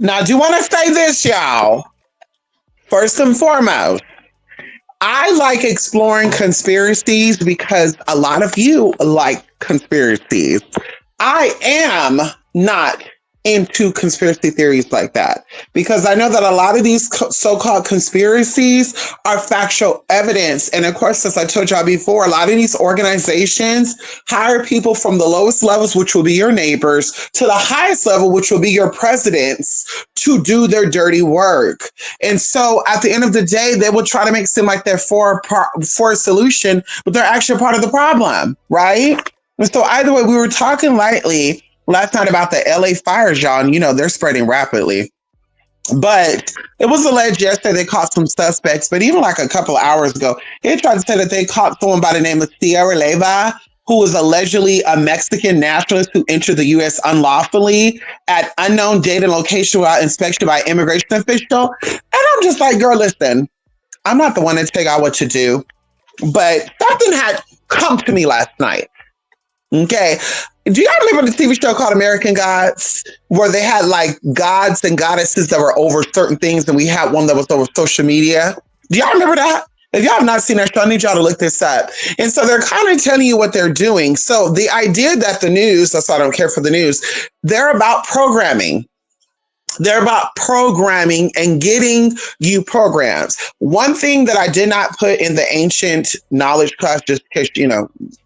Now, I do want to say this, y'all. First and foremost, I like exploring conspiracies because a lot of you like conspiracies. I am not into conspiracy theories like that because I know that a lot of these so-called conspiracies are factual evidence. And of course, as I told y'all before, a lot of these organizations hire people from the lowest levels, which will be your neighbors, to the highest level, which will be your presidents, to do their dirty work. And so at the end of the day, they will try to make it seem like they're for a solution, but they're actually part of the problem, right? And so either way, we were talking lightly last night about the LA fires, y'all, and they're spreading rapidly. But it was alleged yesterday they caught some suspects, but even like a couple of hours ago, they tried to say that they caught someone by the name of Sierra Leva, who was allegedly a Mexican nationalist who entered the U.S. unlawfully at unknown date and location without inspection by immigration official. And I'm just like, girl, listen, I'm not the one to tell y'all what to do, but something had come to me last night. Okay. Do y'all remember the TV show called American Gods, where they had like gods and goddesses that were over certain things, and we had one that was over social media? Do y'all remember that? If y'all have not seen that show, I need y'all to look this up. And so they're kind of telling you what they're doing. So the idea that the news, that's why I don't care for the news, they're about programming. They're about programming and getting you programs. One thing that I did not put in the ancient knowledge class, just in case,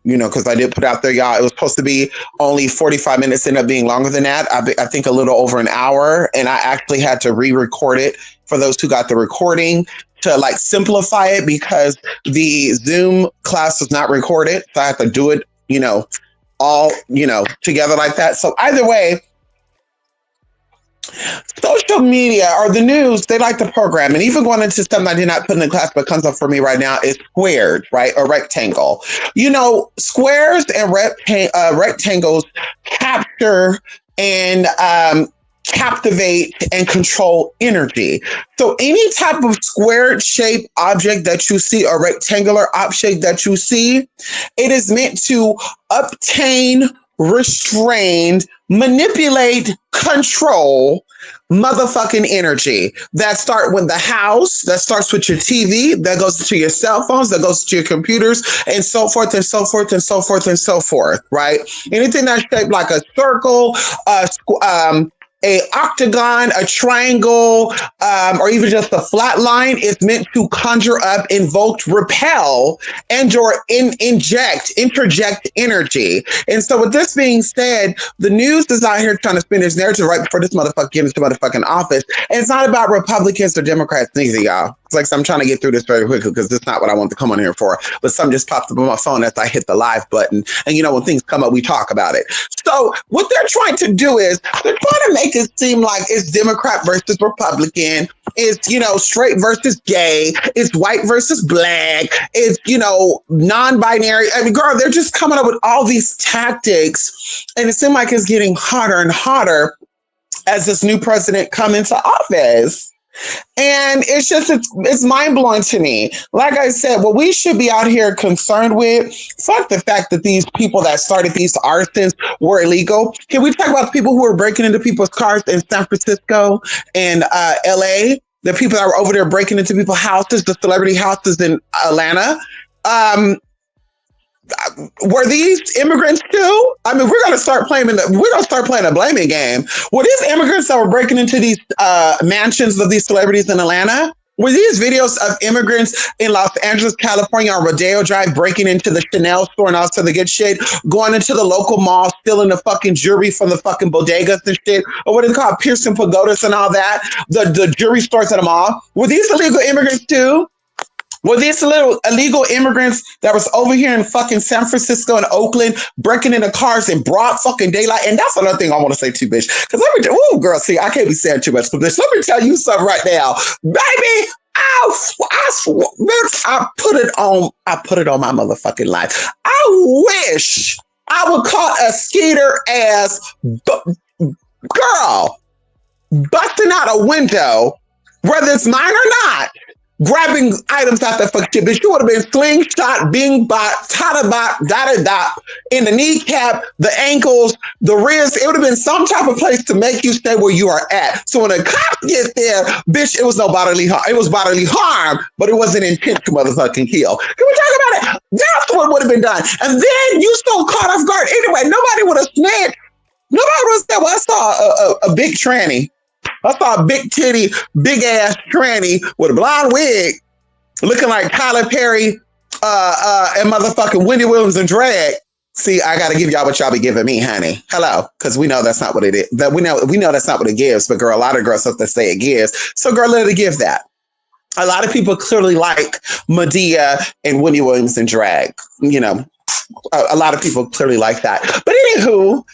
because I did put out there, y'all, it was supposed to be only 45 minutes, ended up being longer than that. I think a little over an hour. And I actually had to re-record it for those who got the recording to like simplify it because the Zoom class was not recorded. So I had to do it, all, together like that. So either way, social media or the news, they like to program. And even going into something I did not put in the class, but comes up for me right now is squared, right? Or rectangle. Squares and rectangles capture and captivate and control energy. So any type of squared shaped object that you see or rectangular object that you see, it is meant to obtain, restrain, manipulate, control motherfucking energy. That starts with the house, that starts with your TV, that goes to your cell phones, that goes to your computers, and so forth and so forth and so forth and so forth, right? Anything that's shaped like a circle, a octagon, a triangle, or even just a flat line is meant to conjure up, invoke, repel, and or interject energy. And so with this being said, the news is out here trying to spin this narrative right before this motherfucker gets into motherfucking office. And it's not about Republicans or Democrats neither, y'all. It's like, so I'm trying to get through this very quickly because this is not what I want to come on here for. But something just popped up on my phone as I hit the live button. And when things come up, we talk about it. So what they're trying to do is they're trying to make it seem like it's Democrat versus Republican. It's, straight versus gay. It's white versus black. It's, non-binary. I mean, girl, they're just coming up with all these tactics. And it seems like it's getting hotter and hotter as this new president come into office. And it's mind-blowing to me. Like I said, what we should be out here concerned with, fuck the fact that these people that started these arsons were illegal. Can we talk about the people who were breaking into people's cars in San Francisco and LA? The people that were over there breaking into people's houses, the celebrity houses in Atlanta. Were these immigrants too? I mean, we're going to start playing a blaming game. Were these immigrants that were breaking into these mansions of these celebrities in Atlanta? Were these videos of immigrants in Los Angeles, California on Rodeo Drive breaking into the Chanel store and also the good shit, going into the local mall, stealing the fucking jewelry from the fucking bodegas and shit, or what is it called, Pearson Pagodas and all that, the jewelry stores at the mall? Were these illegal immigrants too? Well, these little illegal immigrants that was over here in fucking San Francisco and Oakland breaking into cars in broad fucking daylight. And that's another thing I want to say too, bitch. Because let me, oh, girl, see, I can't be saying too much for this. Let me tell you something right now, baby. Bitch, I put it on my motherfucking life. I wish I would caught a skeeter ass girl busting out a window, whether it's mine or not, grabbing items out that fucking shit. Bitch, you would have been slingshot, bing bot, tada bot, da da da, in the kneecap, the ankles, the wrist. It would have been some type of place to make you stay where you are at. So when the cops get there, bitch, it was no bodily harm. It was bodily harm, but it wasn't intent to motherfucking kill. Can we talk about it? That's what would have been done. And then you so caught off guard anyway. Nobody would have snitched. Nobody would have said, well, I saw a big tranny. I saw a big titty, big ass tranny with a blonde wig, looking like Tyler Perry and motherfucking Wendy Williams and drag. See, I gotta give y'all what y'all be giving me, honey. Hello, because we know that's not what it is. That we know that's not what it gives. But girl, a lot of girls have to say it gives. So girl, let it give that. A lot of people clearly like Medea and Wendy Williams and drag. You know, a lot of people clearly like that. But anywho,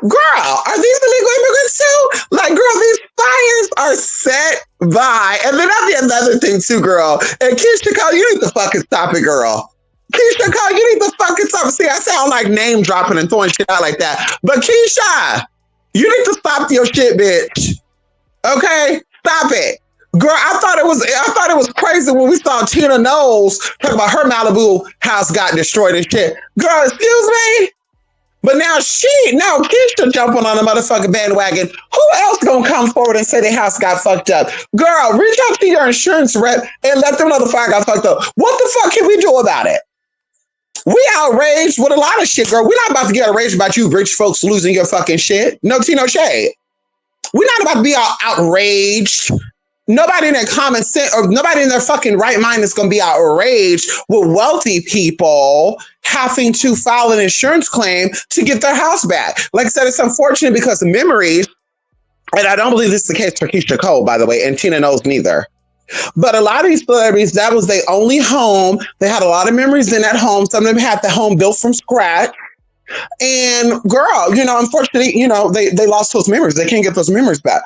girl, are these illegal immigrants too? Like, girl, these fires are set by, and then that'd be another thing too, girl. And Keisha Cole, you need to fucking stop it, girl. Keisha Cole, you need to fucking stop. See, I sound like name dropping and throwing shit out like that. But Keisha, you need to stop your shit, bitch. Okay? Stop it. Girl, I thought it was crazy when we saw Tina Knowles talking about her Malibu house got destroyed and shit. Girl, excuse me? But now Keisha jumping on the motherfucking bandwagon. Who else gonna come forward and say their house got fucked up? Girl, reach out to your insurance rep and let them know the fire got fucked up. What the fuck can we do about it? We outraged with a lot of shit, girl. We're not about to get outraged about you rich folks losing your fucking shit. No tea, no shade. We're not about to be all outraged. Nobody in their common sense or nobody in their fucking right mind is going to be outraged with wealthy people having to file an insurance claim to get their house back. Like I said, it's unfortunate because of memories. And I don't believe this is the case for Keisha Cole, by the way, and Tina Knowles neither. But a lot of these celebrities, that was their only home. They had a lot of memories in that home. Some of them had the home built from scratch. And girl, unfortunately, they lost those memories. They can't get those memories back.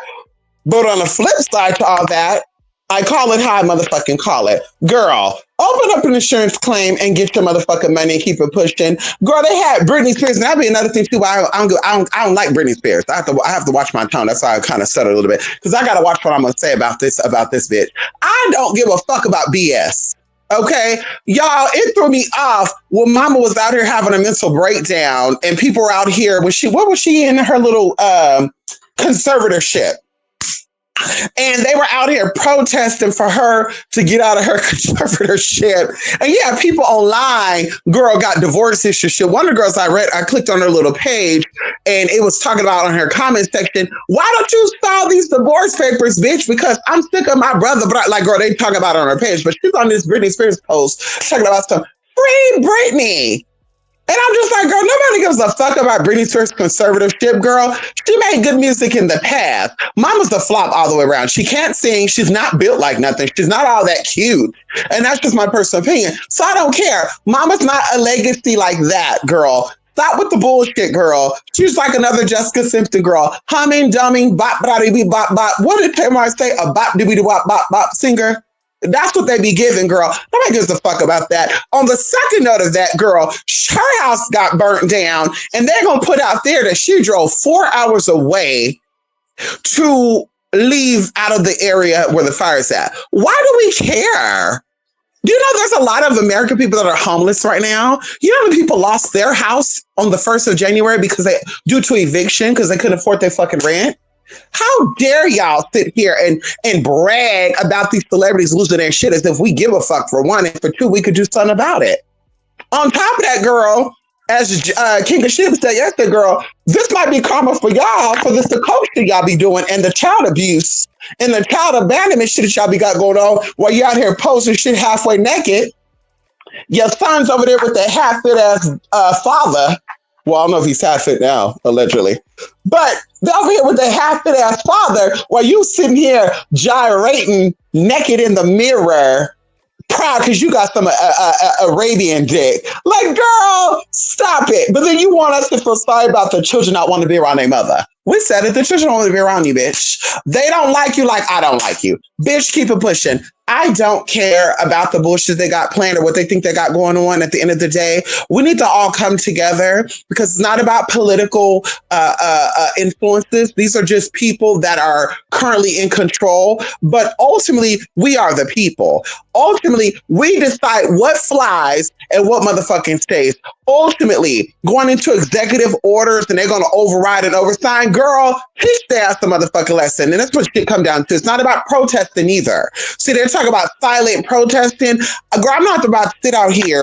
But on the flip side to all that, I call it how I motherfucking call it. Girl, open up an insurance claim and get your motherfucking money and keep it pushing. Girl, they had Britney Spears, and that'd be another thing too. I don't like Britney Spears. I have to watch my tone. That's why I kind of said it a little bit because I gotta watch what I'm gonna say about this bitch. I don't give a fuck about BS. Okay, y'all, it threw me off when Mama was out here having a mental breakdown, and people were out here what was she in her little conservatorship? And they were out here protesting for her to get out of her conservatorship. And yeah, people online, girl, got divorce issue shit. One of the girls I clicked on her little page and it was talking about on her comment section, why don't you file these divorce papers, bitch? Because I'm sick of my brother. But girl, they talk about it on her page, but she's on this Britney Spears post talking about stuff. Free Britney. And I'm just like, girl, nobody gives a fuck about Britney Spears' conservatorship, girl. She made good music in the past. Mama's a flop all the way around. She can't sing. She's not built like nothing. She's not all that cute. And that's just my personal opinion. So I don't care. Mama's not a legacy like that, girl. Stop with the bullshit, girl. She's like another Jessica Simpson girl. Humming, dumbing, bop, bop, bop, bop. What did Tamar say? A bop, dibby, bop, bop, bop singer? That's what they be giving, girl. Nobody gives a fuck about that. On the second note of that, girl, her house got burnt down, and they're going to put out there that she drove 4 hours away to leave out of the area where the fire's at. Why do we care? Do you know there's a lot of American people that are homeless right now? You know how many people lost their house on the 1st of January due to eviction because they couldn't afford their fucking rent? How dare y'all sit here and brag about these celebrities losing their shit as if we give a fuck, for one, and for two, we could do something about it. On top of that, girl, as King of Ship said yesterday, girl, this might be karma for y'all for this the culture y'all be doing and the child abuse and the child abandonment shit that y'all be got going on while you out here posting shit halfway naked. Your son's over there with that half-fit ass father. Well, I don't know if he's half fit now, allegedly. But they're over here with the half fit ass father while you sitting here gyrating naked in the mirror Proud because you got some Arabian dick. Like, girl, stop it. But then you want us to feel sorry about the children not wanting to be around their mother. We said it. The children don't want to be around you, bitch. They don't like you like I don't like you. Bitch, keep it pushing. I don't care about the bullshit they got planned or what they think they got going on at the end of the day. We need to all come together because it's not about political influences. These are just people that are currently in control. But ultimately, we are the people. Ultimately, we decide what flies and what motherfucking stays. Ultimately, going into executive orders and they're going to override and oversign, girl, teach their ass the motherfucking lesson. And that's what shit come down to. It's not about protesting either. See, they're talking about silent protesting. Girl, I'm not about to sit out here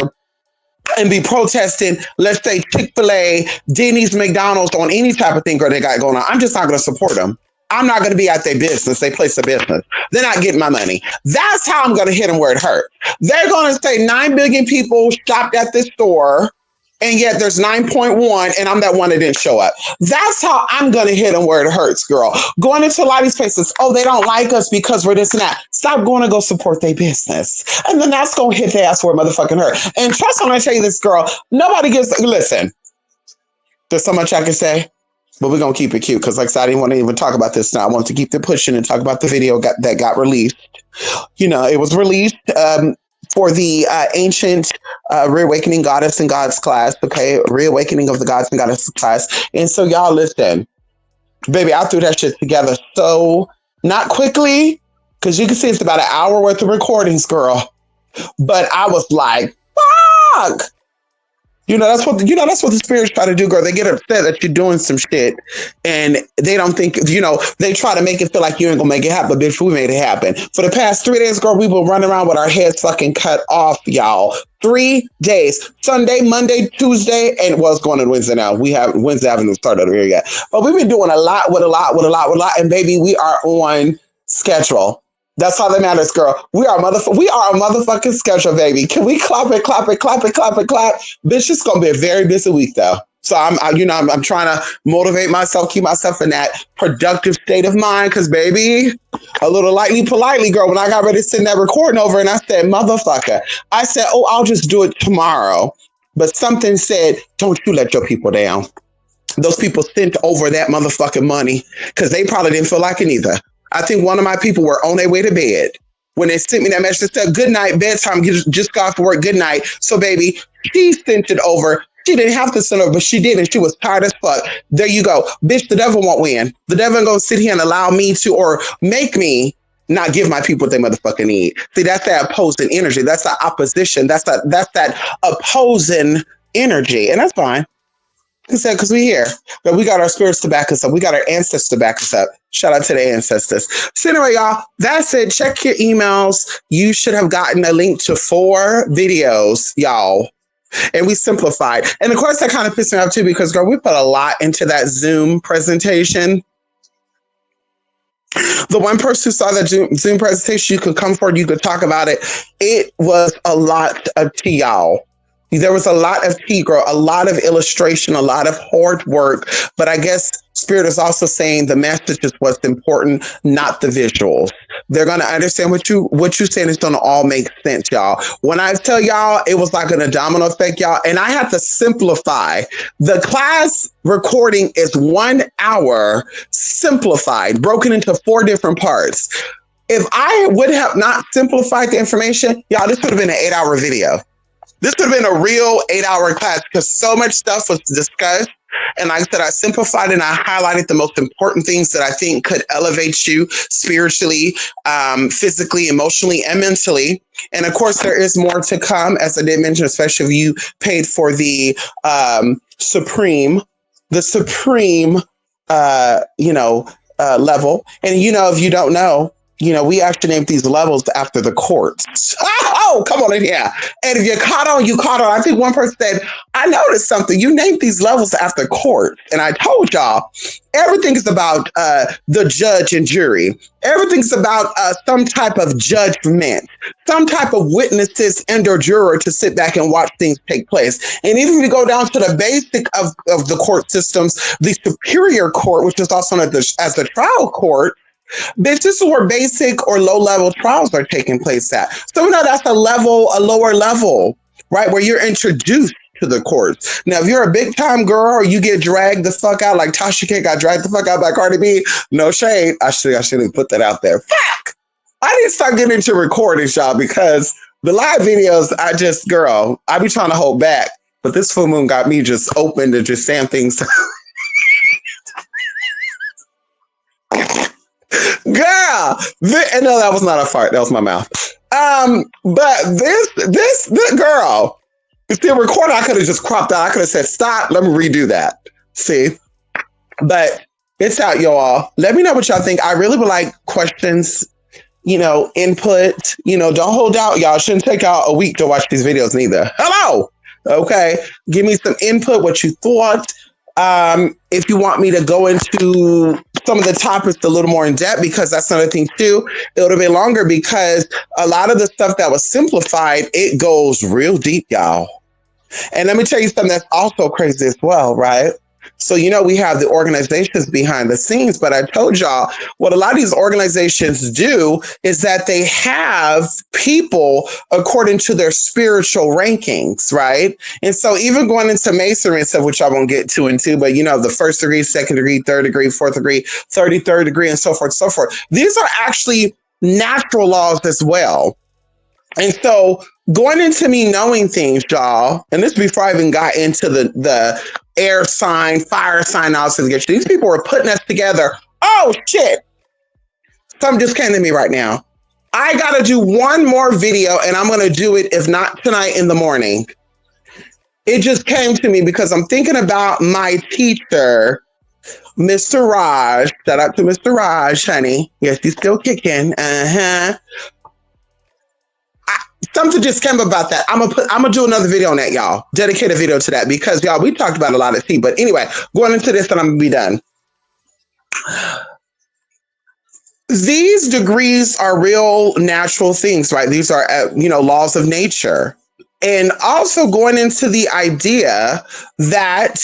and be protesting, let's say Chick-fil-A, Denny's, McDonald's on any type of thing girl they got going on. I'm just not going to support them. I'm not going to be at their business, they place of business. They're not getting my money. That's how I'm going to hit them where it hurts. They're going to say 9 billion people shopped at this store, and yet there's 9.1, and I'm that one that didn't show up. That's how I'm going to hit them where it hurts, girl. Going into a lot of these places, oh, they don't like us because we're this and that. Stop going to go support their business. And then that's going to hit their ass where it motherfucking hurt. And trust me when I tell you this, girl, nobody gives, listen, there's so much I can say. But we're going to keep it cute because, like I said, I didn't want to even talk about this now. I want to keep it pushing and talk about the video that got released. You know, it was released for the ancient Reawakening Goddess and Gods class, okay? Reawakening of the Gods and Goddess class. And so, y'all, listen, baby, I threw that shit together so not quickly because you can see it's about an hour worth of recordings, girl. But I was like, fuck. That's what the spirits try to do, girl. They get upset that you're doing some shit and they don't think, they try to make it feel like you ain't gonna make it happen. But bitch, we made it happen. For the past 3 days, girl, we've been running around with our heads fucking cut off, y'all. 3 days. Sunday, Monday, Tuesday, and it's going on Wednesday now. Wednesday haven't started over here yet. But we've been doing a lot. And baby, we are on schedule. That's all that matters, girl. We are a motherfucking schedule, baby. Can we clap it? Bitch, it's gonna be a very busy week, though. So I'm trying to motivate myself, keep myself in that productive state of mind, because baby, a little lightly, politely, girl. When I got ready to send that recording over, and I said, motherfucker, I said, oh, I'll just do it tomorrow. But something said, don't you let your people down. Those people sent over that motherfucking money because they probably didn't feel like it either. I think one of my people were on their way to bed when they sent me that message that said, good night, bedtime, just got off to work, good night. So, baby, she sent it over. She didn't have to send it over, but she did, and she was tired as fuck. There you go. Bitch, the devil won't win. The devil ain't gonna sit here and allow me to, or make me not give my people what they motherfucking need. See, that's that opposing energy. That's that opposition. That's that opposing energy, and that's fine. Because we here, but we got our spirits to back us up. We got our ancestors to back us up. Shout out to the ancestors. So anyway, y'all, that's it. Check your emails. You should have gotten a link to 4 videos, y'all. And we simplified. And of course, that kind of pissed me off too, because girl, we put a lot into that Zoom presentation. The one person who saw that Zoom presentation, you could come forward, you could talk about it. It was a lot of tea, y'all. There was a lot of tea, girl, a lot of illustration, a lot of hard work. But I guess Spirit is also saying the message is what's important, not the visuals. They're going to understand what you're saying is going to all make sense, y'all. When I tell y'all, it was like an domino effect, y'all. And I had to simplify. The class recording is 1 hour simplified, broken into 4 different parts. If I would have not simplified the information, y'all, this would have been an 8-hour video. This would have been a real 8-hour class because so much stuff was discussed. And like I said, I simplified and I highlighted the most important things that I think could elevate you spiritually, physically, emotionally, and mentally. And of course, there is more to come, as I did mention, especially if you paid for the supreme level. And if you don't know, we actually named these levels after the courts. Oh, come on in here. And if you caught on, you caught on. I think one person said, I noticed something. You named these levels after courts. And I told y'all, everything is about the judge and jury. Everything's about some type of judgment, some type of witnesses and or juror to sit back and watch things take place. And even if you go down to the basic of the court systems, the superior court, which is also known as the trial court, Bitch, this is where basic or low level trials are taking place at. So we know that's a lower level, right? Where you're introduced to the courts. Now, if you're a big time girl or you get dragged the fuck out like Tasha K got dragged the fuck out by Cardi B, no shade. I shouldn't put that out there. Fuck! I didn't start getting into recordings, y'all, because the live videos, I be trying to hold back. But this full moon got me just open to just saying things. Girl, no, that was not a fart. That was my mouth. But this girl, it's the recording. I could have just cropped out. I could have said, stop. Let me redo that. See? But it's out, y'all. Let me know what y'all think. I really would like questions, input. Don't hold out, y'all. Shouldn't take out a week to watch these videos neither. Hello. Okay. Give me some input, what you thought. If you want me to go into some of the topics a little more in depth, because that's another thing too, it'll be longer because a lot of the stuff that was simplified, it goes real deep, y'all. And let me tell you something that's also crazy as well, right? So, we have the organizations behind the scenes, but I told y'all what a lot of these organizations do is that they have people according to their spiritual rankings, right? And so even going into masonry and stuff, which I won't get too into, but the first degree, second degree, third degree, fourth degree, 33rd degree, and so forth, so forth. These are actually natural laws as well. And so going into me knowing things, y'all, and this before I even got into the air sign, fire sign analysis, these people were putting us together. Oh, shit. Something just came to me right now. I got to do one more video, and I'm going to do it, if not tonight, in the morning. It just came to me because I'm thinking about my teacher, Mr. Raj. Shout out to Mr. Raj, honey. Yes, he's still kicking. Something just came about that. I'm gonna do another video on that, y'all. Dedicate a video to that because y'all, we talked about a lot of tea. But anyway, going into this, and I'm gonna be done. These degrees are real natural things, right? These are laws of nature. And also going into the idea that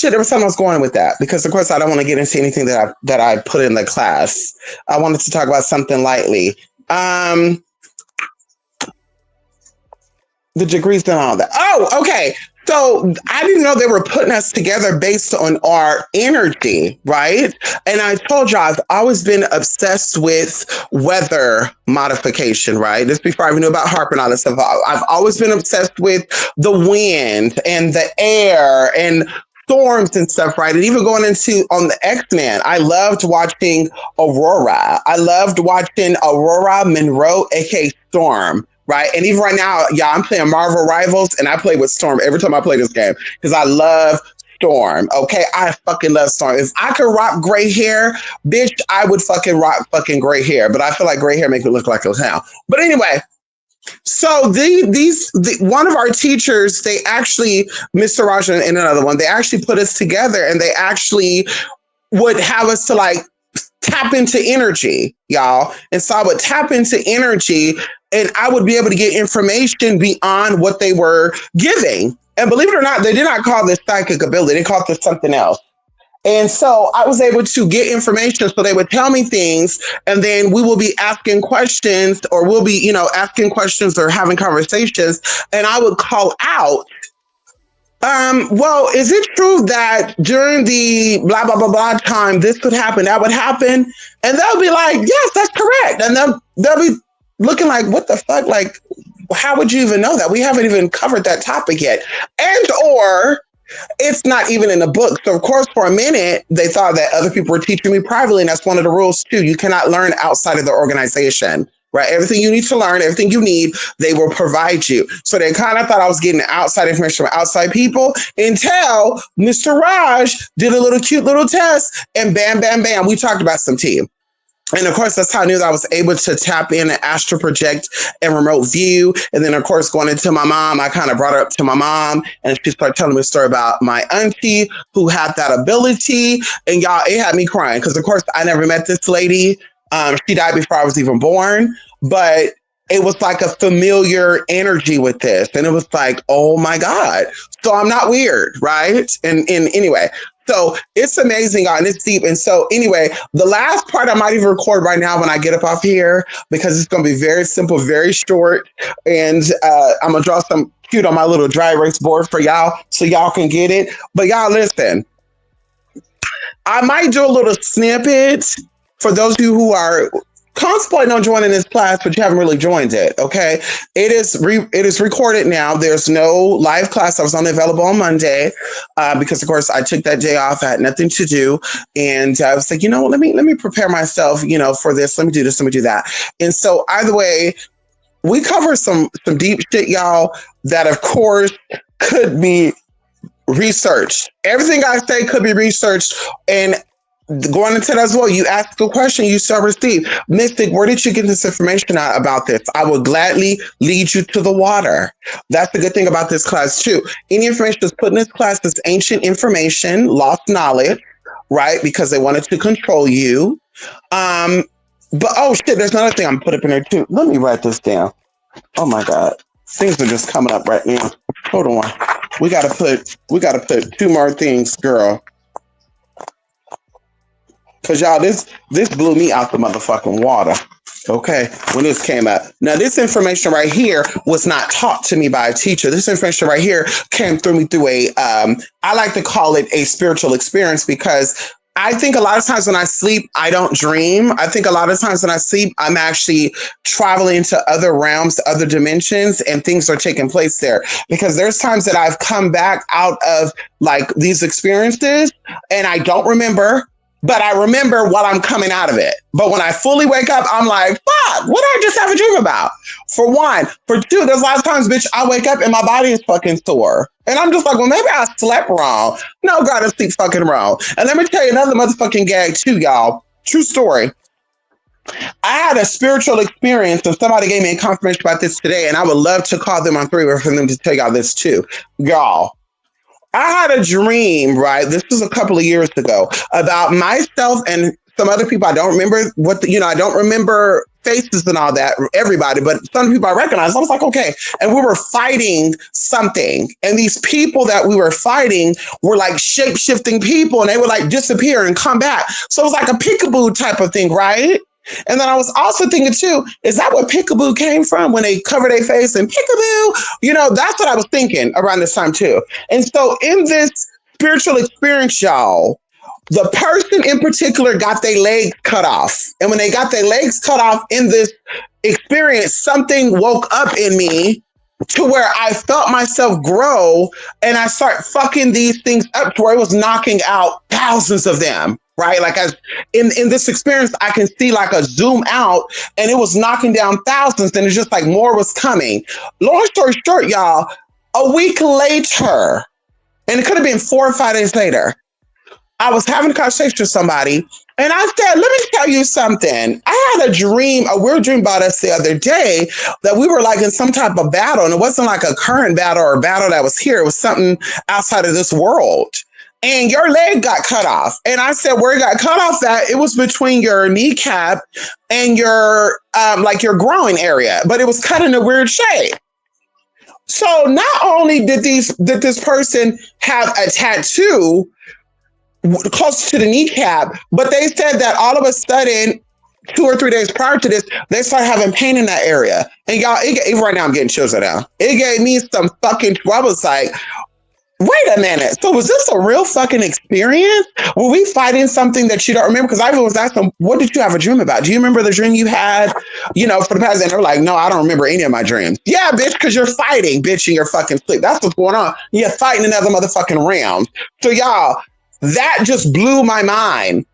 there was something I was going with that because of course I don't want to get into anything that I put in the class. I wanted to talk about something lightly. The degrees and all that. Oh, okay. So I didn't know they were putting us together based on our energy, right? And I told you I've always been obsessed with weather modification, right? This before I even knew about HAARP and all this stuff. I've always been obsessed with the wind and the air and storms and stuff, right? And even going into on the X-Men, I loved watching Aurora. I loved watching Aurora Monroe, aka Storm. Right. And even right now, I'm playing Marvel Rivals and I play with Storm every time I play this game because I love Storm. OK, I fucking love Storm. If I could rock gray hair, bitch, I would fucking rock fucking gray hair. But I feel like gray hair makes me look like a clown. But anyway, so one of our teachers, they actually, Mr. Rajan and another one, they actually put us together and they actually would have us to tap into energy, y'all. And so I would tap into energy and I would be able to get information beyond what they were giving. And believe it or not, they did not call this psychic ability. They called this something else. And so I was able to get information. So they would tell me things and then we will be asking questions or we'll be, asking questions or having conversations. And I would call out, well, is it true that during the blah, blah, blah, blah time, this would happen, that would happen? And they'll be like, yes, that's correct. And they'll be looking like, what the fuck? Like, how would you even know that? We haven't even covered that topic yet. And or it's not even in the book. So of course, for a minute, they thought that other people were teaching me privately. And that's one of the rules too. You cannot learn outside of the organization. Right. Everything you need to learn, everything you need, they will provide you. So they kind of thought I was getting outside information from outside people until Mr. Raj did a cute little test and bam, bam, bam. We talked about some tea. And of course, that's how I knew that I was able to tap in and astral project and remote view. And then, of course, going into my mom, I kind of brought her up to my mom and she started telling me a story about my auntie who had that ability. And y'all, it had me crying because, of course, I never met this lady. She died before I was even born, but it was like a familiar energy with this. And it was like, oh my God. So I'm not weird, right? And anyway, So it's amazing, y'all, and it's deep. And so anyway, the last part I might even record right now when I get up off here because it's going to be very simple, very short, and I'm gonna draw some cute on my little dry erase board for y'all so y'all can get it. But y'all listen, I might do a little snippet for those of you who are contemplating on joining this class, but you haven't really joined it. Okay, it is recorded now. There's no live class. I was only available on Monday because, of course, I took that day off. I had nothing to do, and I was like, you know, let me prepare myself, you know, for this. Let me do this. Let me do that. And so, either way, we cover some deep shit, y'all. That, of course, could be researched. Everything I say could be researched, and going into that as well, you ask a question, you shall receive. Mystic, where did you get this information out about this? I will gladly lead you to the water. That's the good thing about this class too. Any information that's put in this class is ancient information, lost knowledge, right? Because they wanted to control you. But oh shit, there's another thing I'm put up in there too. Let me write this down. Oh my God. Things are just coming up right now. Hold on. We gotta put two more things, girl. Cause y'all, this blew me out the motherfucking water. Okay, when this came out. Now, this information right here was not taught to me by a teacher. This information right here came through me through I like to call it a spiritual experience, because I think a lot of times when I sleep, I don't dream. I think a lot of times when I sleep, I'm actually traveling into other realms, other dimensions, and things are taking place there. Because there's times that I've come back out of like these experiences and I don't remember, but I remember while I'm coming out of it. But when I fully wake up, I'm like, fuck, what did I just have a dream about? For one. For two, there's a lot of times, bitch, I wake up and my body is fucking sore. And I'm just like, well, maybe I slept wrong. No, God, I sleep fucking wrong. And let me tell you another motherfucking gag too, y'all. True story. I had a spiritual experience, and somebody gave me a confirmation about this today, and I would love to call them on three-way for them to tell y'all this too. Y'all, I had a dream, right? This was a couple of years ago, about myself and some other people. I don't remember I don't remember faces and all that, everybody, but some people I recognized. I was like, okay. And we were fighting something. And these people that we were fighting were like shape-shifting people, and they would like disappear and come back. So it was like a peekaboo type of thing, right? And then I was also thinking too, is that what peekaboo came from when they cover their face and peekaboo? You know, that's what I was thinking around this time too. And so in this spiritual experience, y'all, the person in particular got their legs cut off. And when they got their legs cut off in this experience, something woke up in me to where I felt myself grow, and I start fucking these things up to where it was knocking out thousands of them. Right? Like in this experience, I can see like a zoom out, and it was knocking down thousands, and it's just like more was coming. Long story short, y'all, a week later, and it could have been 4 or 5 days later, I was having a conversation with somebody, and I said, let me tell you something. I had a weird dream about us the other day, that we were like in some type of battle, and it wasn't like a current battle or a battle that was here. It was something outside of this world. And your leg got cut off. And I said, where it got cut off at, it was between your kneecap and your your groin area, but it was cut in a weird shape. So not only did this person have a tattoo close to the kneecap, but they said that all of a sudden, 2 or 3 days prior to this, they started having pain in that area. And y'all, right now I'm getting chills right now. It gave me some fucking, I was like, wait a minute. So was this a real fucking experience? Were we fighting something that you don't remember? Because I was asking, what did you have a dream about? Do you remember the dream you had, for the past? And they're like, no, I don't remember any of my dreams. Yeah, bitch, because you're fighting, bitch, in your fucking sleep. That's what's going on. You're fighting in other motherfucking realms. So y'all, that just blew my mind.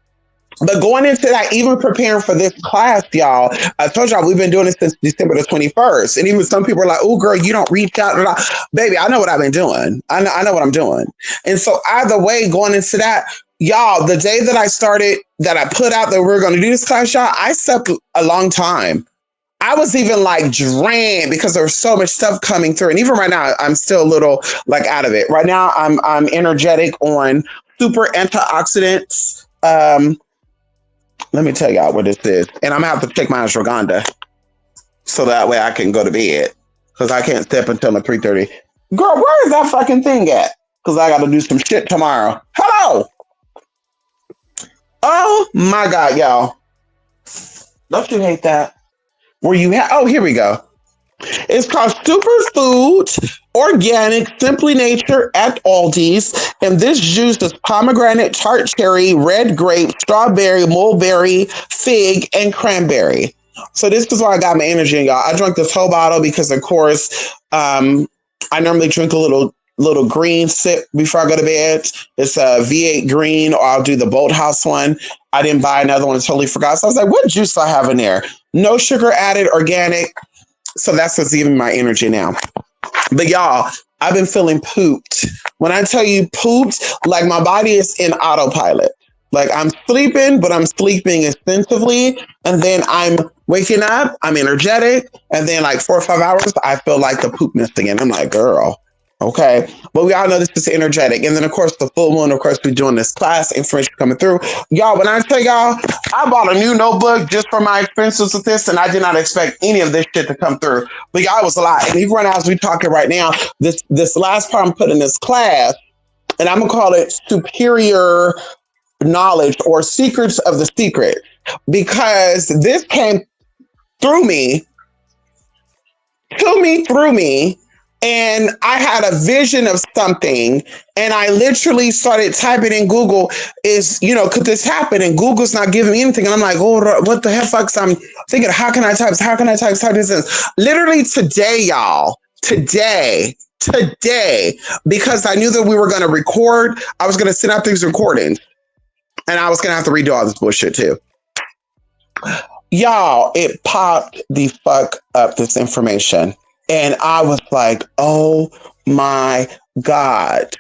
But going into that, even preparing for this class, y'all, I told y'all we've been doing this since December the 21st. And even some people are like, oh, girl, you don't reach out. Baby, I know what I've been doing. I know what I'm doing. And so either way, going into that, y'all, the day that I put out that we we're going to do this class, y'all, I slept a long time. I was even like drained because there was so much stuff coming through. And even right now, I'm still a little like out of it. Right now, I'm energetic on super antioxidants. Let me tell y'all what this is. And I'm going to have to take my ashwagandha so that way I can go to bed, because I can't step until 3:30. Girl, where is that fucking thing at? Because I got to do some shit tomorrow. Hello. Oh my God, y'all. Don't you hate that? Where you have, oh, here we go. It's called Superfood Organic Simply Nature at Aldi's. And this juice is pomegranate, tart cherry, red grape, strawberry, mulberry, fig, and cranberry. So this is why I got my energy, y'all. I drank this whole bottle because, of course, I normally drink a little green sip before I go to bed. It's a V8 green, or I'll do the Bolt House one. I didn't buy another one. I totally forgot. So I was like, what juice do I have in there? No sugar added, organic. So that's what's giving me my energy now. But y'all, I've been feeling pooped. When I tell you pooped, like my body is in autopilot. Like I'm sleeping, but I'm sleeping extensively. And then I'm waking up, I'm energetic. And then like 4 or 5 hours, I feel like the poopness again. I'm like, girl, okay. But we all know this is energetic. And then of course the full moon, of course, we're doing this class, information coming through. Y'all, when I tell y'all, I bought a new notebook just for my expenses with this, and I did not expect any of this shit to come through. But y'all, it was a lot. And even right now, as we talking right now, this last part I'm putting in this class, and I'm gonna call it superior knowledge or secrets of the secret, because this came through me, to me, through me. And I had a vision of something, and I literally started typing in Google, could this happen? And Google's not giving me anything. And I'm like, oh, what the hell, fuck? So I'm thinking, how can I type this? Literally today, y'all, today, because I knew that we were going to record, I was going to send out these recordings, and I was going to have to redo all this bullshit too. Y'all, it popped the fuck up, this information. And I was like, oh my God.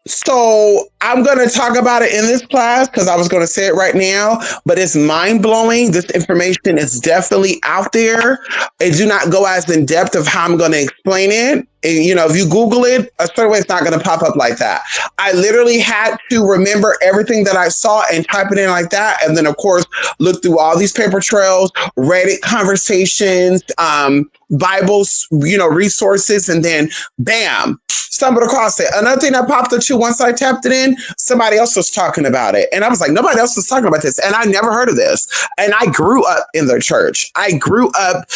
So I'm going to talk about it in this class because I was going to say it right now, but it's mind blowing. This information is definitely out there. I do not go as in depth of how I'm going to explain it. And, if you Google it, a certain way, it's not going to pop up like that. I literally had to remember everything that I saw and type it in like that. And then, of course, look through all these paper trails, Reddit conversations, Bibles, resources, and then bam, stumbled across it. Another thing that popped up too, once I tapped it in, somebody else was talking about it. And I was like, nobody else was talking about this. And I never heard of this. And I grew up in the church. I grew up,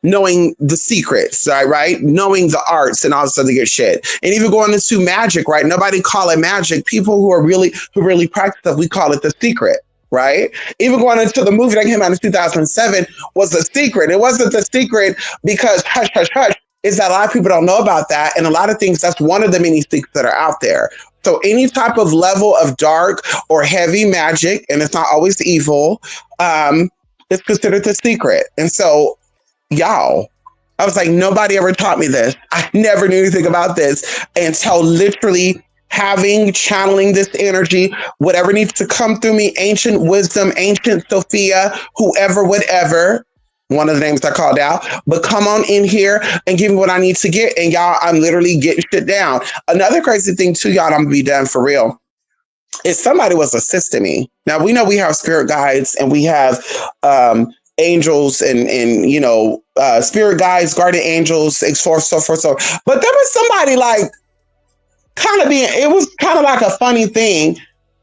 knowing the secrets, right? Knowing the arts and all this other good shit. And even going into magic, right? Nobody call it magic. People who really practice it, we call it the secret. Right? Even going into the movie that came out in 2007 was a secret. It wasn't the secret because hush, hush, hush, is that a lot of people don't know about that. And a lot of things, that's one of the many secrets that are out there. So any type of level of dark or heavy magic, and it's not always evil, is considered the secret. And so, y'all, I was like, nobody ever taught me this. I never knew anything about this until literally channeling this energy, whatever needs to come through me, ancient wisdom, ancient Sophia, whoever, whatever, one of the names I called out, but come on in here and give me what I need to get. And y'all, I'm literally getting shit down. Another crazy thing too, y'all, I'm gonna be done for real, is somebody was assisting me. Now we know we have spirit guides and we have angels and spirit guides, guardian angels, so forth. But there was somebody like, it was kind of like a funny thing.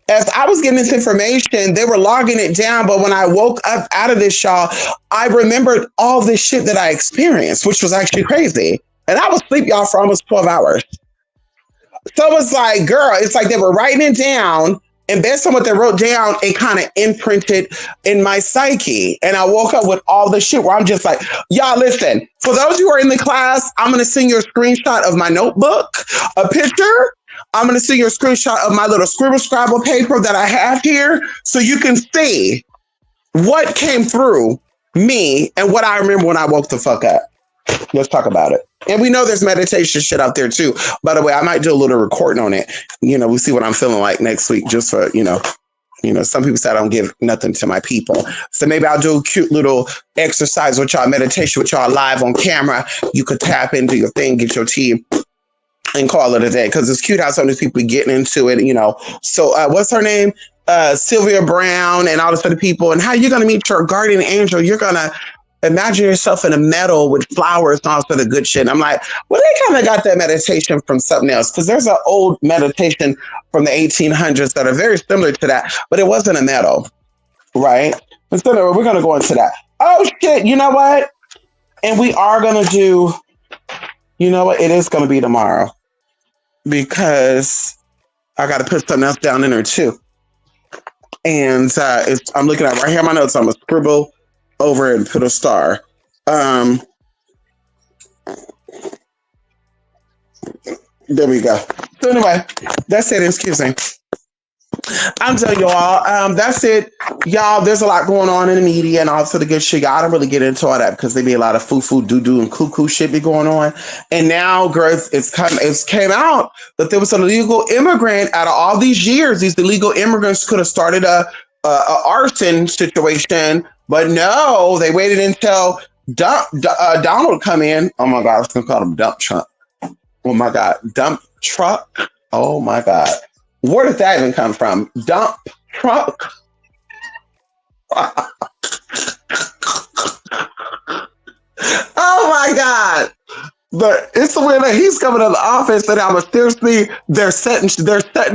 As I was getting this information, they were logging it down. But when I woke up out of this, y'all, I remembered all this shit that I experienced, which was actually crazy. And I was asleep, y'all, for almost 12 hours. So it was like, girl, it's like they were writing it down. And based on what they wrote down, it kind of imprinted in my psyche. And I woke up with all this shit where I'm just like, y'all, listen, for those who are in the class, I'm going to send you a screenshot of my notebook, a picture. I'm going to send you a screenshot of my little scribble scrabble paper that I have here so you can see what came through me and what I remember when I woke the fuck up. Let's talk about it. And we know there's meditation shit out there too. By the way, I might do a little recording on it. We'll see what I'm feeling like next week, just for, some people say I don't give nothing to my people. So maybe I'll do a cute little exercise with y'all, meditation with y'all live on camera. You could tap into your thing, get your tea, and call it a day. Because it's cute how some of these people getting into it, So what's her name? Sylvia Brown and all this other people. And how you're going to meet your guardian angel. You're going to imagine yourself in a meadow with flowers and all sort of good shit. And I'm like, well, they kind of got that meditation from something else because there's an old meditation from the 1800s that are very similar to that, but it wasn't a meadow, right? So we're going to go into that. Oh, shit. You know what? And we are going to do, you know what? It is going to be tomorrow because I got to put something else down in there too. And I'm looking at right here in my notes. I'm going to scribble over and put a star. There we go. So anyway, that's it. Excuse me. I'm telling y'all, that's it. Y'all, there's a lot going on in the media and all sort of good shit. Y'all don't really get into all that because there be a lot of foo-foo, doo-doo, and cuckoo shit be going on. And now, girls, it's came out that there was an illegal immigrant out of all these years. These illegal immigrants could have started a arson situation, but no, they waited until Donald come in. Oh my God, I was gonna call him Dump Truck. Oh my God, Dump Truck. Oh my God. Where did that even come from? Dump truck. Oh my God. But it's the way that he's coming to the office and how mysteriously they're setting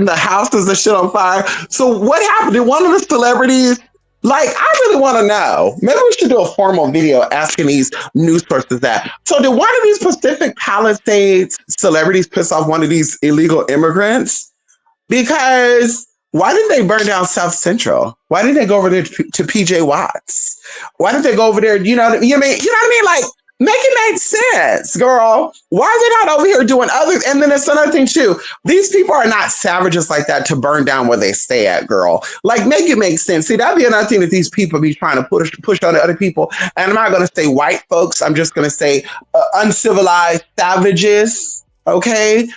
the houses and shit on fire. So what happened? Did one of the celebrities, like, I really want to know. Maybe we should do a formal video asking these news sources that. So did one of these Pacific Palisades celebrities piss off one of these illegal immigrants? Because why didn't they burn down South Central? Why didn't they go over there to PJ Watts? Why didn't they go over there? You know what I mean? Like, make it make sense, girl. Why are they not over here doing other? And then it's another thing too. These people are not savages like that to burn down where they stay at, girl. Like, make it make sense. See, that'd be another thing that these people be trying to push on to other people. And I'm not going to say white folks. I'm just going to say uncivilized savages. Okay.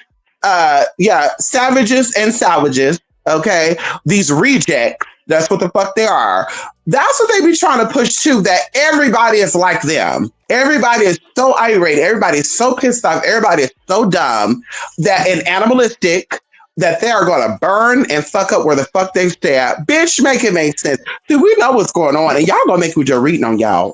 Savages and salvages, okay? These rejects, that's what the fuck they are. That's what they be trying to push too, that everybody is like them. Everybody is so irate. Everybody is so pissed off. Everybody is so dumb that and animalistic that they are going to burn and fuck up where the fuck they stay at. Bitch, make it make sense. See, we know what's going on, and y'all going to make me just reading on y'all.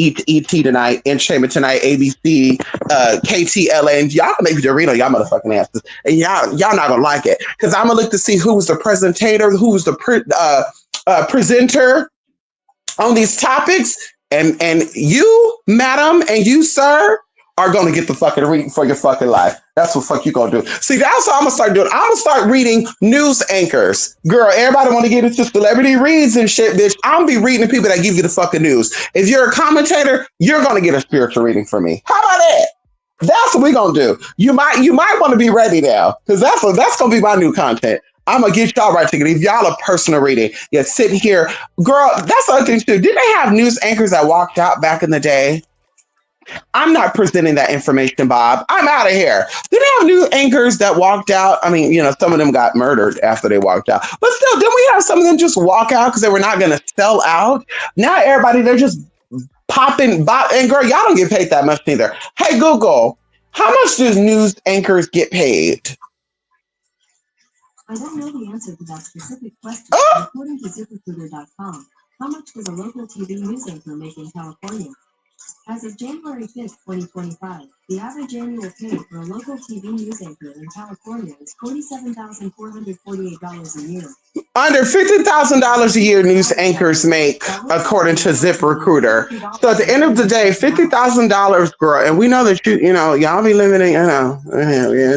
ET tonight, Entertainment Tonight, ABC, KTLA, and y'all can make me read on y'all motherfucking asses, and y'all not gonna like it because I'm gonna look to see who was the presenter, who was the presenter on these topics, and you, madam, and you, sir, are gonna get the fucking reading for your fucking life. That's what fuck you gonna do. See, that's what I'm gonna start doing. I'm gonna start reading news anchors. Girl, everybody wanna get into celebrity reads and shit, bitch. I'm gonna be reading the people that give you the fucking news. If you're a commentator, you're gonna get a spiritual reading from me. How about that? That's what we gonna do. You might want to be ready now, because that's gonna be my new content. I'm gonna get y'all right together. If y'all a personal reading, you're sitting here, girl. That's the other thing too. Did they have news anchors that walked out back in the day? I'm not presenting that information, Bob. I'm out of here. Did they have new anchors that walked out? I mean, some of them got murdered after they walked out. But still, didn't we have some of them just walk out because they were not going to sell out? Now everybody, they're just popping. And girl, y'all don't get paid that much either. Hey, Google, how much does news anchors get paid? I don't know the answer to that specific question. Oh! According to ZipRecruiter.com, how much does a local TV news anchor make in California? As of January 5th, 2025, the average annual pay for a local TV news anchor in California is $47,448 a year. Under $50,000 a year, news anchors make, according to ZipRecruiter. So at the end of the day, $50,000, girl, and we know that y'all be living in,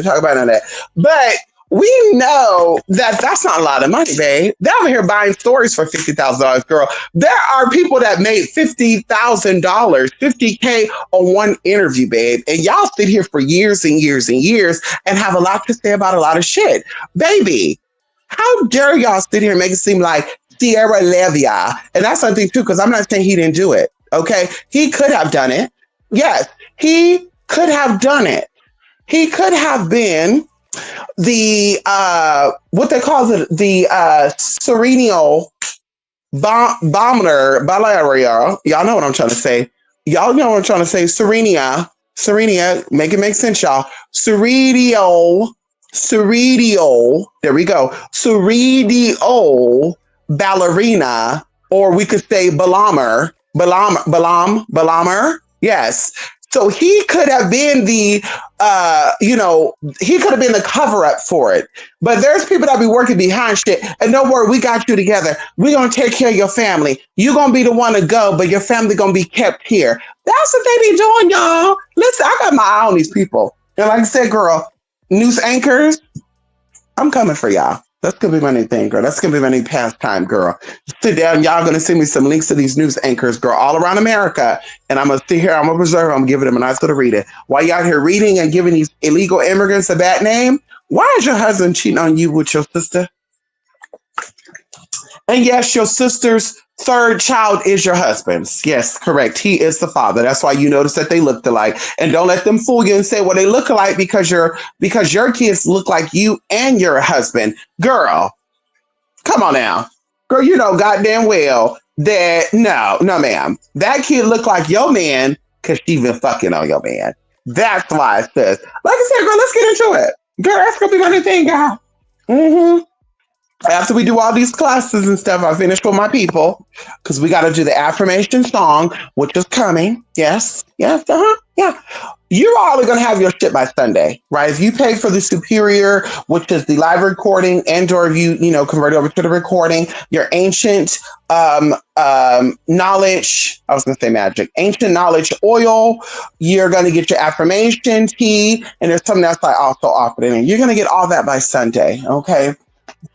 talk about none of that. But we know that that's not a lot of money, babe. They're over here buying stories for $50,000, girl. There are people that made $50,000, $50K on one interview, babe. And y'all sit here for years and years and years and have a lot to say about a lot of shit. Baby, how dare y'all sit here and make it seem like Sierra Levia? And that's something too, because I'm not saying he didn't do it, okay? He could have done it. Yes, he could have done it. He could have been the what they call it, the Serenio Bomber Balaria. Y'all know what I'm trying to say. Y'all know what I'm trying to say. Serenia, make it make sense, y'all. Serenio. There we go. Serenio ballerina or we could say Balamer. Yes. So he could have been he could have been the cover up for it. But there's people that be working behind shit. And don't worry, we got you together. We're going to take care of your family. You're going to be the one to go, but your family going to be kept here. That's what they be doing, y'all. Listen, I got my eye on these people. And like I said, girl, news anchors, I'm coming for y'all. That's gonna be my new thing, girl. That's gonna be my new pastime, girl. Sit down, y'all gonna send me some links to these news anchors, girl, all around America. And I'm gonna sit here, I'm gonna preserve, I'm gonna give them a nice little reading. While y'all here reading and giving these illegal immigrants a bad name, why is your husband cheating on you with your sister? And yes, your sister's third child is your husband's. Yes, correct. He is the father. That's why you notice that they look alike. And don't let them fool you and say, well, they look alike because your kids look like you and your husband. Girl, come on now. Girl, you know goddamn well that no, ma'am. That kid look like your man because she been fucking on your man. That's why it says. Like I said, girl, let's get into it. Girl, that's gonna be my new thing, girl. Mm-hmm. After we do all these classes and stuff, I finish with my people because we got to do the affirmation song, which is coming. Yes, yeah. You all are going to have your shit by Sunday, right? If you pay for the Superior, which is the live recording, and/or if you convert over to the recording, your ancient knowledge, I was going to say magic, ancient knowledge oil, you're going to get your affirmation tea, and there's something else I also offered in. You're going to get all that by Sunday, okay?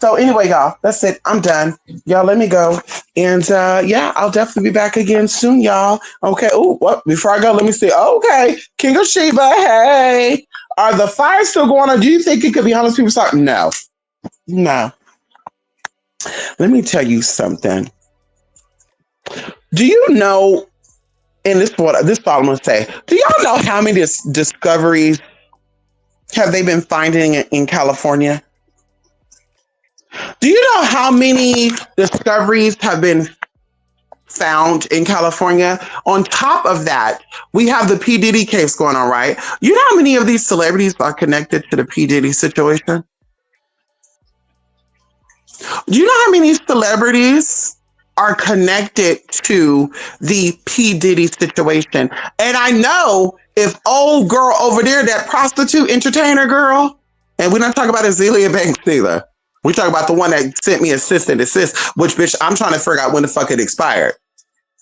So anyway, y'all, that's it. I'm done. Y'all, let me go. And I'll definitely be back again soon, y'all. Okay. Oh, what? Before I go, let me see. Okay. King of Sheba, hey. Are the fires still going on? Do you think it could be homeless people starting? No. Let me tell you something. Do you know, and this is all I'm going to say. Do y'all know how many discoveries have they been finding in California? Do you know how many discoveries have been found in California? On top of that, we have the P. Diddy case going on, right? You know how many of these celebrities are connected to the P. Diddy situation? Do you know how many celebrities are connected to the P. Diddy situation? And I know if old girl over there, that prostitute entertainer girl, and we're not talking about Azealia Banks either. We talk about the one that sent me a cease and desist, which, bitch, I'm trying to figure out when the fuck it expired.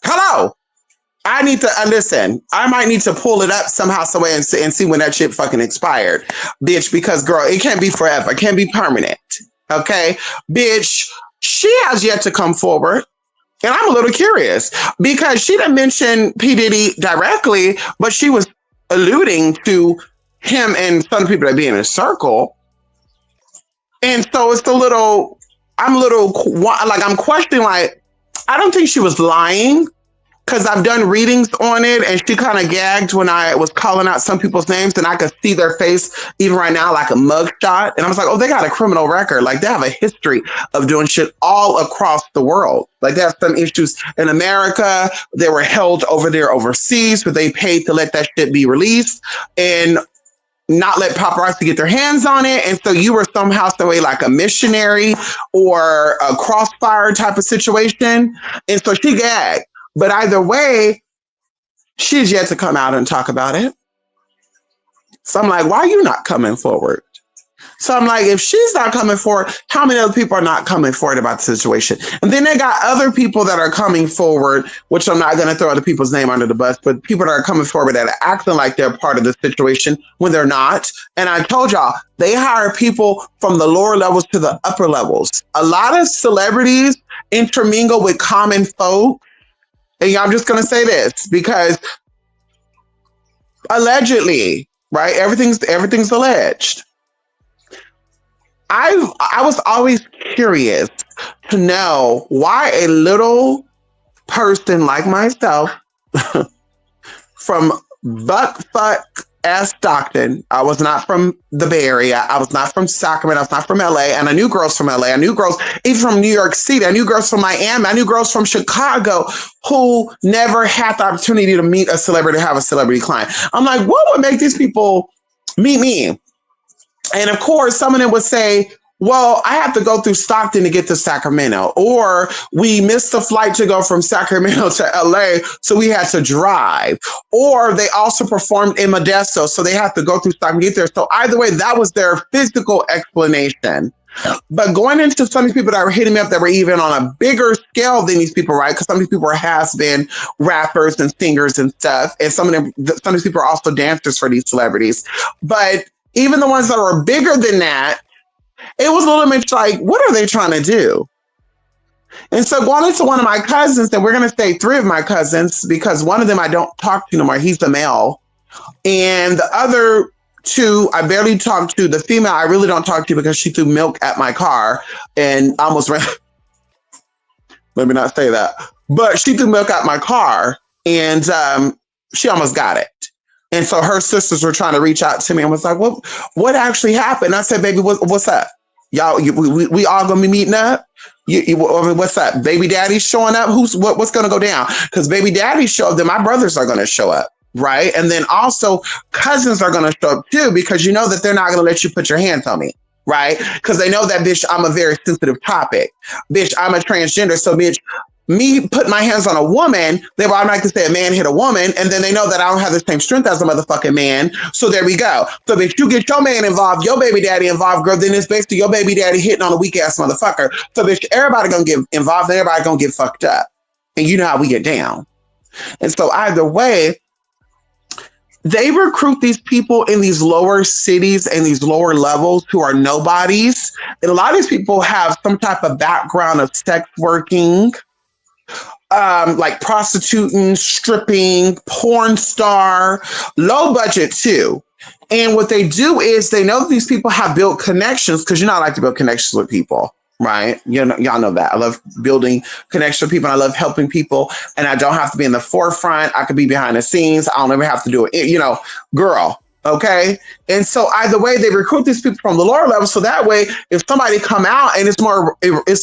Hello. I need to listen. I might need to pull it up somehow, some way, and see when that shit fucking expired, bitch. Because girl, it can't be forever. It can't be permanent. Okay, bitch. She has yet to come forward, and I'm a little curious because she didn't mention P. Diddy directly, but she was alluding to him and some people that be in a circle. And so it's I'm questioning, like, I don't think she was lying because I've done readings on it and she kind of gagged when I was calling out some people's names and I could see their face even right now, like a mugshot. And I was like, oh, they got a criminal record. Like they have a history of doing shit all across the world. Like they have some issues in America. They were held over there overseas, but they paid to let that shit be released. And not let paparazzi get their hands on it. And so you were somehow, some way, like a missionary or a crossfire type of situation. And so she gagged. But either way, she's yet to come out and talk about it. So I'm like, why are you not coming forward? So I'm like, if she's not coming forward, how many other people are not coming forward about the situation? And then they got other people that are coming forward, which I'm not going to throw other people's name under the bus, but people that are coming forward that are acting like they're part of the situation when they're not. And I told y'all, they hire people from the lower levels to the upper levels. A lot of celebrities intermingle with common folk. And I'm just going to say this because allegedly, right? Everything's alleged. I was always curious to know why a little person like myself from buttfuck ass Stockton. I was not from the Bay Area. I was not from Sacramento. I was not from LA. And I knew girls from LA. I knew girls even from New York City. I knew girls from Miami. I knew girls from Chicago who never had the opportunity to meet a celebrity, have a celebrity client. I'm like, what would make these people meet me? And of course, some of them would say, well, I have to go through Stockton to get to Sacramento, or we missed the flight to go from Sacramento to LA, so we had to drive, or they also performed in Modesto, so they had to go through Stockton to get there. So either way, that was their physical explanation. But going into some of these people that were hitting me up that were even on a bigger scale than these people, right? Because some of these people are has-been rappers and singers and stuff, and some of these people are also dancers for these celebrities. But even the ones that are bigger than that, it was a little bit like, what are they trying to do? And so going into one of my cousins, and we're going to say three of my cousins, because one of them I don't talk to no more. He's the male. And the other two, I barely talk to. The female, I really don't talk to because she threw milk at my car and almost ran. Let me not say that. But she threw milk at my car and she almost got it. And so her sisters were trying to reach out to me and was like, what actually happened? I said, baby, what's up? Y'all, we all gonna be meeting up? What's up? Baby daddy's showing up? What's gonna go down? Because baby daddy showed up, then my brothers are gonna show up, right? And then also cousins are gonna show up too, because you know that they're not gonna let you put your hands on me, right? Because they know that, bitch, I'm a very sensitive topic. Bitch, I'm a transgender, so bitch, me put my hands on a woman, they will automatically say a man hit a woman, and then they know that I don't have the same strength as a motherfucking man. So there we go. So if you get your man involved, your baby daddy involved, girl, then it's basically your baby daddy hitting on a weak ass motherfucker. So bitch, everybody gonna get involved and everybody gonna get fucked up. And you know how we get down. And so either way, they recruit these people in these lower cities and these lower levels who are nobodies. And a lot of these people have some type of background of sex working, like prostituting, stripping, porn star, low budget too. And what they do is they know that these people have built connections, because you know I like to build connections with people, right? Y'all know that. I love building connections with people. And I love helping people. And I don't have to be in the forefront. I could be behind the scenes. I don't ever have to do it, girl. Okay. And so either way, they recruit these people from the lower level. So that way, if somebody come out, and it's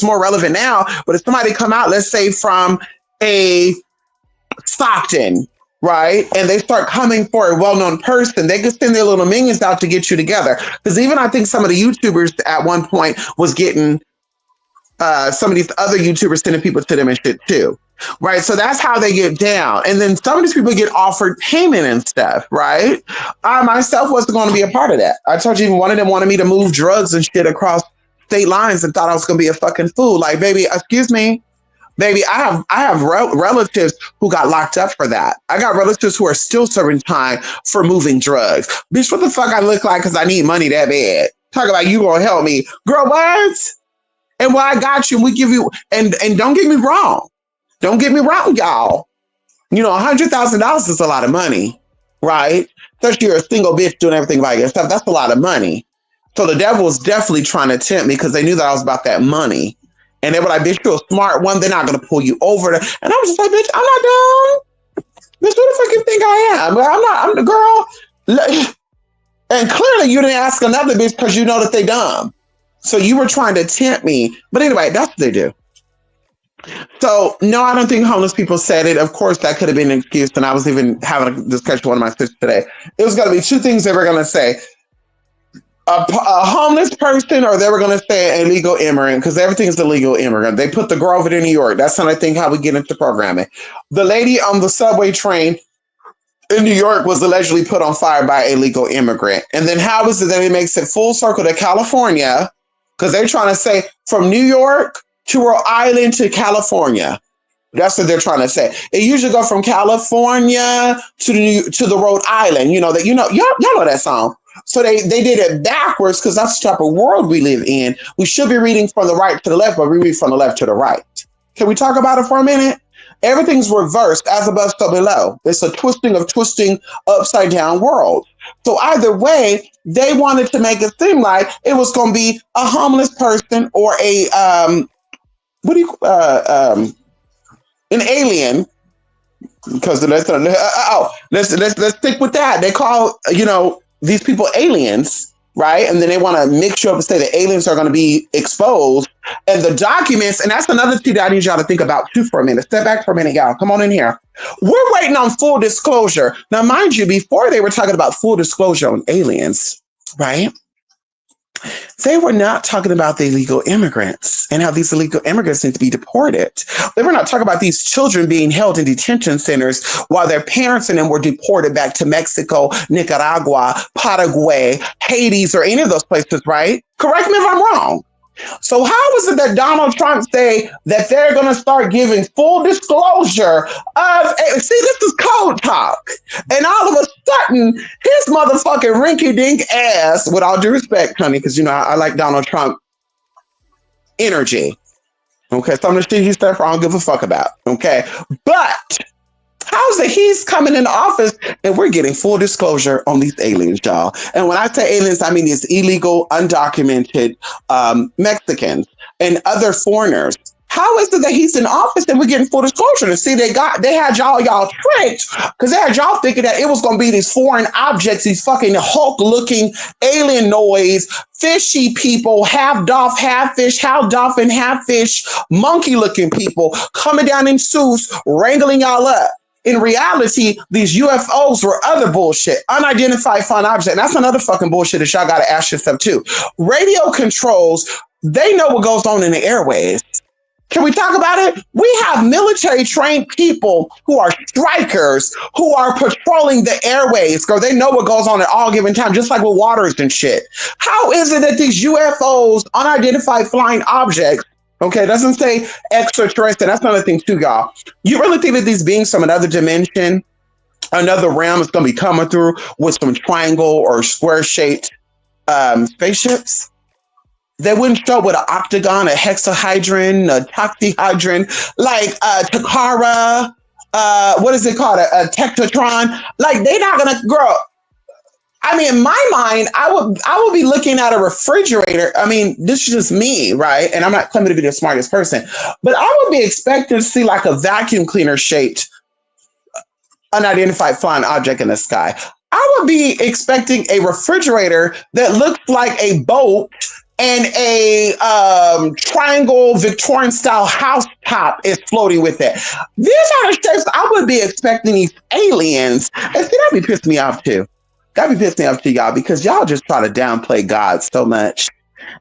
more relevant now, but if somebody come out, let's say from a Stockton, right? And they start coming for a well-known person, they can send their little minions out to get you together. Because even I think some of the YouTubers at one point was getting some of these other YouTubers sending people to them and shit too. Right. So that's how they get down. And then some of these people get offered payment and stuff. Right. I myself wasn't going to be a part of that. I told you, even one of them wanted me to move drugs and shit across state lines and thought I was going to be a fucking fool. Like, baby, excuse me, baby, I have relatives who got locked up for that. I got relatives who are still serving time for moving drugs. Bitch, what the fuck I look like because I need money that bad? Talk about you going to help me. Girl, what? And well, I got you. We give you, and don't get me wrong. Don't get me wrong, y'all. $100,000 is a lot of money, right? Especially you're a single bitch doing everything by yourself. That's a lot of money. So the devil was definitely trying to tempt me because they knew that I was about that money. And they were like, bitch, you're a smart one. They're not going to pull you over. And I was just like, bitch, I'm not dumb. Bitch, who the fuck you think I am? I'm the girl. And clearly you didn't ask another bitch because you know that they dumb. So you were trying to tempt me. But anyway, that's what they do. So, no, I don't think homeless people said it. Of course, that could have been an excuse. And I was even having a discussion with one of my sisters today. It was going to be two things they were going to say. A homeless person, or they were going to say an illegal immigrant, because everything is illegal immigrant. They put the girl over in New York. That's not, I think, how we get into programming. The lady on the subway train in New York was allegedly put on fire by an illegal immigrant. And then how is it that it makes it full circle to California? Because they're trying to say from New York to Rhode Island to California. That's what they're trying to say. It usually go from California to the Rhode Island. Y'all know that song. So they did it backwards because that's the type of world we live in. We should be reading from the right to the left, but we read from the left to the right. Can we talk about it for a minute? Everything's reversed, as above, so below. It's a twisting upside down world. So either way, they wanted to make it seem like it was going to be a homeless person or an alien. Because let's stick with that. They call these people aliens, right? And then they want to mix you up and say the aliens are going to be exposed. And the documents, and that's another thing that I need y'all to think about too for a minute. Step back for a minute, y'all. Come on in here. We're waiting on full disclosure. Now, mind you, before they were talking about full disclosure on aliens, right? They were not talking about the illegal immigrants and how these illegal immigrants need to be deported. They were not talking about these children being held in detention centers while their parents and them were deported back to Mexico, Nicaragua, Paraguay, Hades, or any of those places, right? Correct me if I'm wrong. So how is it that Donald Trump say that they're going to start giving full disclosure of, see, this is code talk. And all of a sudden, his motherfucking rinky-dink ass, with all due respect, honey, because, you know, I like Donald Trump energy. Okay, some of the shit he said, I don't give a fuck about. Okay, but how's it he's coming into office and we're getting full disclosure on these aliens, y'all? And when I say aliens, I mean these illegal, undocumented Mexicans and other foreigners. How is it that he's in office and we're getting full disclosure? To see, they had y'all tricked because they had y'all thinking that it was going to be these foreign objects, these fucking Hulk-looking alienoids, fishy people, half dolphin, half fish, half dolphin, half fish, monkey-looking people coming down in suits, wrangling y'all up. In reality, these UFOs were other bullshit, unidentified flying objects. And that's another fucking bullshit that y'all got to ask yourself too. Radio controls, they know what goes on in the airways. Can we talk about it? We have military trained people who are strikers who are patrolling the airways because they know what goes on at all given time, just like with waters and shit. How is it that these UFOs, unidentified flying objects, okay, it doesn't say extraterrestrial. That's another thing too, y'all. You really think that these beings from another dimension, another realm is going to be coming through with some triangle or square-shaped spaceships? They wouldn't show up with an octagon, a hexahedron, a toxihedron, like Takara, what is it called? A Tektratron. Like, they're not going to grow. I mean, in my mind, I would be looking at a refrigerator. I mean, this is just me, right? And I'm not claiming to be the smartest person, but I would be expecting to see like a vacuum cleaner shaped unidentified flying object in the sky. I would be expecting a refrigerator that looks like a boat and a triangle Victorian style house top is floating with it. These are the shapes I would be expecting these aliens. And see, that'd be pissing me off too. That'd be pissing me off to y'all because y'all just try to downplay God so much.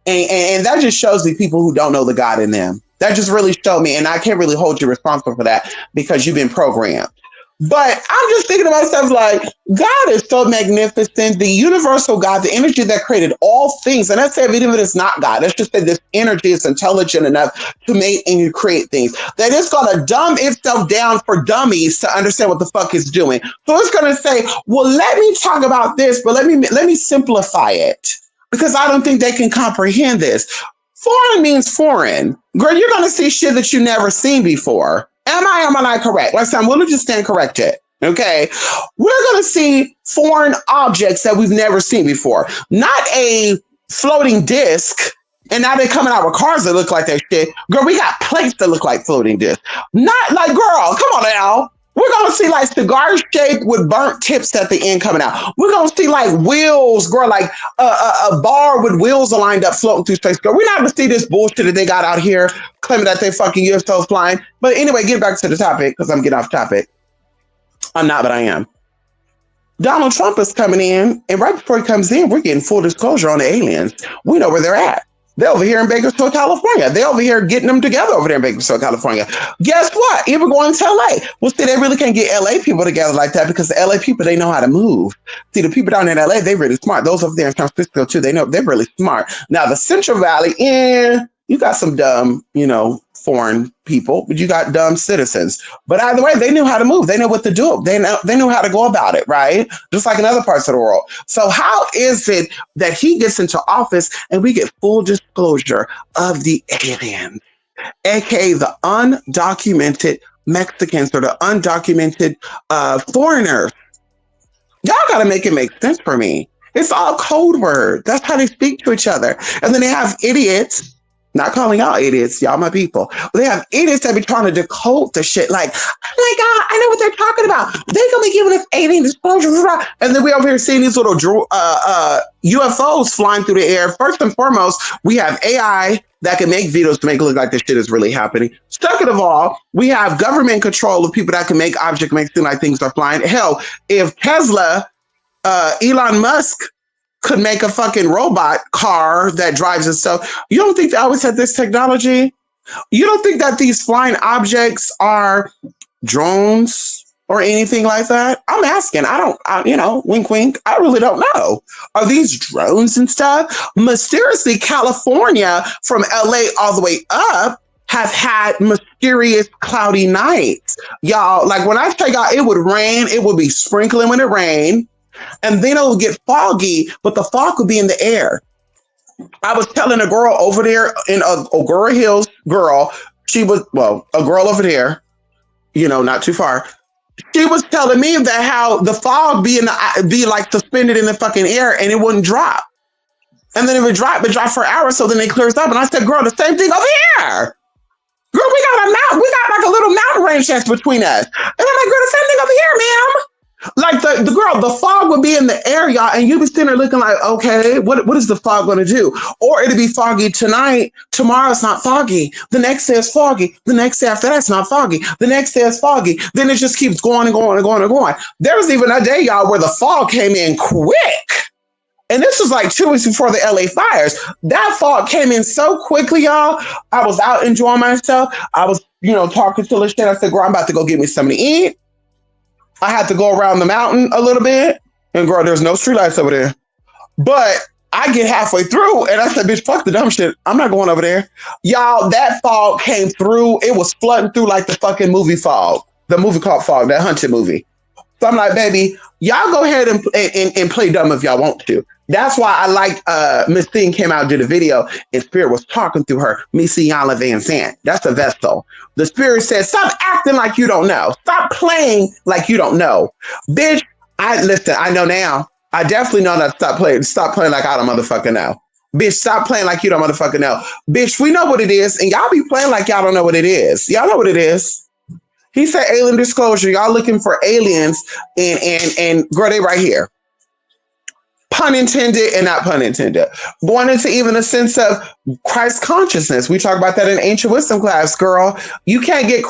And that just shows me people who don't know the God in them. That just really showed me. And I can't really hold you responsible for that because you've been programmed. But I'm just thinking to myself, like, God is so magnificent. The universal God, the energy that created all things. And let's say even if it's not God, let's just say this energy is intelligent enough to make and create things. That it's going to dumb itself down for dummies to understand what the fuck it's doing. So it's going to say, well, let me talk about this, but let me simplify it because I don't think they can comprehend this. Foreign means foreign. Girl, you're going to see shit that you've never seen before. Am I not correct? Last time, we'll just stand corrected. Okay. We're going to see foreign objects that we've never seen before. Not a floating disc. And now they're coming out with cars that look like that shit. Girl, we got plates that look like floating discs. Not like, girl, come on now. We're going to see like cigar shaped with burnt tips at the end coming out. We're going to see like wheels, girl, like a bar with wheels aligned up floating through space. Girl, we're not going to see this bullshit that they got out here claiming that they fucking UFOs flying. But anyway, get back to the topic because I'm getting off topic. I'm not, but I am. Donald Trump is coming in, and right before he comes in, we're getting full disclosure on the aliens. We know where they're at. They're over here in Bakersfield, California. They're over here getting them together over there in Bakersfield, California. Guess what? Even going to LA. Well, see, they really can't get LA people together like that because the LA people, they know how to move. See, the people down in LA, they're really smart. Those over there in San Francisco, too, they know they're really smart. Now, the Central Valley, you got some dumb, foreign people, but you got dumb citizens. But either way, they knew how to move. They know what to do. They knew how to go about it, right? Just like in other parts of the world. So how is it that he gets into office and we get full disclosure of the aliens, aka the undocumented Mexicans or the undocumented foreigners? Y'all got to make it make sense for me. It's all code word. That's how they speak to each other. And then they have idiots. Not calling out idiots, y'all my people. They have idiots that be trying to decode the shit. Like, oh my God, I know what they're talking about. They're going to be giving us alien disclosures. And then we over here seeing these little UFOs flying through the air. First and foremost, we have AI that can make videos to make it look like this shit is really happening. Second of all, we have government control of people that can make objects make it seem like things are flying. Hell, if Tesla, Elon Musk, could make a fucking robot car that drives itself. You don't think they always had this technology? You don't think that these flying objects are drones or anything like that? I'm asking. Wink, wink. I really don't know. Are these drones and stuff? Mysteriously, California from LA all the way up have had mysterious cloudy nights. Y'all, like when I tell y'all it would rain, it would be sprinkling when it rained, and then it would get foggy, but the fog would be in the air. I was telling a girl over there in Agoura Hills, she was, a girl over there, not too far. She was telling me that how the fog be like suspended in the fucking air and it wouldn't drop. And then it would drop for hours, so then it clears up. And I said, girl, the same thing over here. Girl, we got like a little mountain range that's between us. And I'm like, girl, the same thing over here, ma'am. Like the fog would be in the air, y'all, and you'd be sitting there looking like, okay, what is the fog going to do? Or it'll be foggy tonight. Tomorrow it's not foggy. The next day it's foggy. The next day after that's not foggy. The next day it's foggy. Then it just keeps going and going and going and going. There was even a day, y'all, where the fog came in quick. And this was like 2 weeks before the LA fires. That fog came in so quickly, y'all. I was out enjoying myself. I was, talking to Lachey. I said, girl, I'm about to go get me something to eat. I had to go around the mountain a little bit. And girl, there's no streetlights over there. But I get halfway through and I said, bitch, fuck the dumb shit. I'm not going over there. Y'all, that fog came through. It was flooding through like the fucking movie Fog. The movie called Fog, that haunted movie. So I'm like, baby, y'all go ahead and play dumb if y'all want to. That's why I like Miss Thing came out and did a video and Spirit was talking through her, Missy Yana Van Sant. That's a vessel. The Spirit said, stop acting like you don't know. Stop playing like you don't know. Bitch, I know now. I definitely know not to stop playing like I don't motherfucking know. Bitch, stop playing like you don't motherfucking know. Bitch, we know what it is, and y'all be playing like y'all don't know what it is. Y'all know what it is. He said alien disclosure. Y'all looking for aliens, and girl, they right here. Pun intended and not pun intended. Going into even a sense of Christ consciousness. We talk about that in ancient wisdom class, girl. You can't get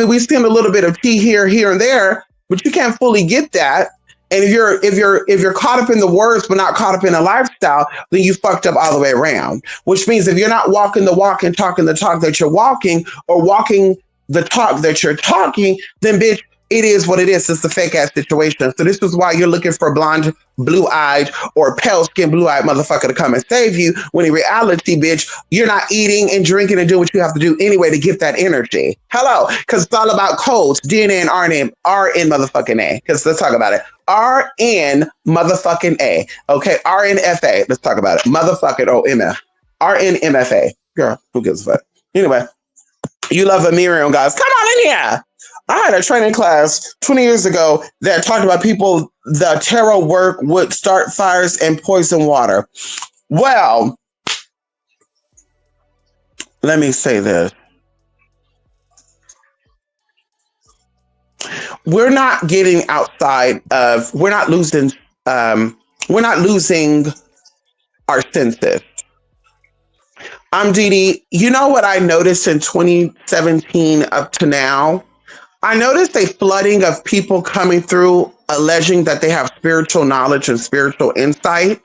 we spend a little bit of tea here and there, but you can't fully get that. And if you're caught up in the words but not caught up in a lifestyle, then you fucked up all the way around. Which means if you're not walking the walk and talking the talk that you're walking, or walking the talk that you're talking, then bitch, it is what it is. It's a fake ass situation. So this is why you're looking for blonde, blue-eyed, or pale skin, blue-eyed motherfucker to come and save you. When in reality, bitch, you're not eating and drinking and doing what you have to do anyway to get that energy. Hello, because it's all about codes, DNA and RN motherfucking A. Because let's talk about it. RN motherfucking A. Okay, RNFA. Let's talk about it. Motherfucking MF. RNMFA. Girl, who gives a fuck? Anyway, you love a Miriam, guys. Come on in here. I had a training class 20 years ago that talked about people, the tarot work would start fires and poison water. Well, let me say this. We're not getting outside of, we're not losing our senses. I'm Dee Dee. You know what I noticed in 2017 up to now? I noticed a flooding of people coming through alleging that they have spiritual knowledge and spiritual insight.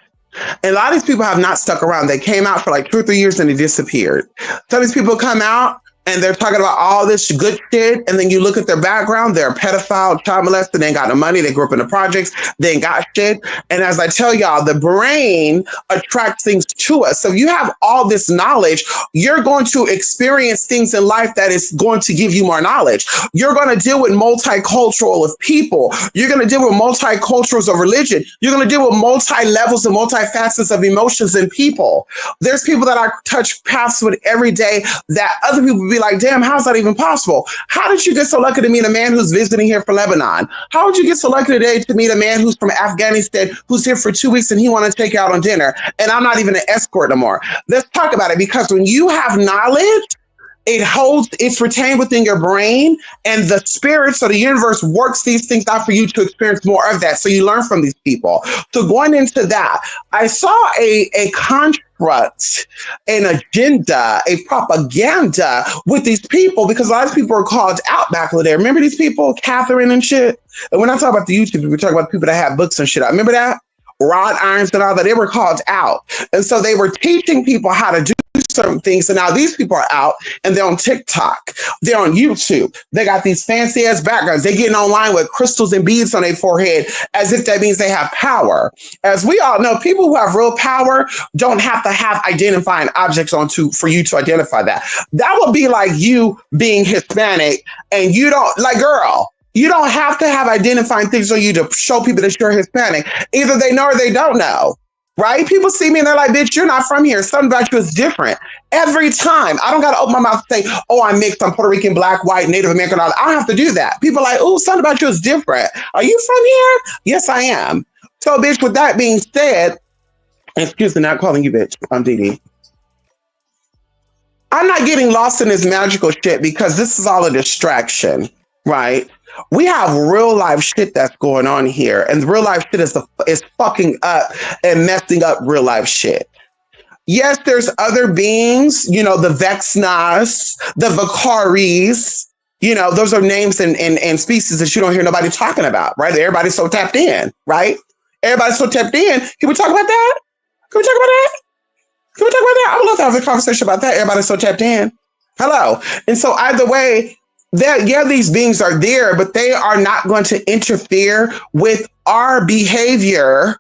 And a lot of these people have not stuck around. They came out for like 2 or 3 years and they disappeared. Some of these people come out and they're talking about all this good shit. And then you look at their background, they're a pedophile, child molester, they ain't got no money, they grew up in the projects, they ain't got shit. And as I tell y'all, the brain attracts things to us. So if you have all this knowledge, you're going to experience things in life that is going to give you more knowledge. You're going to deal with multicultural of people. You're going to deal with multiculturals of religion. You're going to deal with multi-levels and multi-facets of emotions and people. There's people that I touch paths with every day that other people be like, damn, how's that even possible? How did you get so lucky to meet a man who's visiting here for Lebanon? How would you get so lucky today to meet a man who's from Afghanistan, who's here for 2 weeks and he want to take you out on dinner? And I'm not even an escort no more. Let's talk about it, because when you have knowledge, it's retained within your brain, and the spirit, so the universe works these things out for you to experience more of that. So you learn from these people. So going into that, I saw a construct, an agenda, a propaganda with these people, because a lot of people were called out back in the day. Remember these people, Catherine and shit? And when I talk about the YouTube, we talk about people that have books and shit. I remember that. rod irons and all that. They were called out. And so they were teaching people how to do certain things. And now these people are out and they're on TikTok. They're on YouTube. They got these fancy ass backgrounds. They're getting online with crystals and beads on their forehead as if that means they have power. As we all know, people who have real power don't have to have identifying objects for you to identify that. That would be like you being Hispanic and you don't, like, girl, you don't have to have identifying things on you to show people that you're Hispanic. Either they know or they don't know. Right? People see me and they're like, bitch, you're not from here. Something about you is different. Every time. I don't got to open my mouth and say, oh, I'm mixed. I'm Puerto Rican, Black, white, Native American. I don't have to do that. People are like, oh, something about you is different. Are you from here? Yes, I am. So, bitch, with that being said, excuse me, not calling you bitch. I'm Dee. I'm not getting lost in this magical shit because this is all a distraction, right? We have real life shit that's going on here, and real life shit is fucking up and messing up real life shit. Yes, there's other beings, the Vexnas, the Vakaris, those are names and species that you don't hear nobody talking about, right? Everybody's so tapped in, right? Everybody's so tapped in. Can we talk about that? Can we talk about that? Can we talk about that? I would love to have a conversation about that. Everybody's so tapped in. Hello. And so either way, these beings are there, but they are not going to interfere with our behavior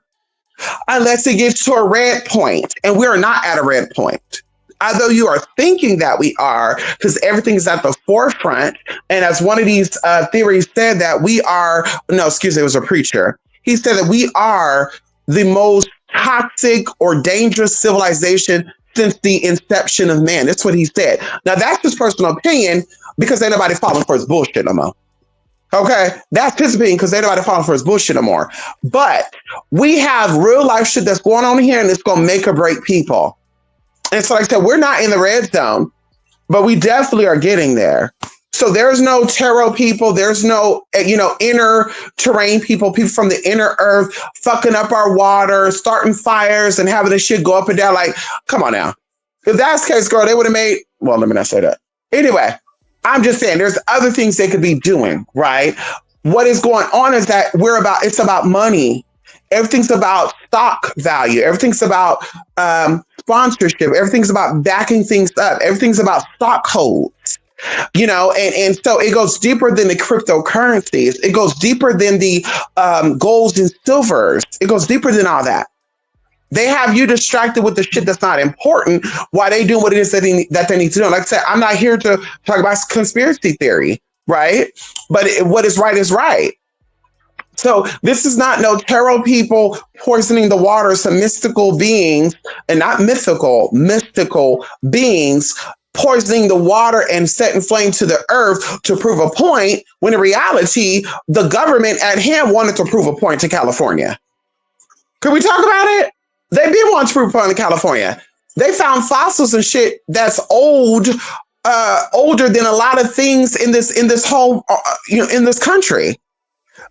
unless it gets to a red point. And we are not at a red point. Although you are thinking that we are, because everything is at the forefront. And as one of these theories said that it was a preacher. He said that we are the most toxic or dangerous civilization since the inception of man. That's what he said. Now, that's his personal opinion because ain't nobody falling for his bullshit no more. Okay? That's his opinion because ain't nobody falling for his bullshit no more. But we have real life shit that's going on here and it's going to make or break people. And so like I said, we're not in the red zone, but we definitely are getting there. So there's no tarot people. There's no, inner terrain people from the inner earth fucking up our water, starting fires and having this shit go up and down. Like, come on now. If that's the case, girl, they would have made, well, let me not say that. Anyway, I'm just saying there's other things they could be doing, right? What is going on is that it's about money. Everything's about stock value. Everything's about sponsorship. Everything's about backing things up. Everything's about stock holds. And so it goes deeper than the cryptocurrencies. It goes deeper than the golds and silvers. It goes deeper than all that. They have you distracted with the shit that's not important while they do what it is that they need to do. Like I said, I'm not here to talk about conspiracy theory, right? But what is right is right. So this is not no tarot people poisoning the water, some mystical beings, and not mystical beings poisoning the water and setting flame to the earth to prove a point, when in reality, the government at hand wanted to prove a point to California. Could we talk about it? They did want to prove a point to California. They found fossils and shit that's older than a lot of things in this whole, in this country.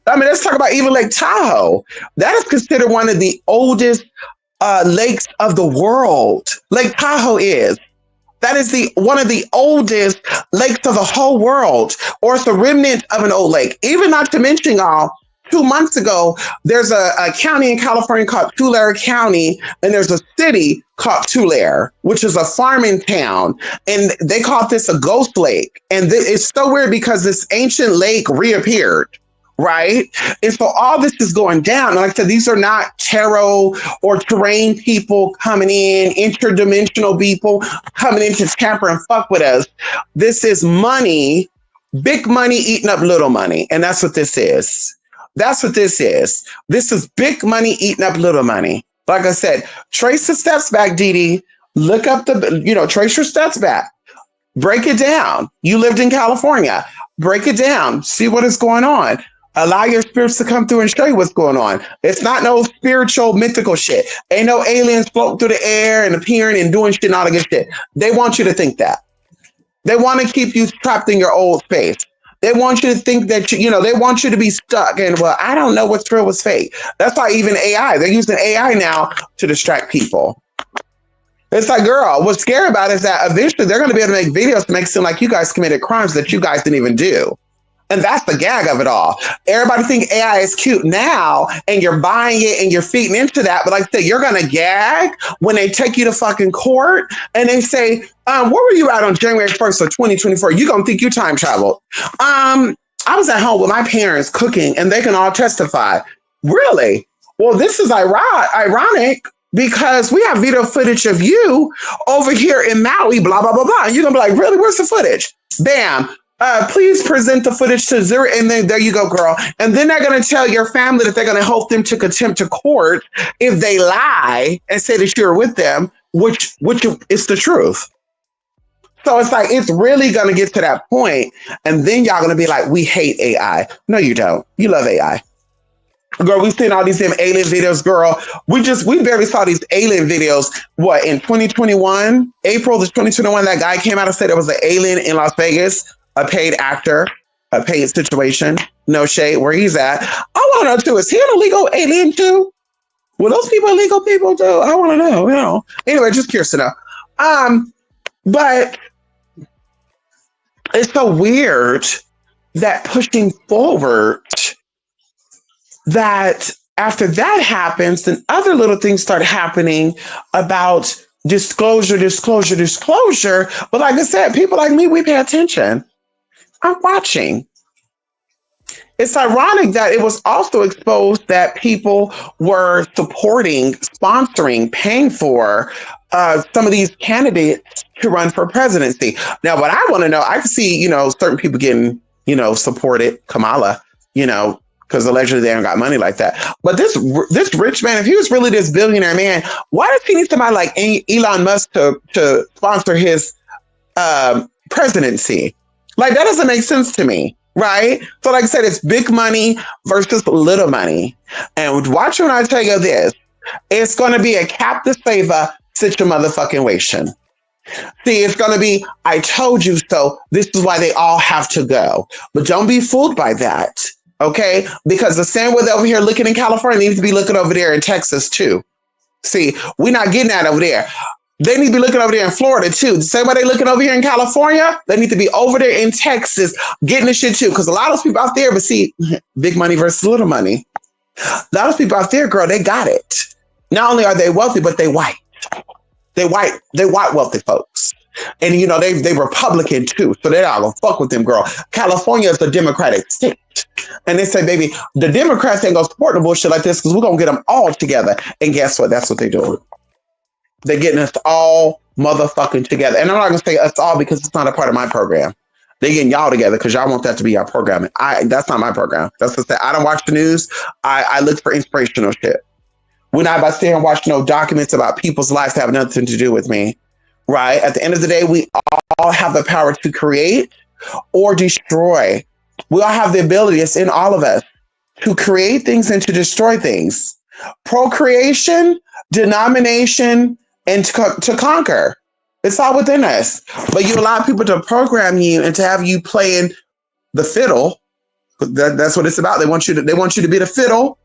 I mean, let's talk about even Lake Tahoe. That is considered one of the oldest lakes of the world. Lake Tahoe is. That is one of the oldest lakes of the whole world, or it's a remnant of an old lake. Even not to mention, 2 months ago, there's a county in California called Tulare County, and there's a city called Tulare, which is a farming town, and they call this a ghost lake. And it's so weird because this ancient lake reappeared. Right. And so all this is going down. And like I said, these are not tarot or terrain people coming in, interdimensional people coming in to tamper and fuck with us. This is money, big money eating up little money. And that's what this is. That's what this is. This is big money eating up little money. Like I said, trace the steps back, Dee. Look up trace your steps back. Break it down. You lived in California. Break it down. See what is going on. Allow your spirits to come through and show you what's going on. It's not no spiritual, mythical shit. Ain't no aliens floating through the air and appearing and doing shit and all that good shit. They want you to think that. They want to keep you trapped in your old space. They want you to think that, they want you to be stuck. And, well, I don't know what's real, what's fake. That's why even AI, they're using AI now to distract people. It's like, girl, what's scary about it is that eventually they're going to be able to make videos to make it seem like you guys committed crimes that you guys didn't even do. And that's the gag of it all. Everybody think AI is cute now, and you're buying it and you're feeding into that. But like I said, you're gonna gag when they take you to fucking court and they say, where were you at on January 1st of 2024? You're gonna think you time traveled. I was at home with my parents cooking, and they can all testify. Really? Well, this is ironic because we have video footage of you over here in Maui, blah, blah, blah, blah. And you're going to be like, really? Where's the footage? Bam. Please present the footage to Zero. And then there you go, girl. And then they're going to tell your family that they're going to hold them to contempt of court if they lie and say that you're with them, which is the truth. So it's like, it's really going to get to that point. And then y'all going to be like, we hate AI. No, you don't. You love AI. Girl, we've seen all these damn alien videos, girl. We barely saw these alien videos. What, in 2021? April of 2021, that guy came out and said there was an alien in Las Vegas, a paid actor, a paid situation. No shade where he's at. I want to know too, is he an illegal alien too? Were those people illegal people too? I want to know, you know. Anyway, just curious to know. But it's so weird that pushing forward, that after that happens, then other little things start happening about disclosure. But like I said, people like me, we pay attention. I'm watching. It's ironic that it was also exposed that people were supporting, sponsoring, paying for some of these candidates to run for presidency. Now, what I want to know, I can see, you know, certain people getting, you know, supported Kamala, you know, because allegedly they haven't got money like that. But this rich man, if he was really this billionaire man, why does he need somebody like Elon Musk to sponsor his presidency? Like, that doesn't make sense to me, right? So like I said, it's big money versus little money. And watch when I tell you this, it's going to be a captive saver situation. See, it's going to be, I told you so. This is why they all have to go. But don't be fooled by that. Okay, because the same way they're over here looking in California, they need to be looking over there in Texas too. See, we're not getting that over there. They need to be looking over there in Florida too. The same way they looking over here in California, they need to be over there in Texas getting the shit too. Because a lot of those people out there, but see, big money versus little money. A lot of people out there, girl, they got it. Not only are they wealthy, but they white. They white wealthy folks. And you know, they Republican too. So they're not gonna fuck with them, girl. California is a Democratic state. And they say, baby, the Democrats ain't gonna support the bullshit like this because we're gonna get them all together. And guess what? That's what they're doing. They're getting us all motherfucking together. And I'm not gonna say us all because it's not a part of my program. They're getting y'all together because y'all want that to be our program. That's not my program. That's what I say. I don't watch the news. I look for inspirational shit. We're not about to stay and watch no documents about people's lives that have nothing to do with me. Right? At the end of the day, we all have the power to create or destroy. We all have the ability, it's in all of us, to create things and to destroy things. Procreation, denomination, and to conquer. It's all within us. But you allow people to program you and to have you playing the fiddle. That's what it's about. They want you to be the fiddle,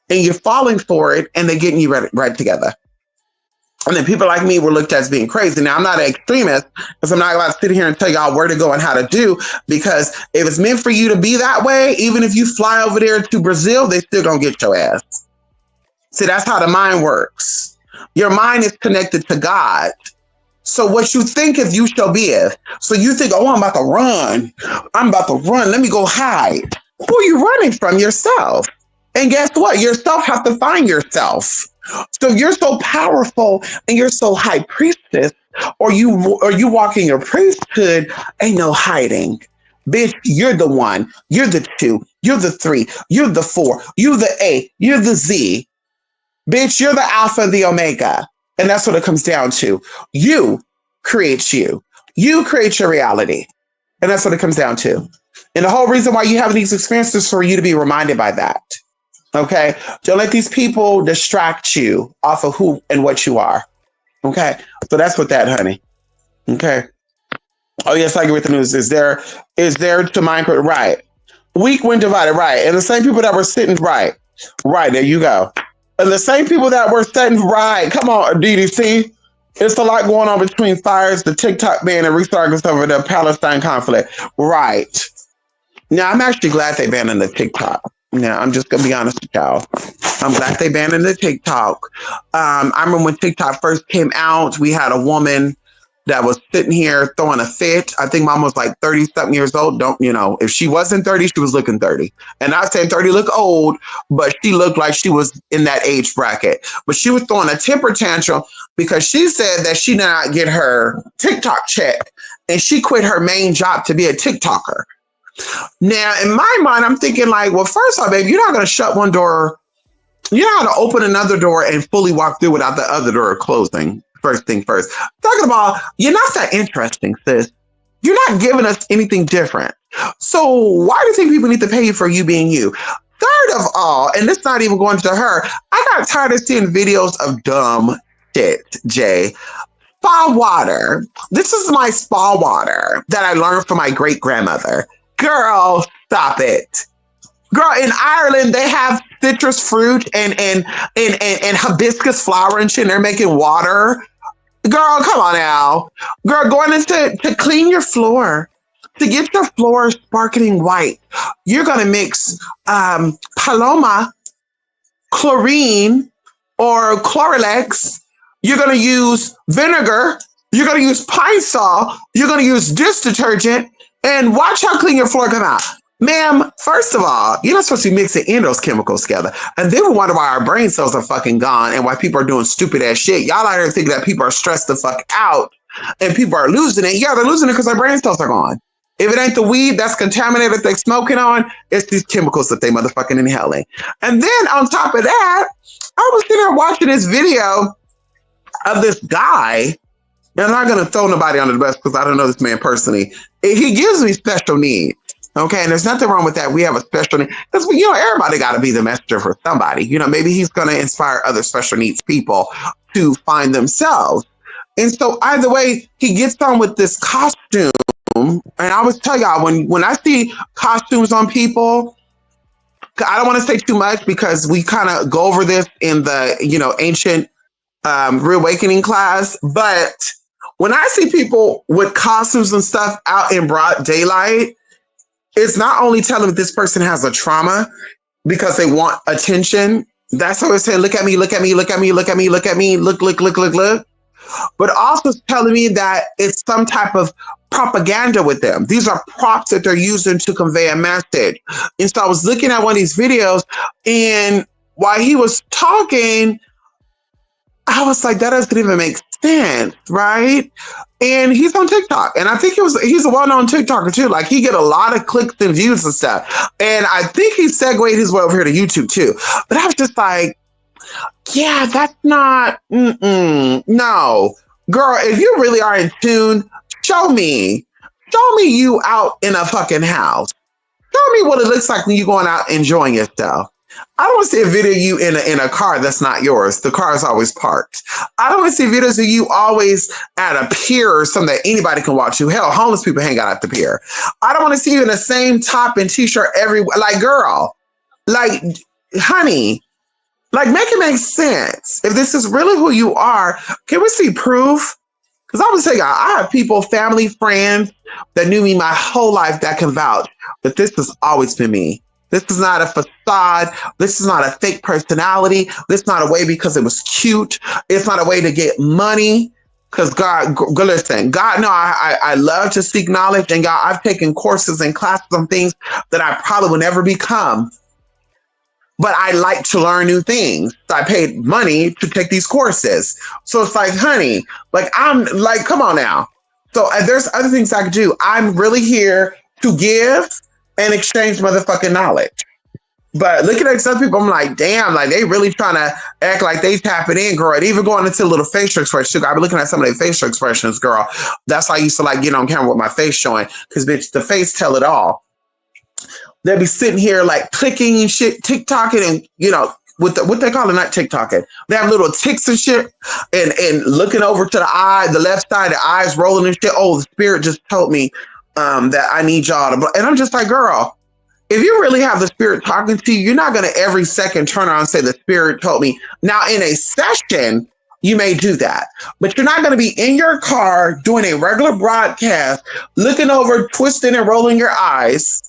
and you're falling for it, and they're getting you right together. And then people like me were looked at as being crazy. Now, I'm not an extremist because I'm not allowed to sit here and tell y'all where to go and how to do, because if it's meant for you to be that way, even if you fly over there to Brazil, they still gonna get your ass. See, that's how the mind works. Your mind is connected to God. So what you think is, you shall be. So you think, oh, I'm about to run. Let me go hide. Who are you running from? Yourself. And guess what? Yourself has to find yourself. So you're so powerful and you're so high priestess, or you walk in your priesthood, ain't no hiding. Bitch, you're the one, you're the two, you're the three, you're the four, you're the A, you're the Z. Bitch, you're the alpha, the omega. And that's what it comes down to. You create you. You create your reality. And that's what it comes down to. And the whole reason why you have these experiences is for you to be reminded by that. Okay, don't let these people distract you off of who and what you are. Okay, so that's what that, honey. Okay. Oh yes, I agree with the news. Is there to mind right? Weak when divided, right? And the same people that were sitting right. There you go. And the same people that were sitting right. Come on, DDC. It's a lot going on between Fires, the TikTok ban, and restarting over the Palestine conflict. Right. Now, I'm actually glad they banned the TikTok. Now, I'm just gonna be honest with y'all. I'm glad they banned the TikTok. I remember when TikTok first came out, we had a woman that was sitting here throwing a fit. I think mom was like 30 something years old. Don't, you know, if she wasn't 30, she was looking 30. And not saying 30 look old, but she looked like she was in that age bracket. But she was throwing a temper tantrum because she said that she did not get her TikTok check and she quit her main job to be a TikToker. Now, in my mind, I'm thinking like, well, first off, baby, you're not going to shut one door. You're not going to open another door and fully walk through without the other door closing. First thing first. Talking about, you're not that interesting, sis. You're not giving us anything different. So why do you think people need to pay you for you being you? Third of all, and this not even going to her, I got tired of seeing videos of dumb shit, Jay. Spa water. This is my spa water that I learned from my great grandmother. Girl, stop it. Girl, in Ireland, they have citrus fruit and hibiscus flower and shit, and they're making water. Girl, come on now. Girl, going into to clean your floor, to get your floor sparkling white, you're going to mix Paloma, chlorine, or Chloralex. You're going to use vinegar. You're going to use Pine Sol. You're going to use dish detergent. And watch how clean your floor come out. Ma'am, first of all, you're not supposed to be mixing in those chemicals together. And then we wonder why our brain cells are fucking gone and why people are doing stupid ass shit. Y'all out here thinking that people are stressed the fuck out and people are losing it. Yeah, they're losing it because their brain cells are gone. If it ain't the weed that's contaminated they're smoking on, it's these chemicals that they motherfucking inhaling. And then on top of that, I was sitting there watching this video of this guy. And I'm not going to throw nobody under the bus because I don't know this man personally. He gives me special needs. Okay. And there's nothing wrong with that. We have a special need because, you know, everybody got to be the messenger for somebody. You know, maybe he's going to inspire other special needs people to find themselves. And so either way, he gets on with this costume. And I always tell y'all, when I see costumes on people, I don't want to say too much because we kind of go over this in the, you know, ancient reawakening class. But when I see people with costumes and stuff out in broad daylight, it's not only telling me this person has a trauma because they want attention. That's what it's saying. Look at me, look at me, look at me, look at me, look at me, look. But also telling me that it's some type of propaganda with them. These are props that they're using to convey a message. And so I was looking at one of these videos, and while he was talking, I was like, that doesn't even make sense, right? And he's on TikTok. And I think he's a well-known TikToker too. Like he get a lot of clicks and views and stuff. And I think he segued his way over here to YouTube too. But I was just like, yeah, that's not, no. Girl, if you really are in tune, show me you out in a fucking house. Show me what it looks like when you're going out enjoying yourself. I don't want to see a video of you in a car that's not yours. The car is always parked. I don't want to see videos of you always at a pier or something that anybody can watch you. Hell, homeless people hang out at the pier. I don't want to see you in the same top and t-shirt everywhere. Like, girl, like, honey, like, make it make sense. If this is really who you are, can we see proof? Because I would say, I have people, family, friends that knew me my whole life that can vouch, but this has always been me. This is not a facade. This is not a fake personality. This is not a way because it was cute. It's not a way to get money. Because God, listen, God, no, I love to seek knowledge. And God, I've taken courses and classes on things that I probably will never become. But I like to learn new things. So I paid money to take these courses. So it's like, honey, like, I'm like, come on now. So there's other things I could do. I'm really here to give and exchange motherfucking knowledge. But looking at some people, I'm like, damn, like they really trying to act like they tapping in, girl. And even going into little facial expressions. I've been looking at some of their facial expressions, girl. That's why I used to like get on camera with my face showing, because bitch, the face tell it all. They'll be sitting here like clicking and shit, TikToking, and you know, what they call it, not TikToking. They have little ticks and shit, and looking over to the eye, the left side, the eyes rolling and shit. Oh, the spirit just told me that I need y'all to, and I'm just like, girl, if you really have the spirit talking to you, you're not going to every second turn around and say the spirit told me. Now, in a session, you may do that, but you're not going to be in your car doing a regular broadcast, looking over, twisting and rolling your eyes,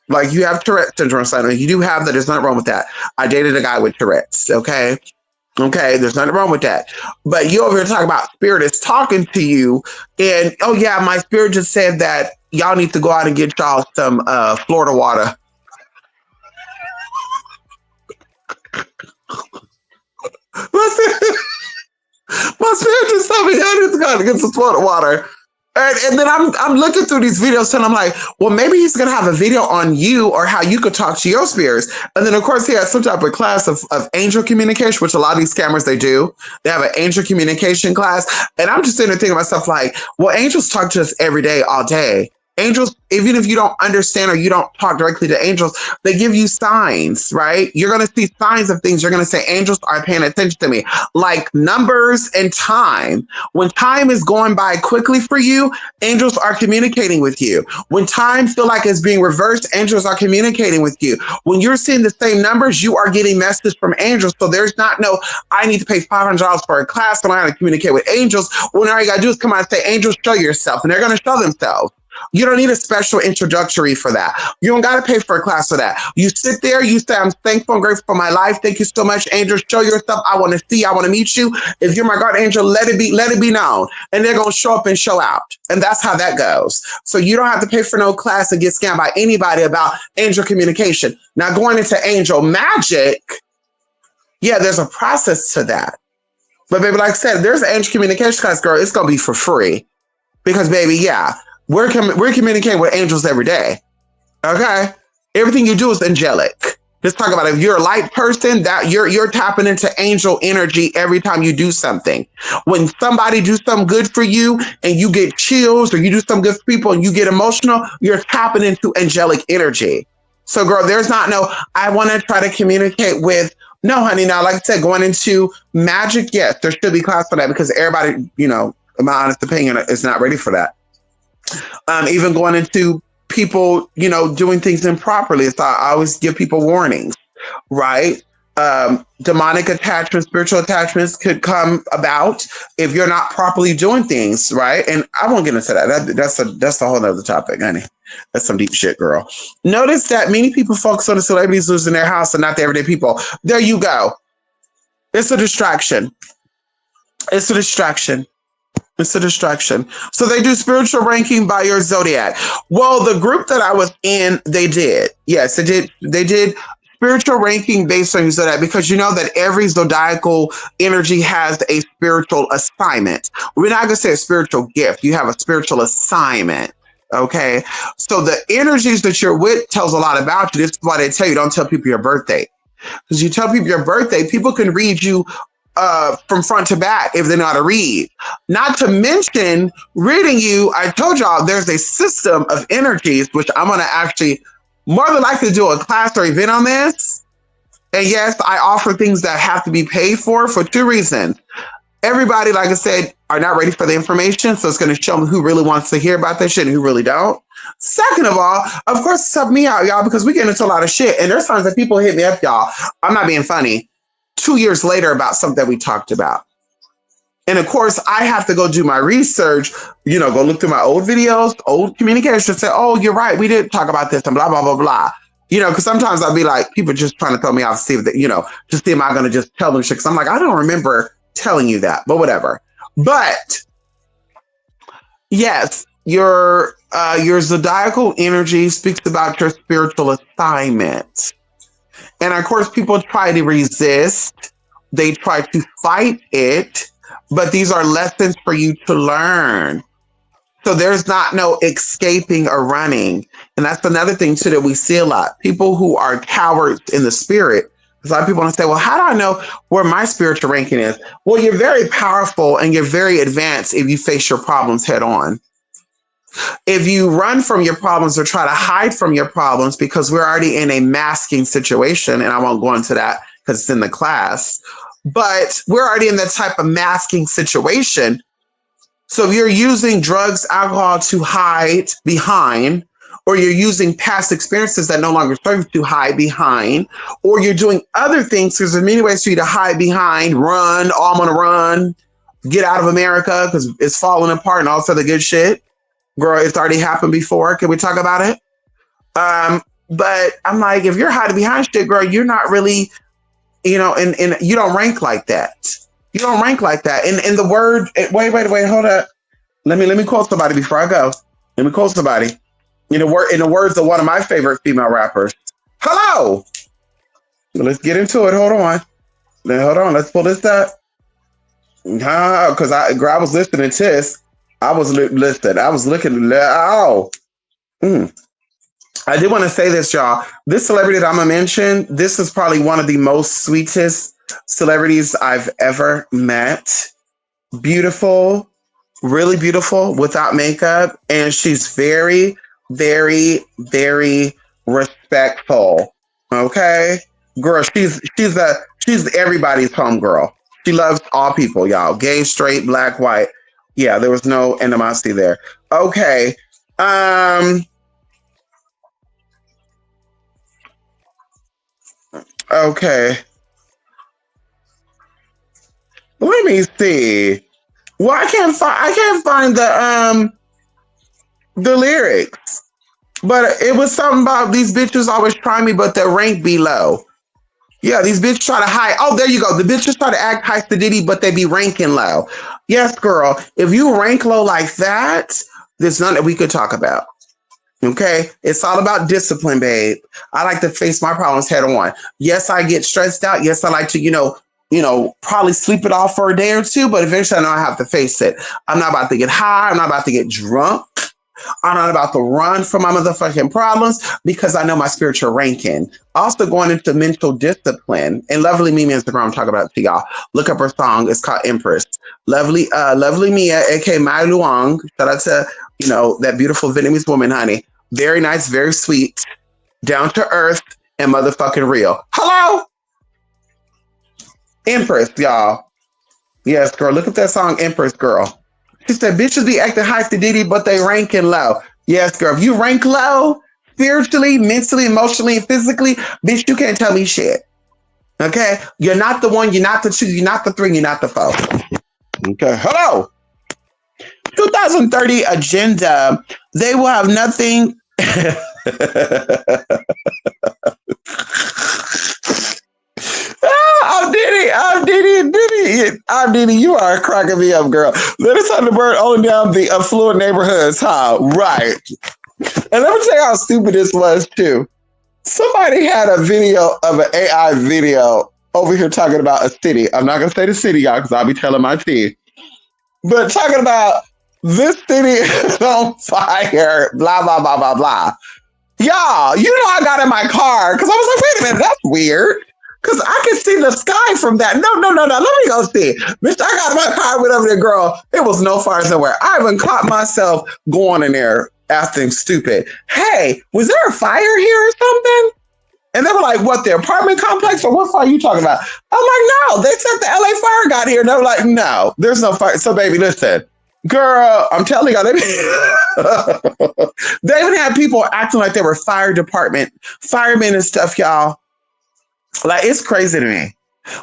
Like you have Tourette syndrome, son. You do have that. There's nothing wrong with that. I dated a guy with Tourette's. Okay. Okay, there's nothing wrong with that. But you over here talking about spirit is talking to you, and oh yeah, my spirit just said that y'all need to go out and get y'all some Florida water. Listen, my spirit just told me I need to go out and get some Florida water. And then I'm looking through these videos and I'm like, well, maybe he's gonna have a video on you or how you could talk to your spirits. And then of course he has some type of class of angel communication, which a lot of these scammers they do. They have an angel communication class. And I'm just sitting there thinking to myself, like, well, angels talk to us every day, all day. Angels, even if you don't understand or you don't talk directly to angels, they give you signs, right? You're going to see signs of things. You're going to say, angels are paying attention to me, like numbers and time. When time is going by quickly for you, angels are communicating with you. When time feels like it's being reversed, angels are communicating with you. When you're seeing the same numbers, you are getting messages from angels. So there's not no, I need to pay $500 for a class and I have to communicate with angels. When all you got to do is come out and say, angels, show yourself. And they're going to show themselves. You don't need a special introductory for that. You don't got to pay for a class for that. You sit there, you say, I'm thankful and grateful for my life. Thank you so much, angels. Show yourself. I want to see, I want to meet you. If you're my guardian angel, let it be known. And they're going to show up and show out. And that's how that goes. So you don't have to pay for no class and get scammed by anybody about angel communication. Now going into angel magic, yeah, there's a process to that. But baby, like I said, there's an angel communication class, girl, it's going to be for free. Because baby, yeah. We're communicating with angels every day. Okay? Everything you do is angelic. Just talk about it. If you're a light person, that you're tapping into angel energy every time you do something. When somebody do something good for you and you get chills, or you do something good for people and you get emotional, you're tapping into angelic energy. So girl, there's not no, I want to try to communicate with, no honey. Now, like I said, going into magic, yes, there should be class for that because everybody, in my honest opinion, is not ready for that. Even going into people, doing things improperly. So I always give people warnings, right? Demonic attachments, spiritual attachments could come about if you're not properly doing things, right? And I won't get into that. That's a whole other topic, honey. That's some deep shit, girl. Notice that many people focus on the celebrities losing their house and not the everyday people. There you go. It's a distraction. It's a distraction. It's a distraction. So they do spiritual ranking by your zodiac. Well, the group that I was in, they did. Yes, they did. They did spiritual ranking based on your zodiac because you know that every zodiacal energy has a spiritual assignment. We're not going to say a spiritual gift. You have a spiritual assignment. Okay. So the energies that you're with tells a lot about you. This is why they tell you don't tell people your birthday. Because you tell people your birthday, people can read you from front to back if they know how to read. Not to mention reading you, I told y'all there's a system of energies, which I'm going to actually more than likely do a class or event on this. And yes, I offer things that have to be paid for two reasons. Everybody, like I said, are not ready for the information. So it's going to show them who really wants to hear about this shit and who really don't. Second of all, of course, it's helped me out, y'all, because we get into a lot of shit. And there's times that people hit me up, y'all. I'm not being funny. 2 years later about something that we talked about. And of course, I have to go do my research, go look through my old videos, old communications, say, oh, you're right. We did talk about this and blah, blah, blah, blah. Because sometimes I'll be like, people just trying to throw me off, see if they, just see, am I going to just tell them shit? Because I'm like, I don't remember telling you that, but whatever. But yes, your zodiacal energy speaks about your spiritual assignment. And of course, people try to resist. They try to fight it. But these are lessons for you to learn. So there's not no escaping or running. And that's another thing, too, that we see a lot. People who are cowards in the spirit. A lot of people want to say, well, how do I know where my spiritual ranking is? Well, you're very powerful and you're very advanced if you face your problems head on. If you run from your problems or try to hide from your problems, because we're already in a masking situation, and I won't go into that because it's in the class, but we're already in that type of masking situation. So if you're using drugs, alcohol to hide behind, or you're using past experiences that no longer serve you to hide behind, or you're doing other things, because there's many ways for you to hide behind, run, oh, I'm going to run, get out of America because it's falling apart and all this other good shit. Girl, it's already happened before. Can we talk about it? But I'm like, if you're hiding behind shit, girl, you're not really, and you don't rank like that. You don't rank like that. And the word, wait, hold up. Let me quote somebody before I go. Let me quote somebody. In the words of one of my favorite female rappers. Hello. Let's get into it. Hold on. Let's pull this up. Because I was listening to this. I was listening. I was looking. Oh. I did want to say this, y'all. This celebrity that I'm going to mention, this is probably one of the most sweetest celebrities I've ever met. Beautiful, really beautiful without makeup. And she's very, very, very respectful. Okay? Girl, she's everybody's homegirl. She loves all people, y'all. Gay, straight, black, white. Yeah, there was no animosity there. Okay. Okay. Let me see. Well, I can't find the lyrics. But it was something about these bitches always try me, but their rank be low. Yeah, these bitches try to hide. Oh, there you go. The bitches try to act high Diddy, but they be ranking low. Yes, girl. If you rank low like that, there's none that we could talk about. Okay, it's all about discipline, babe. I like to face my problems head on. Yes, I get stressed out. Yes, I like to, probably sleep it off for a day or two, but eventually I know I have to face it. I'm not about to get high. I'm not about to get drunk. I'm not about to run from my motherfucking problems because I know my spiritual ranking. Also going into mental discipline. And Lovely Mimi Instagram, talk about it to y'all. Look up her song. It's called Empress. Lovely Mia, aka Mai Luong. Shout out to, that beautiful Vietnamese woman, honey. Very nice, very sweet, down to earth, and motherfucking real. Hello? Empress, y'all. Yes, girl. Look at that song, Empress, girl. She said, bitches be acting high Diddy, but they ranking low. Yes, girl. If you rank low, spiritually, mentally, emotionally, and physically, bitch, you can't tell me shit. Okay? You're not the one, you're not the two, you're not the three, you're not the four. Okay. Hello. 2030 agenda. They will have nothing. I'm Diddy, you are cracking me up, girl. Let us Thunderbird only down the affluent neighborhoods, huh? Right. And let me tell you how stupid this was, too. Somebody had a video of an AI video over here talking about a city. I'm not going to say the city, y'all, because I'll be telling my tea. But talking about this city is on fire, blah, blah, blah, blah, blah. Y'all, I got in my car because I was like, wait a minute, that's weird. Because I can see the sky from that. No. Let me go see. Bitch, I got in my car, went over there, girl. It was no fires nowhere. I even caught myself going in there acting stupid. Hey, was there a fire here or something? And they were like, what, the apartment complex or what fire are you talking about? I'm like, no, they said the LA fire got here. And they were like, no, there's no fire. So, baby, listen. Girl, I'm telling y'all, they even had people acting like they were fire department, firemen and stuff, y'all. Like, it's crazy to me.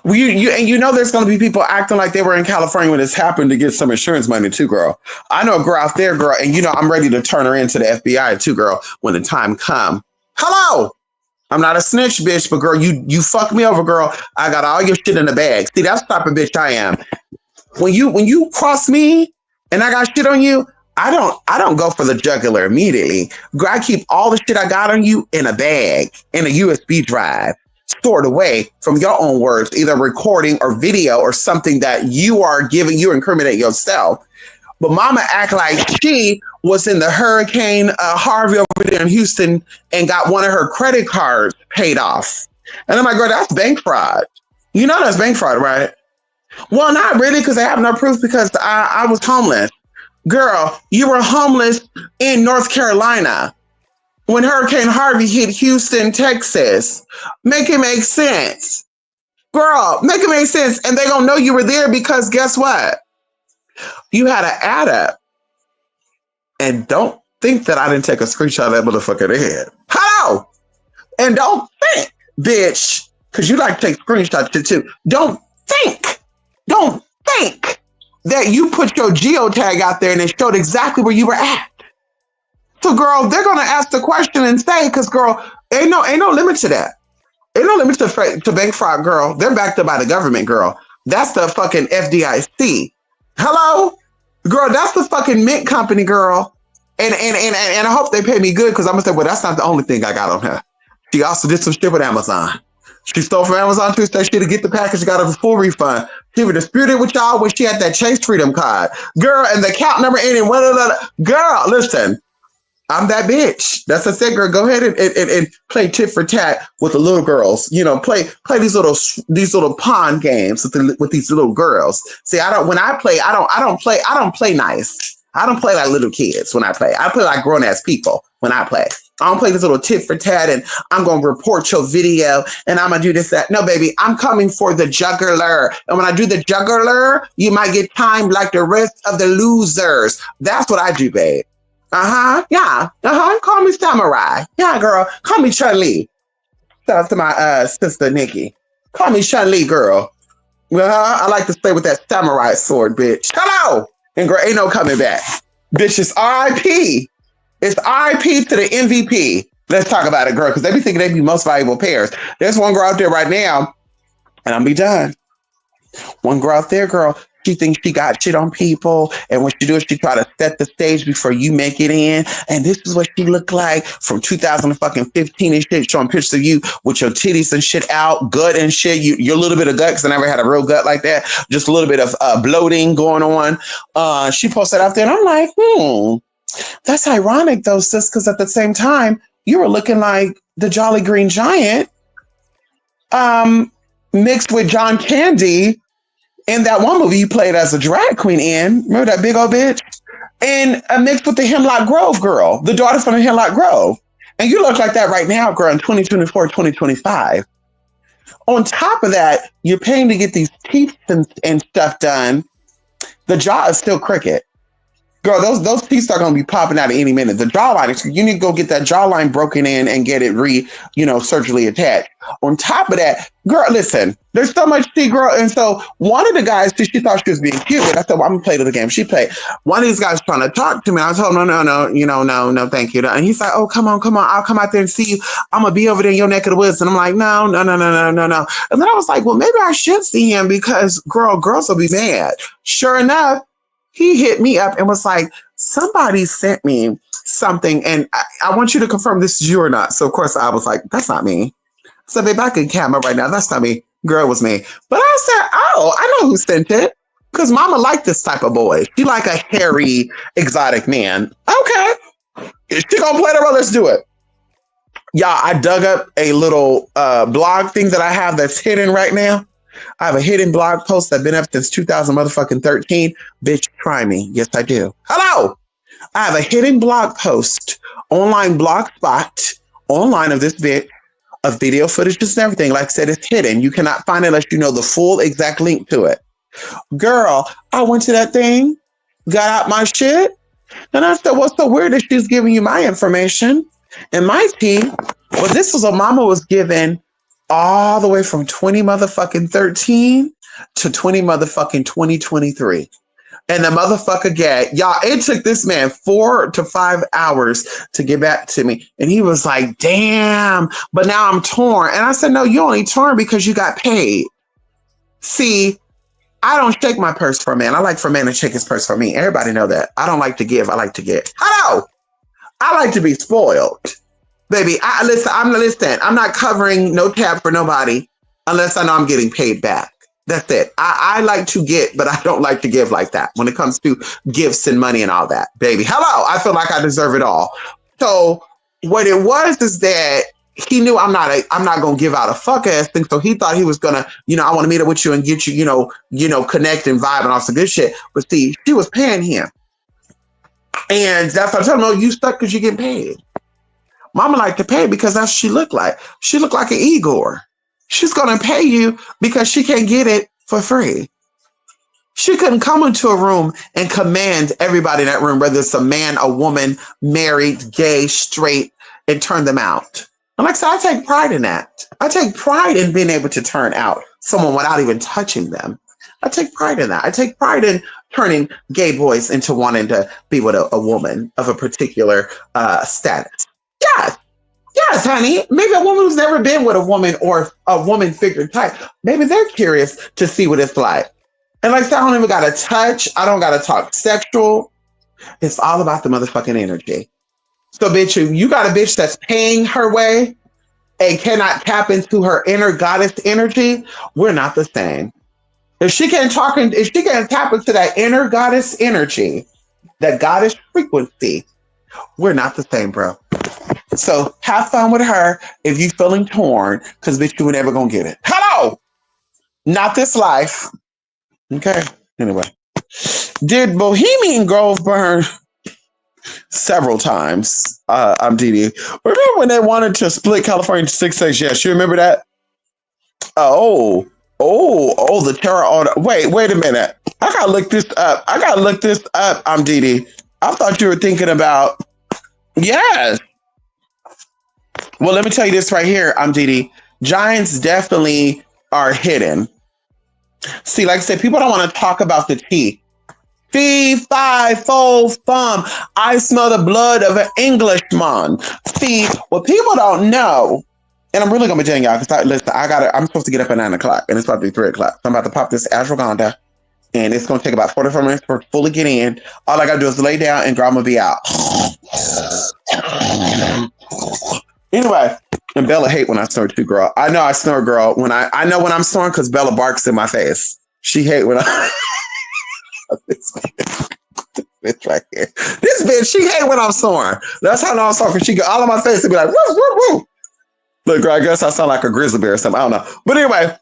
There's going to be people acting like they were in California when this happened to get some insurance money too, girl. I know a girl out there, girl, and I'm ready to turn her into the FBI too, girl, when the time come. Hello. I'm not a snitch, bitch, but girl, you fuck me over, girl. I got all your shit in the bag. See, that's the type of bitch I am. When you cross me and I got shit on you, I don't go for the jugular immediately. Girl, I keep all the shit I got on you in a bag, in a USB drive, stored away from your own words, either recording or video or something that you are giving, you incriminate yourself. But mama act like she was in the Hurricane Harvey over there in Houston and got one of her credit cards paid off. And I'm like, girl, that's bank fraud. You know that's bank fraud, right? Well, not really, because I have no proof because I was homeless. Girl, you were homeless in North Carolina when Hurricane Harvey hit Houston, Texas. Make it make sense. Girl, make it make sense. And they gonna know you were there because guess what? You had an ad up. And don't think that I didn't take a screenshot of that motherfucker head. Hello! And don't think, bitch, because you like to take screenshots too. Don't think that you put your geotag out there and it showed exactly where you were at. So, girl, they're going to ask the question and say, because, girl, Ain't no limit to that. Ain't no limit to bank fraud, girl. They're backed up by the government, girl. That's the fucking FDIC. Hello, girl. That's the fucking Mint company, girl. And I hope they pay me good because I'm gonna say, well, that's not the only thing I got on her. She also did some shit with Amazon. She stole from Amazon too, so she to get the package, got a full refund. She was disputed with y'all when she had that Chase Freedom card. Girl, and the account number in it. Girl, listen. I'm that bitch. That's a thing, girl. Go ahead and play tit for tat with the little girls. You know, play these little pawn games with these little girls. See, when I play, I don't play nice. I don't play like little kids when I play. I play like grown ass people when I play. I don't play this little tit for tat and I'm gonna report your video and I'm gonna do this, that. No, baby, I'm coming for the juggler. And when I do the juggler, you might get timed like the rest of the losers. That's what I do, babe. Yeah. Call me Samurai. Yeah, girl. Call me Chun-Li. Shout out to my sister Nikki. Call me Chun-Li, girl. I like to stay with that samurai sword, bitch. Hello. And girl, ain't no coming back. Bitch, it's RIP. It's RIP to the MVP. Let's talk about it, girl, because they be thinking they be most valuable pairs. There's one girl out there right now, and I'll be done. One girl out there, girl. She thinks she got shit on people. And what she do is she try to set the stage before you make it in. And this is what she looked like from 2015 and shit, showing pictures of you with your titties and shit out, gut and shit. Your little bit of gut, because I never had a real gut like that. Just a little bit of bloating going on. She posted out there and I'm like, that's ironic though, sis, because at the same time, you were looking like the Jolly Green Giant mixed with John Candy. In that one movie you played as a drag queen in, remember that big old bitch? And mixed with the Hemlock Grove girl, the daughter from the Hemlock Grove. And you look like that right now, girl, in 2024, 2025. On top of that, you're paying to get these teeth and stuff done. The jaw is still crooked. Girl, those teeth are going to be popping out at any minute. The jawline, you need to go get that jawline broken in and get it surgically attached. On top of that, girl, listen, there's so much tea, girl. And so one of the guys, she thought she was being cute. I said, well, I'm going to play the game. She played. One of these guys trying to talk to me. I told him, no, thank you. And he's like, oh, come on. I'll come out there and see you. I'm going to be over there in your neck of the woods. And I'm like, no. And then I was like, well, maybe I should see him because, girls will be mad. Sure enough, he hit me up and was like, somebody sent me something and I want you to confirm this is you or not. So of course I was like, that's not me. So babe, I can camera right now. That's not me. Girl, it was me. But I said, oh, I know who sent it. Because mama liked this type of boy. She like a hairy, exotic man. Okay. If she gonna play the role, let's do it. Y'all, I dug up a little blog thing that I have that's hidden right now. I have a hidden blog post that's been up since 2013. Bitch, try me. Yes, I do. Hello. I have a hidden blog post, online blog spot, online of this bitch, of video footage and everything. Like I said, it's hidden. You cannot find it unless you know the full exact link to it. Girl, I went to that thing, got out my shit, and I said, what's so weird that she's giving you my information and my tea? Well, this was what mama was given all the way from 20 motherfucking 13 to 20 motherfucking 2023. And the motherfucker y'all, it took this man 4 to 5 hours to get back to me. And he was like, damn, but now I'm torn. And I said, no, you only torn because you got paid. See, I don't shake my purse for a man. I like for a man to shake his purse for me. Everybody know that. I don't like to give. I like to get. Hello. I like to be spoiled. Baby, I'm not covering no tab for nobody unless I know I'm getting paid back. That's it. I like to get, but I don't like to give like that when it comes to gifts and money and all that. Baby, hello. I feel like I deserve it all. So what it was is that he knew I'm not going to give out a fuck ass thing. So he thought he was going to, I want to meet up with you and get you, connect and vibe and all some good shit. But see, she was paying him. And that's what I told him, no, you stuck because you're getting paid. Mama liked to pay because that's what she looked like. She looked like an Igor. She's going to pay you because she can't get it for free. She couldn't come into a room and command everybody in that room, whether it's a man, a woman, married, gay, straight, and turn them out. And like I said, I take pride in that. I take pride in being able to turn out someone without even touching them. I take pride in that. I take pride in turning gay boys into wanting to be with a woman of a particular status. Yes, Yes, honey. Maybe a woman who's never been with a woman or a woman figure type. Maybe they're curious to see what it's like. And like I said, I don't even got to touch. I don't got to talk sexual. It's all about the motherfucking energy. So, bitch, you got a bitch that's paying her way and cannot tap into her inner goddess energy. We're not the same. If she can't talk, if she can't tap into that inner goddess energy, that goddess frequency, we're not the same, bro. So have fun with her if you feeling torn, because bitch, you were never gonna get it. Hello, not this life. Okay. Anyway, did Bohemian Grove burn several times? I'm Dee. Remember when they wanted to split California into 6 states? Yes, you remember that? Oh, the terror order. Wait a minute. I gotta look this up. I'm Dee. I thought you were thinking about, yes. Well, let me tell you this right here. I'm Dee. Giants definitely are hidden. See, like I said, people don't want to talk about the tea. Fee, fi, fo, fum. I smell the blood of an Englishman. See, what people don't know, and I'm really gonna be telling y'all because listen, I'm supposed to get up at 9 o'clock, and it's about to be 3 o'clock. So I'm about to pop this ashwagandha, and it's gonna take about 44 minutes for fully get in. All I gotta do is lay down, and girl, I'm gonna be out. Anyway, and Bella hate when I snore too, girl. I know I snore, girl. When I know when I'm snoring because Bella barks in my face. She hate when I this bitch right here. This bitch, she hate when I'm snoring. That's how I know I'm snoring. She get all on my face and be like, woo, woo, woo. Look, girl, I guess I sound like a grizzly bear or something. I don't know. But anyway,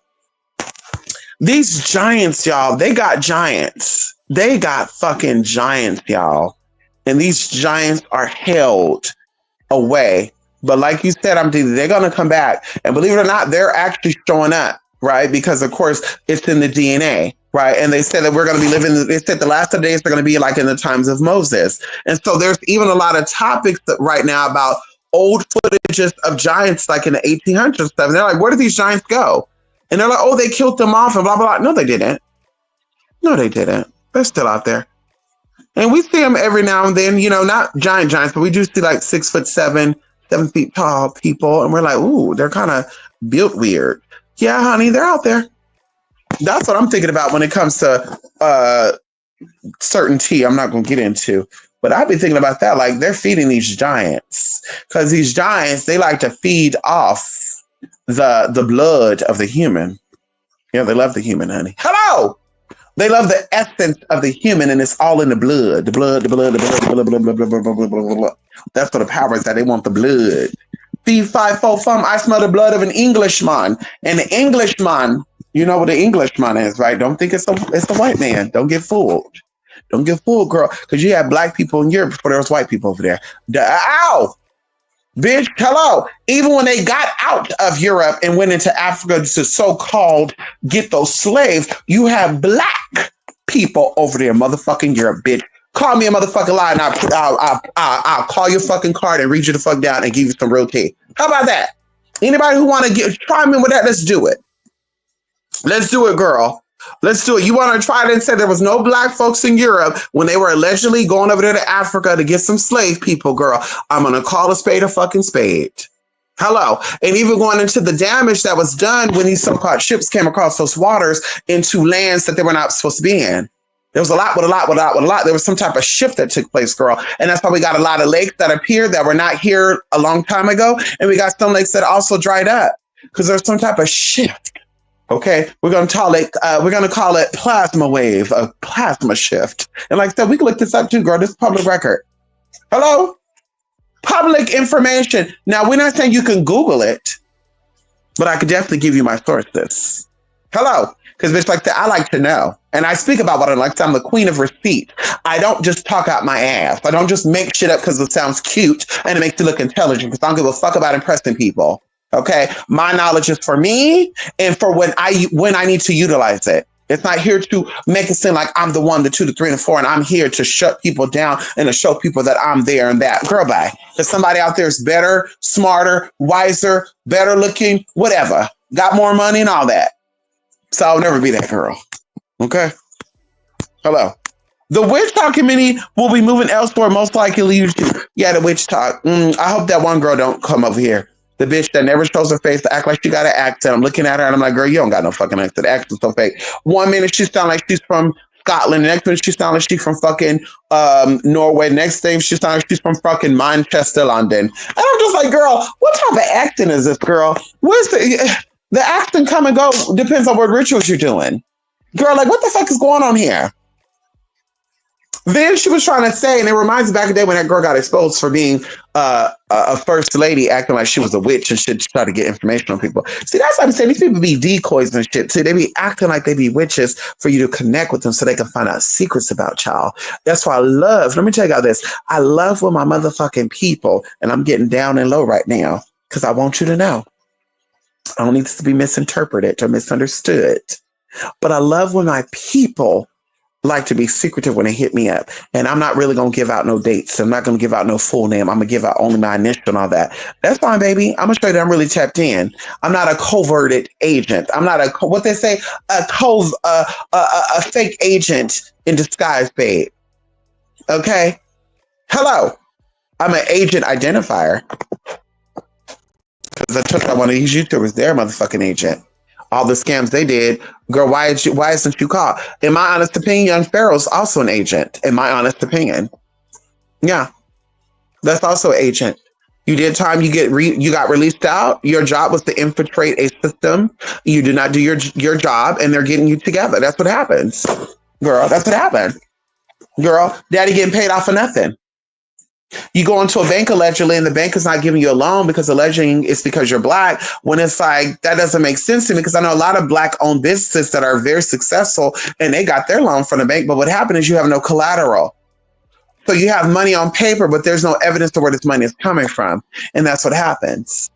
these giants, y'all, they got giants. They got fucking giants, y'all. And these giants are held away. But like you said, they're going to come back. And believe it or not, they're actually showing up, right? Because, of course, it's in the DNA, right? And they said that we're going to be living, they said the last of the days are going to be like in the times of Moses. And so there's even a lot of topics right now about old footages of giants like in the 1800s and stuff. And they're like, where did these giants go? And they're like, oh, they killed them off and blah, blah, blah. No, they didn't. No, they didn't. They're still out there. And we see them every now and then, not giants, but we do see like 6'7", 7 feet tall people. And we're like, ooh, they're kind of built weird. Yeah, honey, they're out there. That's what I'm thinking about when it comes to certain tea I'm not going to get into. But I've been thinking about that. Like they're feeding these giants because these giants, they like to feed off the blood of the human. Yeah, they love the human, honey. Hello! They love the essence of the human, and it's all in the blood. The blood. That's what the power is that they want the blood. Fee, fi, fo, fum. I smell the blood of an Englishman. And the Englishman, you know what the Englishman is, right? Don't think it's the white man. Don't get fooled. Don't get fooled, girl. Because you have black people in Europe before there was white people over there. Ow! Bitch, hello. Even when they got out of Europe and went into Africa to so-called get those slaves, you have black people over there, motherfucking Europe, bitch. Call me a motherfucking lie and I'll call your fucking card and read you the fuck down and give you some real tea. How about that? Anybody who want to try me with that, let's do it. Let's do it, girl. Let's do it. You want to try it and say there was no black folks in Europe when they were allegedly going over there to Africa to get some slave people, girl. I'm going to call a spade a fucking spade. Hello. And even going into the damage that was done when these so-called ships came across those waters into lands that they were not supposed to be in. There was a lot. There was some type of shift that took place, girl. And that's why we got a lot of lakes that appeared that were not here a long time ago. And we got some lakes that also dried up because there's some type of shift. Okay, we're gonna call it plasma wave, a plasma shift. And like I said, we can look this up too, girl. This is public record. Hello? Public information. Now, we're not saying you can Google it, but I could definitely give you my sources. Hello? Because bitch, like that, I like to know. And I speak about what I like. I'm the queen of receipt. I don't just talk out my ass. I don't just make shit up because it sounds cute and it makes you look intelligent because I don't give a fuck about impressing people. Okay, my knowledge is for me and for when I need to utilize it. It's not here to make it seem like I'm the 1, the 2, the 3, and the 4, and I'm here to shut people down and to show people that I'm there and that. Girl, bye. Because somebody out there is better, smarter, wiser, better looking, whatever. Got more money and all that. So I'll never be that girl. Okay? Hello. The Witch Talk community will be moving elsewhere, most likely YouTube. Yeah, the Witch Talk. I hope that one girl don't come over here. The bitch that never shows her face to act like she got an accent. I'm looking at her and I'm like, girl, you don't got no fucking accent. The accent's so fake. One minute she sounds like she's from Scotland. The next minute she sounds like she's from fucking Norway. Next thing she sounds like she's from fucking Manchester, London. And I'm just like, girl, what type of accent is this, girl? Where's the accent come and go? Depends on what rituals you're doing. Girl, like, what the fuck is going on here? Then she was trying to say, and it reminds me back in the day when that girl got exposed for being a first lady, acting like she was a witch and shit to try to get information on people. See, that's what I'm saying. These people be decoys and shit. See, they be acting like they be witches for you to connect with them so they can find out secrets about y'all. That's why I love, let me tell you about this. I love when my motherfucking people, and I'm getting down and low right now because I want you to know. I don't need this to be misinterpreted or misunderstood. But I love when my people like to be secretive when they hit me up. And I'm not really going to give out no dates. I'm not going to give out no full name. I'm going to give out only my initial and all that. That's fine, baby. I'm going to show you that I'm really tapped in. I'm not a coverted agent. I'm not what they say, a fake agent in disguise, babe. Okay? Hello. I'm an agent identifier. Because I took out one of these YouTubers, they're a motherfucking agent. All the scams they did, girl, why isn't you caught? In my honest opinion, Young Pharaoh's also an agent, in my honest opinion. Yeah, that's also an agent. You did time, you got released out. Your job was to infiltrate a system. You did not do your job, and they're getting you together. That's what happens. Girl, that's what happened. Girl, daddy getting paid off for nothing. You go into a bank allegedly and the bank is not giving you a loan because alleging it's because you're black, when it's like, that doesn't make sense to me because I know a lot of black owned businesses that are very successful and they got their loan from the bank. But what happened is you have no collateral. So you have money on paper, but there's no evidence to where this money is coming from. And that's what happens.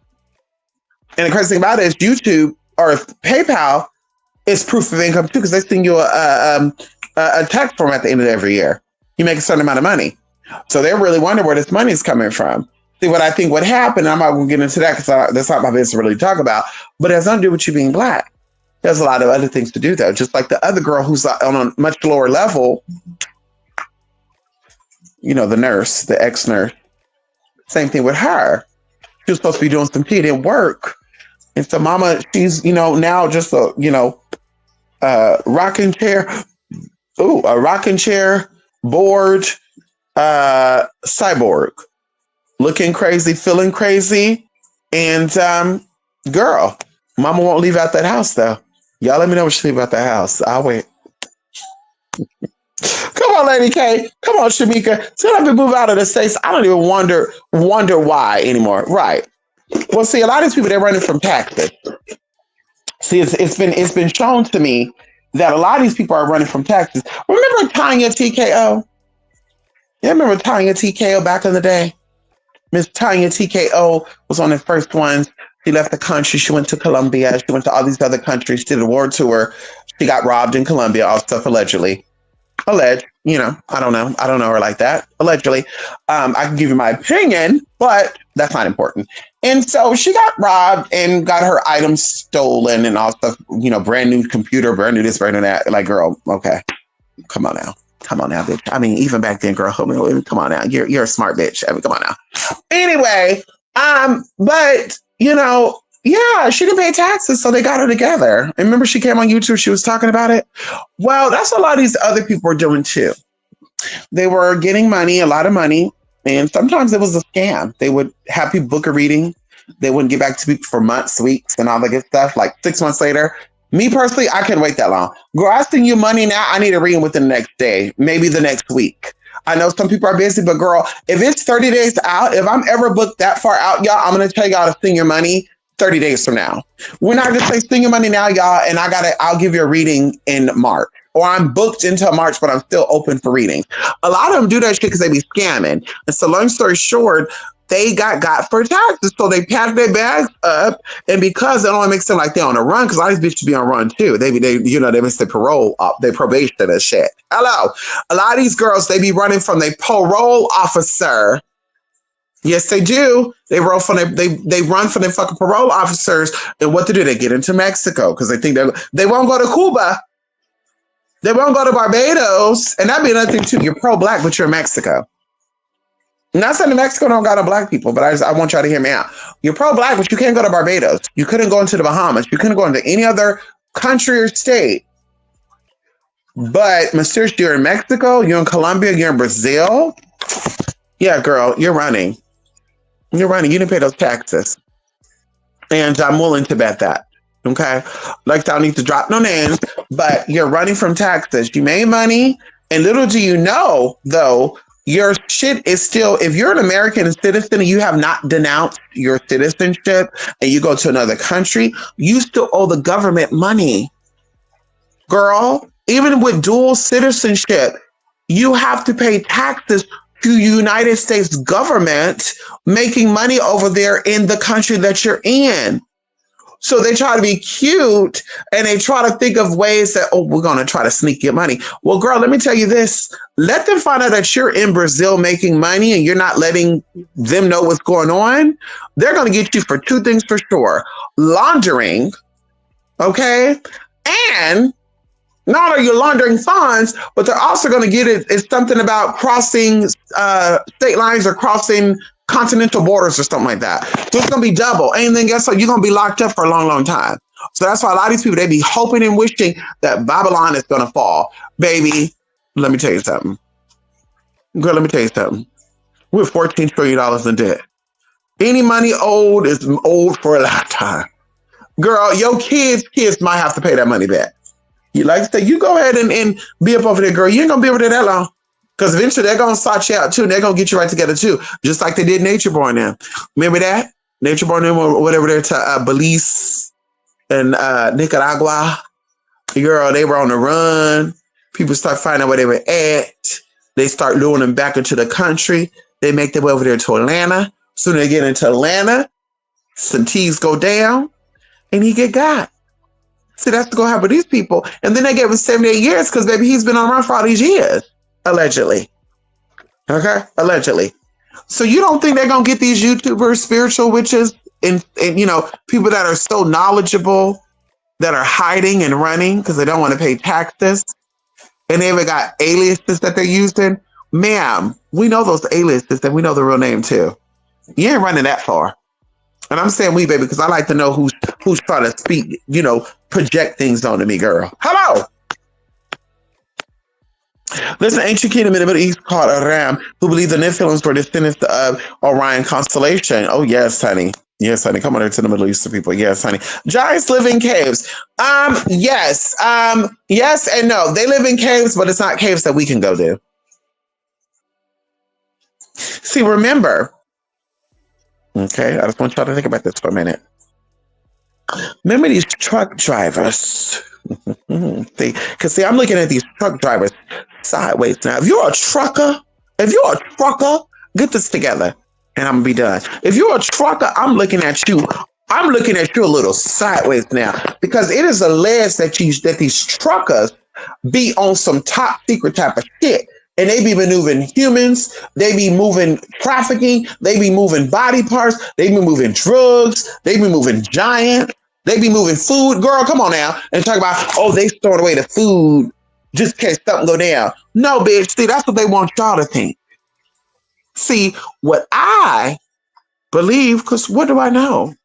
And the crazy thing about it is YouTube or PayPal is proof of income too because they send you a tax form at the end of every year. You make a certain amount of money. So they're really wondering where this money is coming from. See, what I think would happen, I'm not going to get into that because that's not my business to really talk about, but it has nothing to do with you being black. There's a lot of other things to do, though. Just like the other girl who's on a much lower level, you know, the nurse, the ex-nurse, same thing with her. She was supposed to be doing some tea, it didn't work. And so mama, she's, you know, now just a, you know, rocking chair, a rocking chair, bored, cyborg, looking crazy, feeling crazy, and girl, mama won't leave out that house though. Y'all let me know what she leave out that house. I'll wait. Come on, Lady K. Come on, Shamika. Soon as we move out of the States, I don't even wonder why anymore. Right. Well, see, a lot of these people, they're running from taxes. See, it's been shown to me that a lot of these people are running from taxes. Remember Tanya TKO? Yeah, remember Tanya TKO back in the day? Miss Tanya TKO was one of the first ones. She left the country. She went to Colombia. She went to all these other countries. She did a world tour. She got robbed in Colombia, all stuff allegedly. Alleged, you know, I don't know. I don't know her like that. Allegedly. I can give you my opinion, but that's not important. And so she got robbed and got her items stolen and all stuff, you know, brand new computer, brand new this, brand new that. Like, girl, okay, come on now. Come on now, bitch. I mean, even back then, girl, come on now. You're a smart bitch. I mean, come on now. Anyway, but you know, yeah, she didn't pay taxes, so they got her together. And remember, she came on YouTube. She was talking about it. Well, that's what a lot of these other people were doing too. They were getting money, a lot of money, and sometimes it was a scam. They would have people book a reading. They wouldn't get back to people for months, weeks, and all that good stuff. Like 6 months later. Me personally, I couldn't wait that long. Girl, I send you money now. I need a reading within the next day, maybe the next week. I know some people are busy, but girl, if it's 30 days out, if I'm ever booked that far out, y'all, I'm going to tell y'all to send your money 30 days from now. We're not going to say send your money now, y'all, and I'll give you a reading in March. Or I'm booked until March, but I'm still open for readings. A lot of them do that shit because they be scamming. And so long story short, they got for taxes, so they packed their bags up, and because it only makes them like they're on a run, because a lot of these bitches be on run too. They miss their parole up, their probation and shit. Hello, a lot of these girls, they be running from their parole officer. Yes, they do. They run from their fucking parole officers, and what to do? They get into Mexico because they think they won't go to Cuba. They won't go to Barbados, and that'd be another thing too. You're pro-black, but you're in Mexico. Not saying New Mexico don't got no black people, but I want y'all to hear me out. You're pro-black, but you can't go to Barbados. You couldn't go into the Bahamas. You couldn't go into any other country or state. But Mysterious, you're in Mexico, you're in Colombia, you're in Brazil. Yeah, girl, you're running. You're running. You didn't pay those taxes. And I'm willing to bet that. Okay? Like, I don't need to drop no names, but you're running from taxes. You made money, and little do you know, though, your shit is still, if you're an American citizen and you have not denounced your citizenship and you go to another country, you still owe the government money. Girl, even with dual citizenship, you have to pay taxes to the United States government making money over there in the country that you're in. So they try to be cute and they try to think of ways that, oh, we're going to try to sneak your money. Well, girl, let me tell you this. Let them find out that you're in Brazil making money and you're not letting them know what's going on. They're going to get you for two things for sure. Laundering, okay? And not only are you laundering funds, but they're also going to get it. It's something about crossing state lines or crossing continental borders or something like that. So it's going to be double. And then guess what? You're going to be locked up for a long, long time. So that's why a lot of these people, they be hoping and wishing that Babylon is going to fall. Baby, let me tell you something. Girl, let me tell you something. We're $14 trillion in debt. Any money owed is owed for a lifetime. Girl, your kids might have to pay that money back. You like to say, you go ahead and be up over there, girl. You ain't going to be over there that long. Because eventually they're going to sort you out too. And they're going to get you right together too. Just like they did Nature Boy now. Remember that? Nature Boy or whatever they're to Belize and Nicaragua. Girl, they were on the run. People start finding out where they were at. They start luring them back into the country. They make their way over there to Atlanta. Soon they get into Atlanta. Some T's go down. And he get got. See, that's going to happen with these people. And then they gave him 78 years because, baby, he's been on the run for all these years. Allegedly. Okay? Allegedly. So you don't think they're going to get these YouTubers, spiritual witches, and people that are so knowledgeable that are hiding and running because they don't want to pay taxes, and they even got aliases that they're using? Ma'am, we know those aliases and we know the real name too. You ain't running that far. And I'm saying we, baby, because I like to know who's trying to speak, project things onto me, girl. Hello. Listen, ancient kingdom in the Middle East called Aram, who believed the Nephilims were descendants of Orion constellation. Oh, yes, honey. Yes, honey. Come on over to the Middle Eastern people. Yes, honey. Giants live in caves. Yes. Yes and no. They live in caves, but it's not caves that we can go to. See, remember. Okay, I just want y'all to think about this for a minute. Remember these truck drivers. See, I'm looking at these truck drivers sideways now. If you're a trucker, get this together and I'm gonna be done. If you're a trucker, I'm looking at you a little sideways now because it is alleged that these truckers be on some top secret type of shit. And they be maneuvering humans, they be moving trafficking, they be moving body parts, they be moving drugs, they be moving giants. They be moving food. Girl, come on now. And talk about, oh, they stored away the food just in case something go down. No, bitch. See, that's what they want y'all to think. See, what I believe, because what do I know?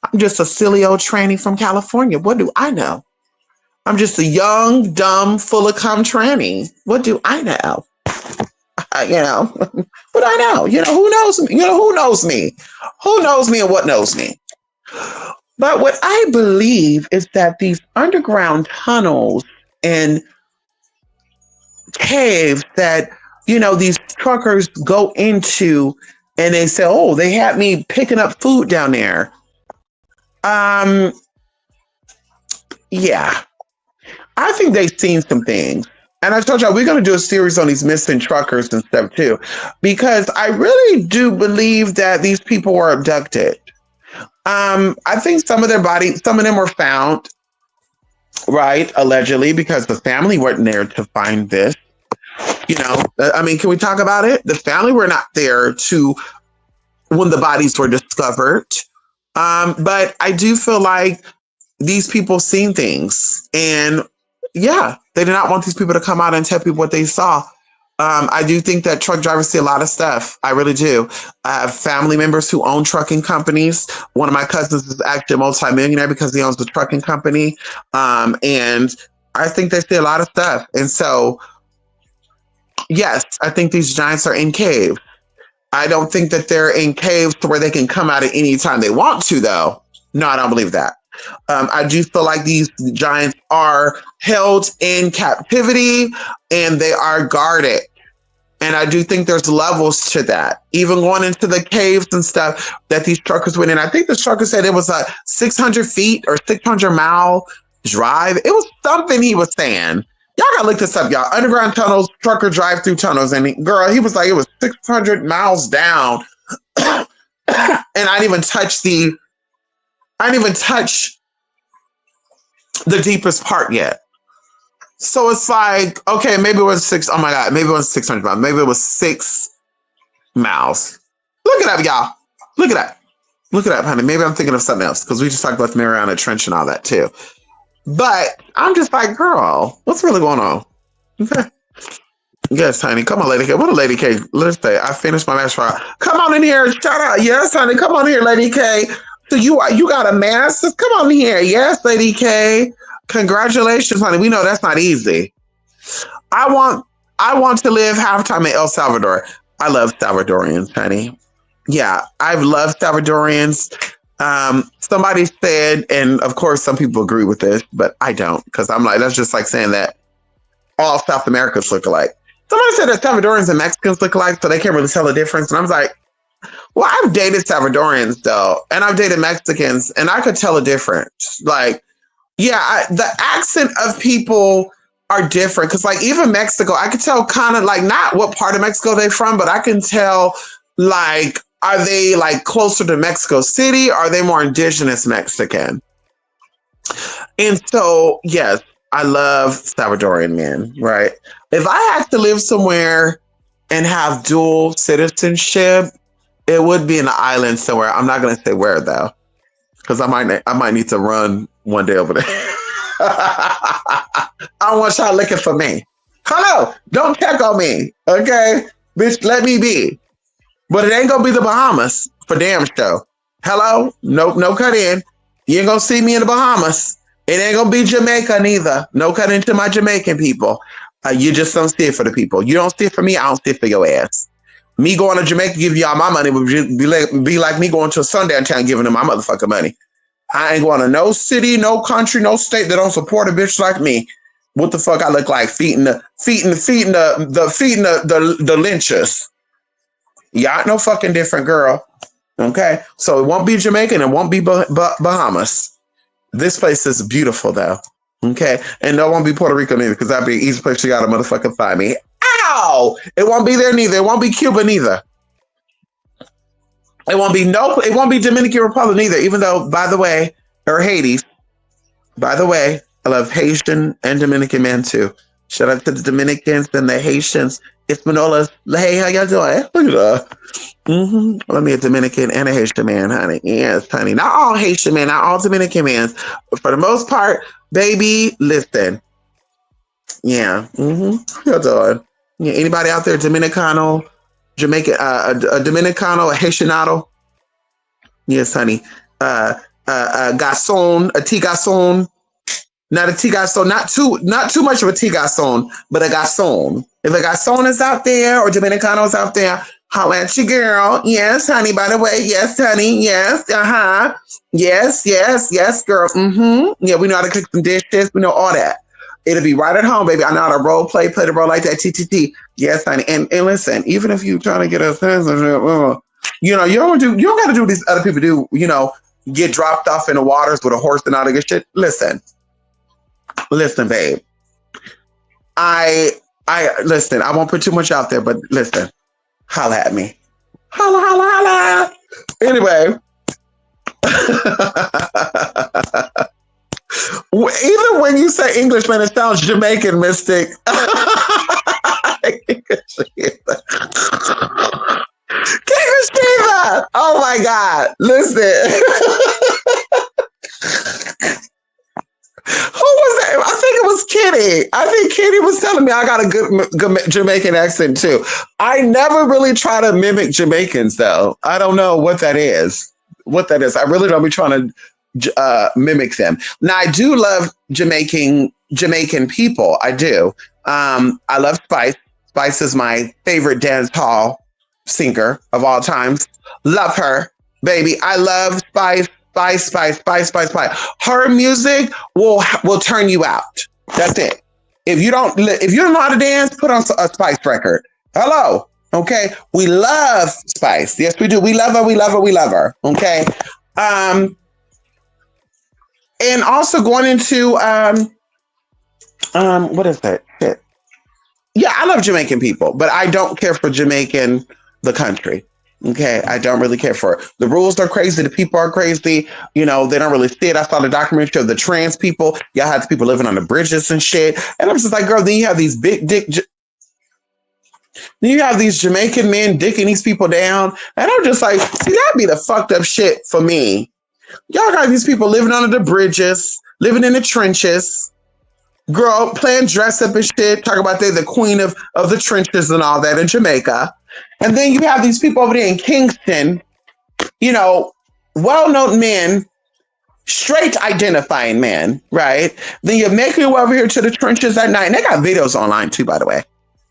I'm just a silly old tranny from California. What do I know? I'm just a young, dumb, full of cum tranny. What do I know? What do I know? Who knows me? Who knows me? Who knows me and what knows me? But what I believe is that these underground tunnels and caves that, these truckers go into and they say, oh, they had me picking up food down there. Yeah, I think they've seen some things. And I told y'all, we're going to do a series on these missing truckers and stuff too, because I really do believe that these people were abducted. I think some of them were found, right, allegedly, because the family weren't there to find this. Can we talk about it? The family were not there when the bodies were discovered. But I do feel like these people seen things, and yeah, they did not want these people to come out and tell people what they saw. I do think that truck drivers see a lot of stuff. I really do. I have family members who own trucking companies. One of my cousins is actually a multimillionaire because he owns a trucking company. And I think they see a lot of stuff. And so, yes, I think these giants are in caves. I don't think that they're in caves to where they can come out at any time they want to, though. No, I don't believe that. I do feel like these giants are held in captivity and they are guarded. And I do think there's levels to that. Even going into the caves and stuff that these truckers went in. I think the trucker said it was a 600 feet or 600-mile drive. It was something he was saying. Y'all gotta look this up, y'all. Underground tunnels, trucker drive-through tunnels. And girl, he was like, it was 600 miles down. And I didn't even touch the deepest part yet. So it's like, okay, maybe it was oh my God, maybe it was 600 miles. Maybe it was 6 miles. Look it up, y'all. Look it up. Look it up, honey. Maybe I'm thinking of something else because we just talked about the Mariana Trench and all that too. But I'm just like, girl, what's really going on? Okay. Yes, honey. Come on, Lady K. What a Lady K. Let's say I finished my master file. Come on in here. Shout out. Yes, honey. Come on here, Lady K. So you got a master's? Come on here. Yes, Lady K. Congratulations, honey. We know that's not easy. I want to live halftime in El Salvador. I love Salvadorians, honey. Yeah, I've loved Salvadorians. Somebody said, and of course some people agree with this, but I don't, because I'm like, that's just like saying that all South Americans look alike. Somebody said that Salvadorians and Mexicans look alike, so they can't really tell the difference. And I was like, well, I've dated Salvadorians though, and I've dated Mexicans, and I could tell a difference. Like, yeah, the accent of people are different. Because like even Mexico, I could tell kind of like not what part of Mexico they're from, but I can tell like, are they like closer to Mexico City? Or are they more indigenous Mexican? And so, yes, I love Salvadorian men, right? If I had to live somewhere and have dual citizenship, it would be an island somewhere. I'm not going to say where though, because I might need to run one day over there. I don't want y'all looking for me. Hello, don't check on me, okay? Bitch, let me be. But it ain't gonna be the Bahamas for damn show. Hello, no cut in. You ain't gonna see me in the Bahamas. It ain't gonna be Jamaica neither. No cut into my Jamaican people. You just don't see it for the people. You don't see it for me. I don't see it for your ass. Me going to Jamaica, give y'all my money would be like me going to a Sundown town giving them my motherfucking money. I ain't going to no city, no country, no state that don't support a bitch like me. What the fuck I look like? Feeding the lynchers. Y'all no fucking different, girl. Okay, so it won't be Jamaican, it won't be Bahamas. This place is beautiful though. Okay, and it won't be Puerto Rico neither, because that'd be the easy place you gotta motherfucking find me. Ow! It won't be there neither. It won't be Cuba neither. It won't be Dominican Republic neither, even though, by the way, or Haiti. By the way, I love Haitian and Dominican men too. Shout out to the Dominicans and the Haitians. It's Manola. Hey, how y'all doing? Look at that. Let me a Dominican and a Haitian man, honey. Yes, honey. Not all Haitian men, not all Dominican men. But for the most part, baby, listen. Yeah. How y'all doing? Yeah, anybody out there, Dominicano, Jamaican, a Dominicano, a Haitianado? Yes, honey. Garçon, a tea garçon. Not a tea garçon, not too much of a tea garçon, but a garçon. If a garçon is out there or Dominicano is out there, holla at your girl. Yes, honey, by the way. Yes, honey. Yes, Yes, girl. Yeah, we know how to cook some dishes. We know all that. It'll be right at home, baby. I know how to play the role like that. TTT. Yes, honey. And listen, even if you're trying to get a citizenship, you don't got to do what these other people do, get dropped off in the waters with a horse and all that good shit. Listen, babe. I listen, I won't put too much out there, but listen, holla at me. Holla. Anyway. Even when you say Englishman, it sounds Jamaican, Mystic. King Shiva! Oh my God. Listen. Who was that? I think it was Kid Kenny. I think Kenny was telling me I got a good Jamaican accent too. I never really try to mimic Jamaicans though. I don't know what that is. What that is. I really don't be trying to mimic them. Now I do love Jamaican people. I do. I love Spice. Spice is my favorite dance hall singer of all times. Love her, baby. I love Spice. Spice. Her music will turn you out. That's it. If you don't know how to dance, put on a Spice record. Hello. Okay. We love Spice. Yes, we do. We love her. Okay. And also going into what is that? Shit. Yeah, I love Jamaican people, but I don't care for Jamaican the country. Okay, I don't really care for it. The rules are crazy. The people are crazy. You know, they don't really see it. I saw the documentary of the trans people. Y'all had people living on the bridges and shit. And I'm just like, girl, then you have these big dick. Then you have these Jamaican men dicking these people down. And I'm just like, see, that'd be the fucked up shit for me. Y'all got these people living under the bridges, living in the trenches. Girl, playing dress up and shit. Talk about they're the queen of the trenches and all that in Jamaica. And then you have these people over there in Kingston, you know, well-known men, straight identifying men, right? Then you make your way over here to the trenches at night. And they got videos online too, by the way.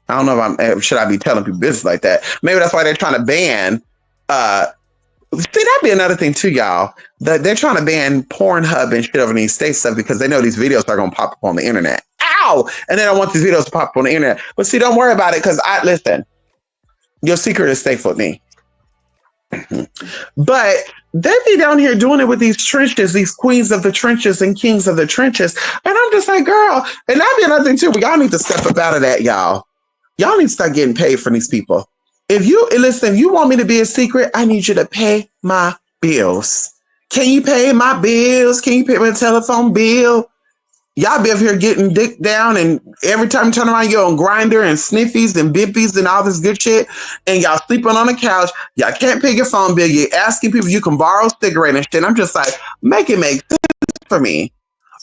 I don't know if should I be telling people business like that. Maybe that's why they're trying to ban. See, that'd be another thing too, y'all. That they're trying to ban Pornhub and shit over in these states stuff because they know these videos are gonna pop up on the internet. Ow! And they don't want these videos to pop up on the internet. But see, don't worry about it because listen. Your secret is safe with me. But they be down here doing it with these trenches, these queens of the trenches and kings of the trenches. And I'm just like, girl, and that'd be another thing too. Y'all need to step up out of that, y'all. Y'all need to start getting paid for these people. If you want me to be a secret, I need you to pay my bills. Can you pay my bills? Can you pay my telephone bill? Y'all be up here getting dick down, and every time you turn around, you're on Grindr and Sniffies and Bippies and all this good shit, and y'all sleeping on the couch. Y'all can't pay your phone bill. You're asking people if you can borrow a cigarette and shit. I'm just like, make it make sense for me.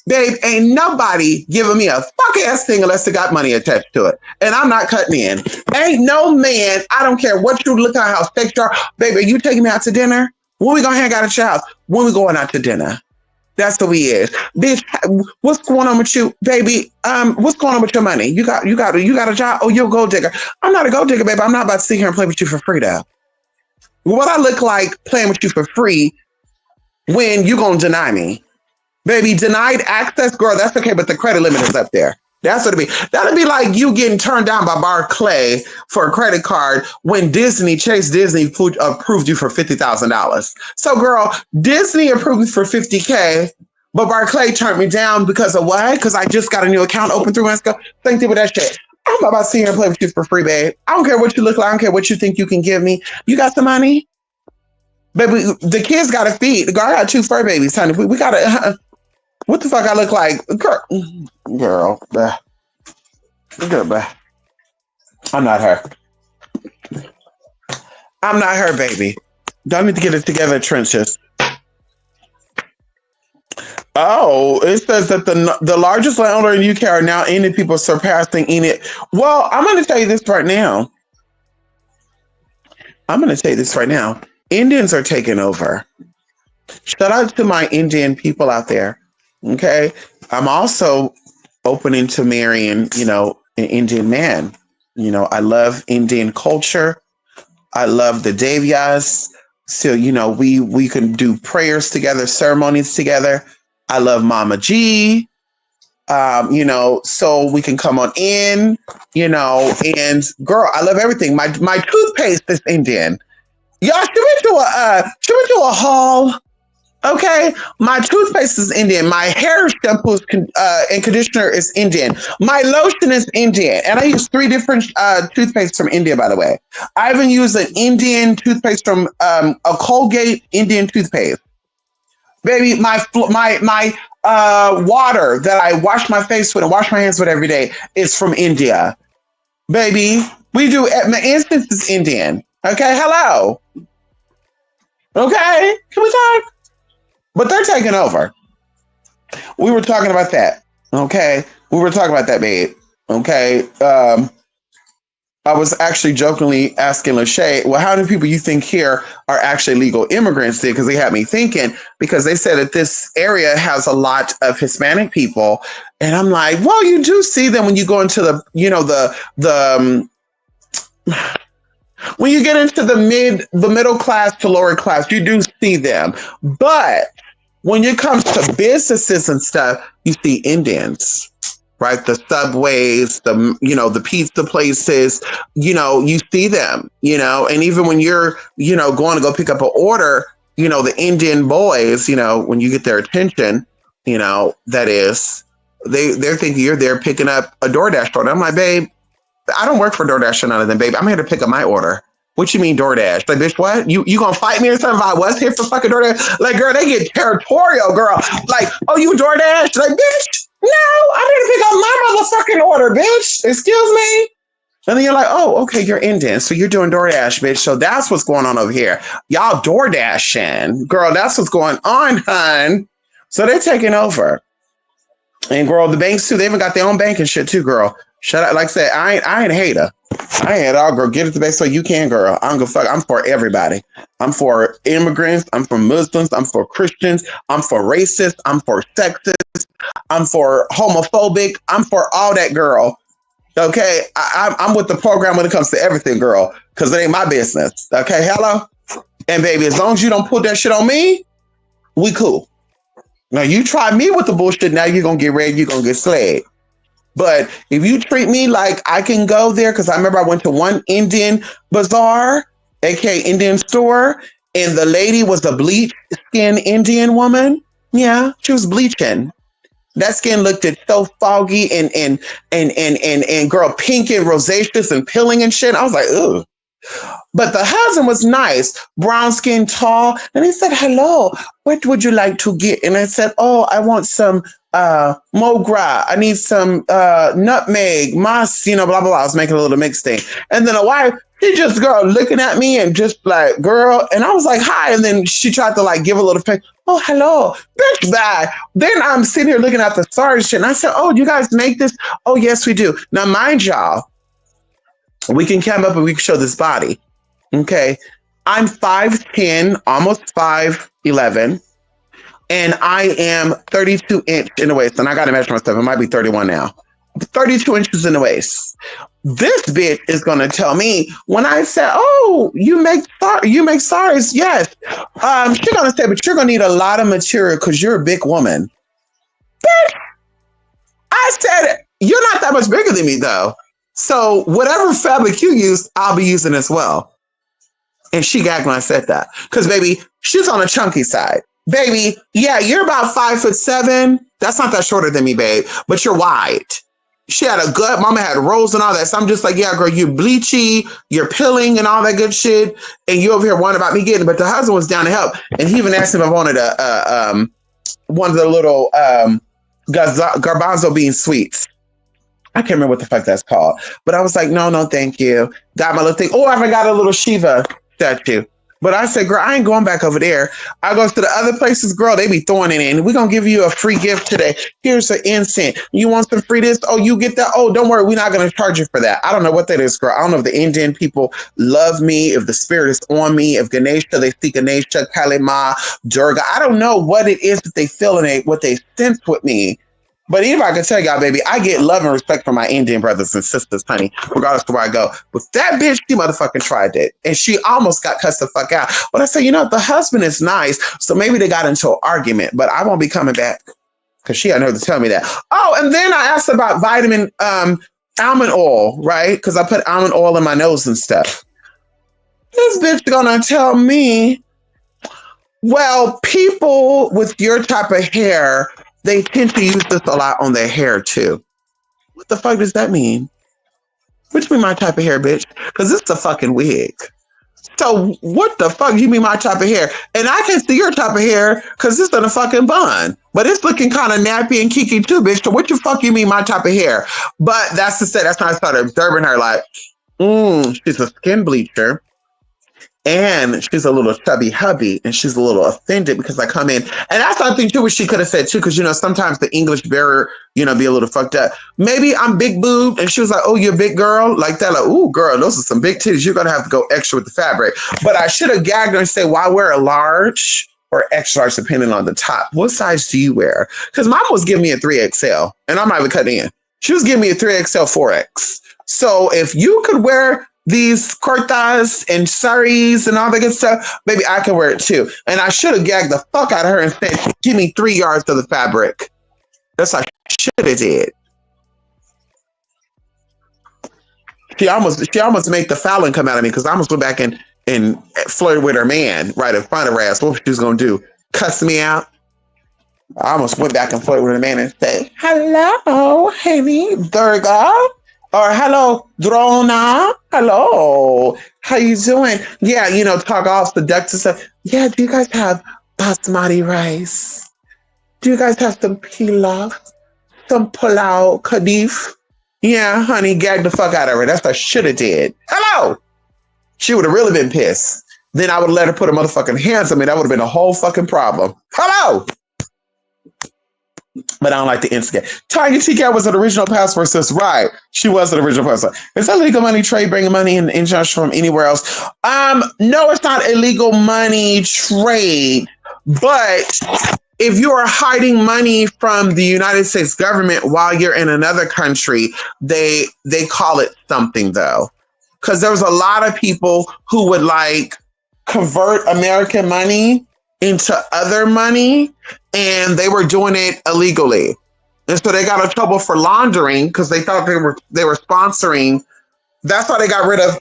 Babe, ain't nobody giving me a fuck ass thing unless it got money attached to it. And I'm not cutting in. Ain't no man, I don't care what you look at, how sexy you are. Baby, are you taking me out to dinner? When we gonna hang out at your house? When we going out to dinner? That's the we is. Bitch, what's going on with you, baby? What's going on with your money? You got a job? Oh, you're a gold digger. I'm not a gold digger, baby. I'm not about to sit here and play with you for free, though. What I look like playing with you for free when you gonna deny me? Baby, denied access, girl, that's okay, but the credit limit is up there. That's what it be. That'd be like you getting turned down by Barclay for a credit card when Chase Disney approved you for $50,000. So, girl, Disney approved me for $50K, but Barclay turned me down because of what? Because I just got a new account open through Esco. Thank you for that shit. I'm about to sit here and play with you for free, babe. I don't care what you look like. I don't care what you think you can give me. You got some money? Baby, the kids got to feed. I got 2 fur babies, honey. We got to... What the fuck I look like? Girl. I'm not her. I'm not her, baby. Don't need to get it together, trenches. Oh, it says that the largest landowner in UK are now Indian people surpassing Enid. Well, I'm going to tell you this right now. Indians are taking over. Shout out to my Indian people out there. Okay. I'm also opening to marrying, an Indian man. I love Indian culture. I love the Devyas. So, we can do prayers together, ceremonies together. I love Mama G. So we can come on in, and girl, I love everything. My toothpaste is Indian. Y'all, should we do a haul? Okay, my toothpaste is Indian. My hair shampoo and conditioner is Indian. My lotion is Indian. And I use 3 different toothpastes from India, by the way. I even use an Indian toothpaste from a Colgate Indian toothpaste. Baby, my water that I wash my face with and wash my hands with every day is from India. Baby, my instance is Indian. Okay, hello. Okay, can we talk? But they're taking over. We were talking about that. Okay. We were talking about that, babe. Okay. I was actually jokingly asking Lachey, well, how many people you think here are actually legal immigrants there? Because they had me thinking, because they said that this area has a lot of Hispanic people. And I'm like, well, you do see them when you go into the, when you get into the middle class to lower class, you do see them. But when it comes to businesses and stuff, you see Indians, right? The subways, the pizza places, you see them, and even when you're, going to go pick up an order, the Indian boys, when you get their attention, that is, they're thinking you're there picking up a DoorDash order. I'm like, babe, I don't work for DoorDash or none of them, babe. I'm here to pick up my order. What you mean DoorDash? Like, bitch, what? You gonna fight me or something if I was here for fucking DoorDash? Like, girl, they get territorial, girl. Like, oh, you DoorDash? Like, bitch, no, I'm here to pick up my motherfucking order, bitch. Excuse me? And then you're like, oh, okay, you're Indian. So you're doing DoorDash, bitch. So that's what's going on over here. Y'all DoorDashing. Girl, that's what's going on, hun. So they're taking over. And girl, the banks too, they even got their own bank and shit too, girl. Shut up. Like I said, I ain't a hater. I ain't at all, girl. Get it the best way you can, girl. I don't give a fuck. I'm for everybody. I'm for immigrants. I'm for Muslims. I'm for Christians. I'm for racists. I'm for sexist. I'm for homophobic. I'm for all that, girl. Okay? I'm with the program when it comes to everything, girl, because it ain't my business. Okay? Hello? And baby, as long as you don't put that shit on me, we cool. Now, you try me with the bullshit, now you're going to get ready, you're going to get slayed. But if you treat me like I can go there, because I remember I went to one Indian bazaar, aka Indian store, and the lady was a bleached skin Indian woman. Yeah, she was bleaching. That skin looked so foggy and girl, pink and rosaceous and peeling and shit. I was like, ugh. But the husband was nice, brown skin, tall, and he said, hello, what would you like to get? And I said, oh, I want some mogra. I need some nutmeg, mas, blah, blah, blah. I was making a little mix thing. And then a wife, she just, girl, looking at me and just like, girl. And I was like, hi. And then she tried to like give a little face. Oh, hello, bitch, bye. Then I'm sitting here looking at the stars shit. And I said, oh, you guys make this? Oh, yes, we do. Now, mind y'all, we can come up and we can show this body. Okay. I'm 5'10", almost 5'11", and I am 32 inch in the waist. And I got to measure myself. It might be 31 now. 32 inches in the waist. This bitch is going to tell me when I said, oh, you make SARS. Yes. She's going to say, but you're going to need a lot of material because you're a big woman. Bitch. I said, you're not that much bigger than me though. So whatever fabric you use, I'll be using as well. And she gagged when I said that. Because, baby, she's on the chunky side. Baby, yeah, you're about 5'7". That's not that shorter than me, babe. But you're wide. She had a gut. Mama had rolls and all that. So I'm just like, yeah, girl, you're bleachy. You're pilling and all that good shit. And you over here wondering about me getting it. But the husband was down to help. And he even asked him if I wanted one of the little garbanzo bean sweets. I can't remember what the fuck that's called. But I was like, no, thank you. Got my little thing. Oh, I even got a little Shiva statue. But I said, girl, I ain't going back over there. I go to the other places, girl, they be throwing it in. We're going to give you a free gift today. Here's an incense. You want some free this? Oh, you get that? Oh, don't worry. We're not going to charge you for that. I don't know what that is, girl. I don't know if the Indian people love me, if the spirit is on me, if Ganesha, they see Ganesha, Kali Ma, Durga. I don't know what it is that they feel and what they sense with me. But even if I can tell y'all, baby, I get love and respect from my Indian brothers and sisters, honey, regardless of where I go. But that bitch, she motherfucking tried it. And she almost got cussed the fuck out. But I said, the husband is nice. So maybe they got into an argument. But I won't be coming back. Because she had her to tell me that. Oh, and then I asked about vitamin almond oil, right? Because I put almond oil in my nose and stuff. This bitch gonna tell me, well, people with your type of hair, they tend to use this a lot on their hair too. What the fuck does that mean? Which mean my type of hair, bitch? Because it's a fucking wig. So what the fuck you mean my type of hair? And I can see your type of hair because it's in a fucking bun. But it's looking kind of nappy and kiki too, bitch. So what the fuck you mean my type of hair? But that's to say, that's when I started observing her like, she's a skin bleacher. And she's a little chubby hubby, and she's a little offended because I come in. And that's something too, what she could have said too, because sometimes the English barrier, be a little fucked up. Maybe I'm big boobed, and she was like, "Oh, you're a big girl," like that. Like, "Ooh, girl, those are some big titties. You're gonna have to go extra with the fabric." But I should have gagged her and say, "Why wear a large or extra large, depending on the top? What size do you wear?" Because mom was giving me a 3XL, and I'm not even cutting in. She was giving me a 3XL, 4X. So if you could wear these kurtas and saris and all that good stuff, baby, I can wear it too. And I should have gagged the fuck out of her and said, "Give me 3 yards of the fabric." That's what I should have did. She almost made the Fallon come out of me, because I almost went back and flirted with her man right in front of her ass. What she was gonna do? Cuss me out? I almost went back and flirted with her man and said, "Hello, honey, Durga." Or, "Hello, Drona. Hello. How you doing?" Yeah, talk all seductive stuff. "Yeah, do you guys have basmati rice? Do you guys have some pilaf? Some pulao, kadif?" Yeah, honey, gag the fuck out of her. That's what I should have did. Hello. She would have really been pissed. Then I would have let her put her motherfucking hands on me. That would have been a whole fucking problem. Hello. But I don't like to instigate. Tanya TK was an original passport, sis. Right. She was an original passport. Is that illegal money trade bringing money in injunction from anywhere else? No, it's not illegal money trade. But if you are hiding money from the United States government while you're in another country, they call it something though. Because there was a lot of people who would like convert American money into other money, and they were doing it illegally. And so they got in trouble for laundering because they thought they were sponsoring. That's why they got rid of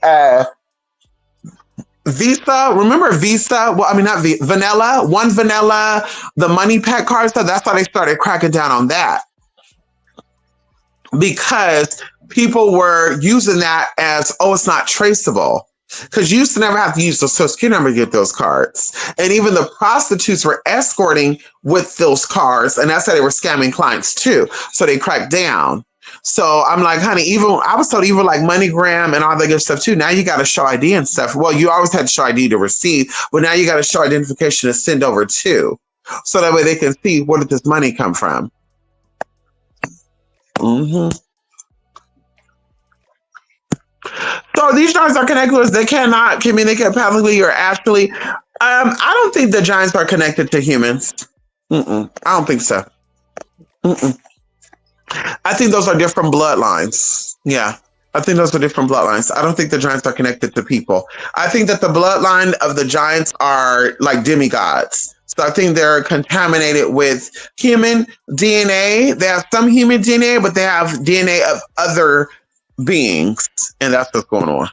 Visa. Remember Visa? Well, I mean, not Vanilla, One Vanilla, the money pack card stuff. That's why they started cracking down on that. Because people were using that as, oh, it's not traceable. Because you used to never have to use the Social Security number to get those cards. And even the prostitutes were escorting with those cards. And that's how they were scamming clients too. So they cracked down. So I'm like, honey, I was told even like MoneyGram and all that good stuff too. Now you got to show ID and stuff. Well, you always had to show ID to receive, but now you got to show identification to send over too. So that way they can see, where did this money come from? Mm-hmm. So these giants are connected with us. They cannot communicate pathically or astrally. I don't think the giants are connected to humans. I don't think so. I think those are different bloodlines. Yeah. I think those are different bloodlines. I don't think the giants are connected to people. I think that the bloodline of the giants are like demigods. So I think they're contaminated with human DNA. They have some human DNA, but they have DNA of other beings. And that's what's going on.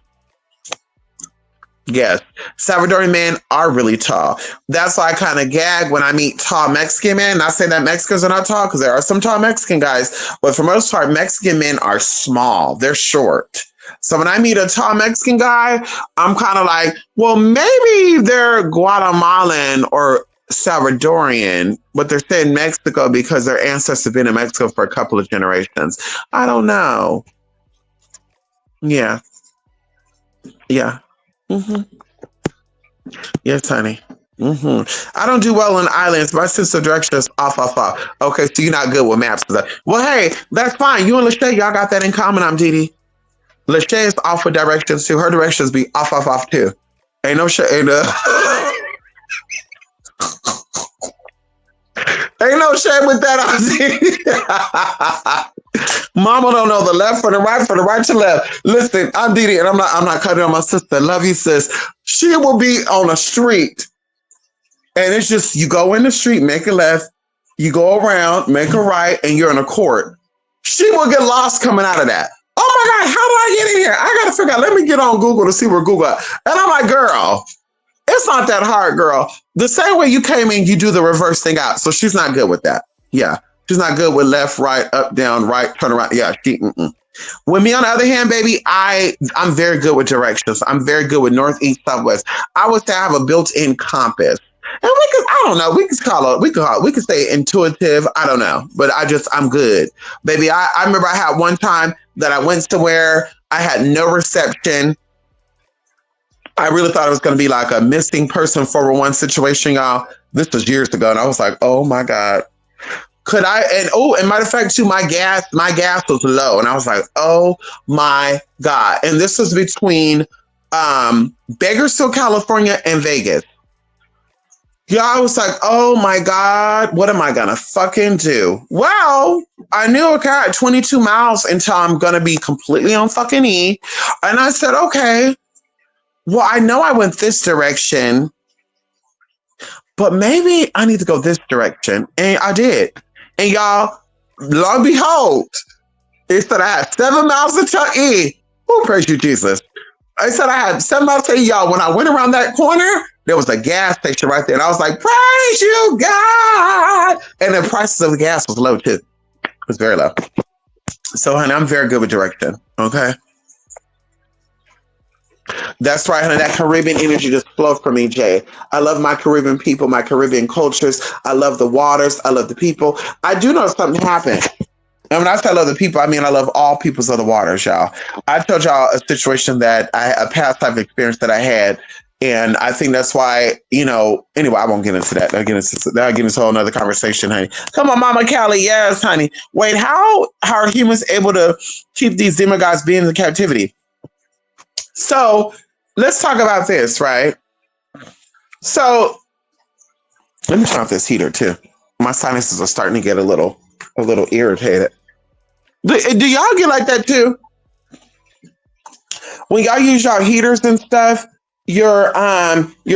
Yes, Salvadorian men are really tall. That's why I kind of gag when I meet tall Mexican men. Not saying that Mexicans are not tall, because there are some tall Mexican guys, but for most part, Mexican men are small. They're short. So when I meet a tall Mexican guy, I'm kind of like, well, maybe they're Guatemalan or Salvadorian, but they're saying Mexico because their ancestors have been in Mexico for a couple of generations. I don't know. Yeah. Yeah. Yes, honey. I don't do well on islands. My sense of direction is off. Okay, so you're not good with maps. Well, hey, that's fine. You and Lachey, y'all got that in common. I'm Dee. Lachey is off with directions too. Her directions be off too. Ain't no shit. Ain't no shame with that. Mama don't know the left from the right, from the right to left. Listen, I'm Dee, and I'm not cutting on my sister. Love you, sis. She will be on a street, and it's just, you go in the street, make a left, you go around, make a right, and you're in a court. She will get lost coming out of that. Oh my God, how did I get in here? I gotta figure out. Let me get on Google to see where Google is. And I'm like, girl, it's not that hard, girl. The same way you came in, you do the reverse thing out. So she's not good with that. Yeah. She's not good with left, right, up, down, right, turn around. Yeah. With me, on the other hand, baby, I'm very good with directions. I'm very good with north, east, south, west. I would say I have a built-in compass. And I don't know, we could say intuitive. I don't know, but I'm good. Baby, I remember I had one time that I went somewhere, I had no reception. I really thought it was going to be like a missing person 411 situation, y'all. This was years ago, and I was like, oh my God. Could I? And matter of fact, too, my gas was low, and I was like, oh my God. And this was between Bakersfield, California, and Vegas. Yeah, I was like, oh my God, what am I gonna fucking do? Well, I knew, okay, at 22 miles until I'm gonna be completely on fucking E. And I said, okay, well, I know I went this direction, but maybe I need to go this direction. And I did. And y'all, lo and behold, it said I had 7 miles until E. Oh, praise you, Jesus. I said I had 7 miles to E, y'all. When I went around that corner, there was a gas station right there. And I was like, praise you, God. And the prices of the gas was low, too. It was very low. So, honey, I'm very good with direction. Okay. That's right, honey. That Caribbean energy just flowed for me, Jay. I love my Caribbean people, my Caribbean cultures. I love the waters. I love the people. I do know something happened. And when I say I love the people, I mean I love all peoples of the waters, y'all. I told y'all a situation a past life experience that I had. And I think that's why, anyway, I won't get into that. I'll get into a whole nother conversation, honey. Come on, Mama Callie. Yes, honey. Wait, how are humans able to keep these demigods beings in captivity? So let's talk about this, right? So let me turn off this heater too. My sinuses are starting to get a little irritated. Do y'all get like that too? When y'all use y'all heaters and stuff, your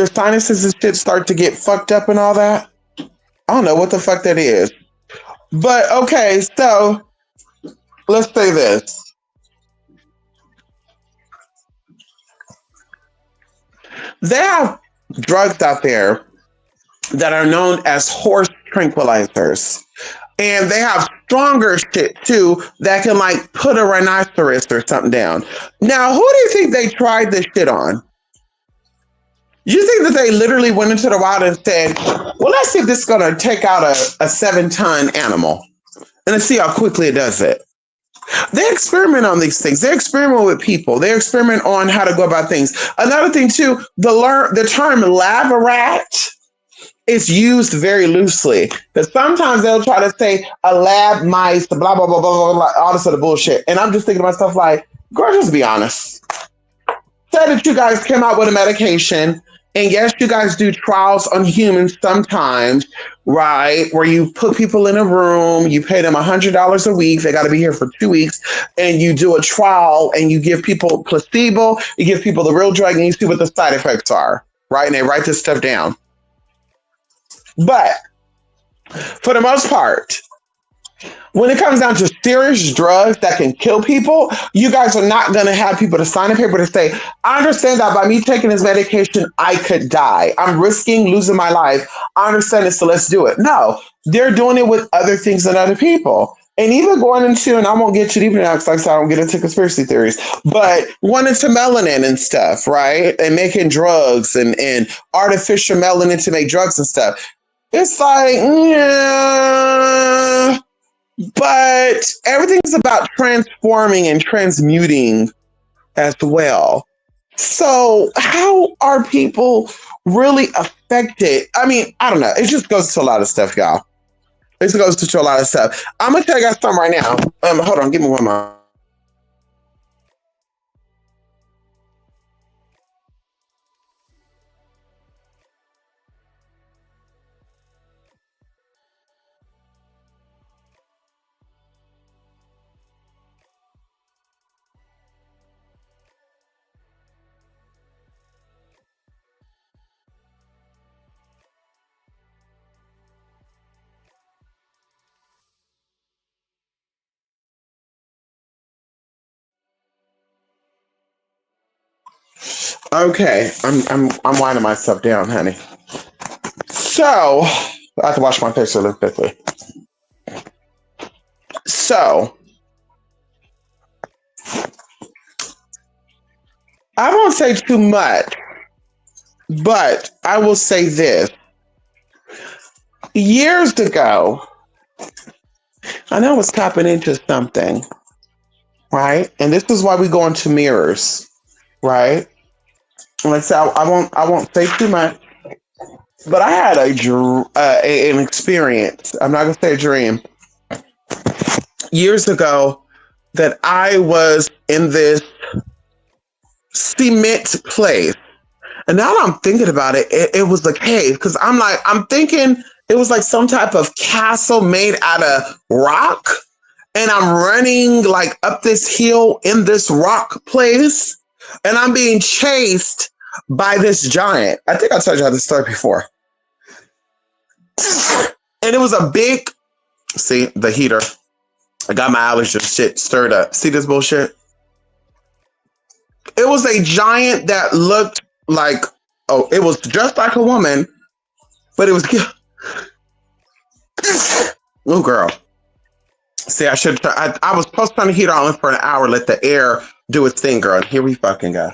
sinuses and shit start to get fucked up and all that. I don't know what the fuck that is. But okay, so let's say this. They have drugs out there that are known as horse tranquilizers. And they have stronger shit too that can like put a rhinoceros or something down. Now, who do you think they tried this shit on? You think that they literally went into the wild and said, well, let's see if this is going to take out a 7-ton animal and let's see how quickly it does it. They experiment on these things. They experiment with people. They experiment on how to go about things. Another thing too, the term lab rat is used very loosely. Because sometimes they'll try to say a lab mice, blah, blah, blah, blah, blah, blah, all this other bullshit. And I'm just thinking to myself like, girl, just be honest. Say that you guys came out with a medication. And yes, you guys do trials on humans sometimes, right? Where you put people in a room, you pay them $100 a week. They got to be here for 2 weeks. And you do a trial and you give people placebo, you give people the real drug and you see what the side effects are, right? And they write this stuff down. But for the most part, when it comes down to serious drugs that can kill people, you guys are not going to have people to sign a paper to say, I understand that by me taking this medication, I could die. I'm risking losing my life. I understand it, so let's do it. No, they're doing it with other things and other people. And even going into, and I won't get too deep into that because like I said, I don't get into conspiracy theories, but going into melanin and stuff, right? And making drugs and artificial melanin to make drugs and stuff. It's like, yeah. But everything's about transforming and transmuting as well. So how are people really affected? I mean, I don't know. It just goes to a lot of stuff, y'all. It goes to a lot of stuff. I'm going to tell you guys something right now. Hold on. Give me one more. Okay, I'm winding myself down, honey. So I have to wash my face really quickly. So I won't say too much, but I will say this. Years ago, I know I was tapping into something, right? And this is why we go into mirrors, right? Like I said, I won't say too much. But I had an experience. I'm not gonna say a dream. Years ago, that I was in this cement place. And now that I'm thinking about it, it was a cave. Because I'm thinking it was like some type of castle made out of rock. And I'm running like up this hill in this rock place. And I'm being chased by this giant. I think I told you this story before. And it was a big, see, the heater. I got my allergies shit stirred up. See this bullshit? It was a giant that looked like, oh, it was just like a woman, but it was, oh, girl. See, I was supposed to turn the heater on for an hour, let the air do its thing, girl. Here we fucking go.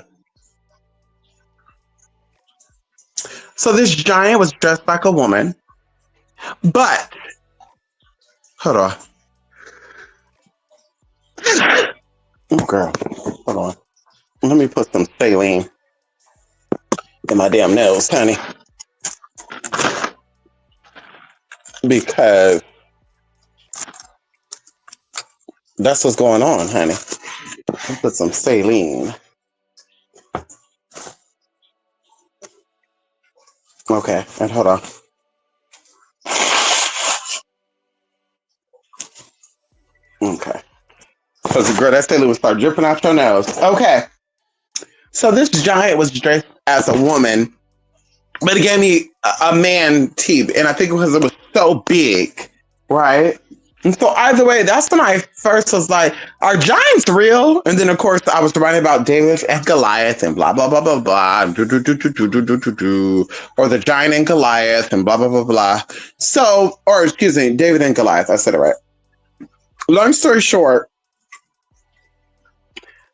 So this giant was dressed like a woman, but, hold on. Oh, girl, hold on. Let me put some saline in my damn nose, honey. Because that's what's going on, honey. Let's put some saline. Okay, and hold on. Okay. Because, girl, that saline would start dripping out your nose. Okay. So this giant was dressed as a woman, but it gave me a man teeth. And I think because it was so big, right? And so either way, that's when I first was like, are giants real? And then, of course, I was writing about David and Goliath and blah, blah, blah, blah, blah. Or the giant and Goliath and blah, blah, blah, blah. So, or excuse me, David and Goliath. I said it right. Long story short,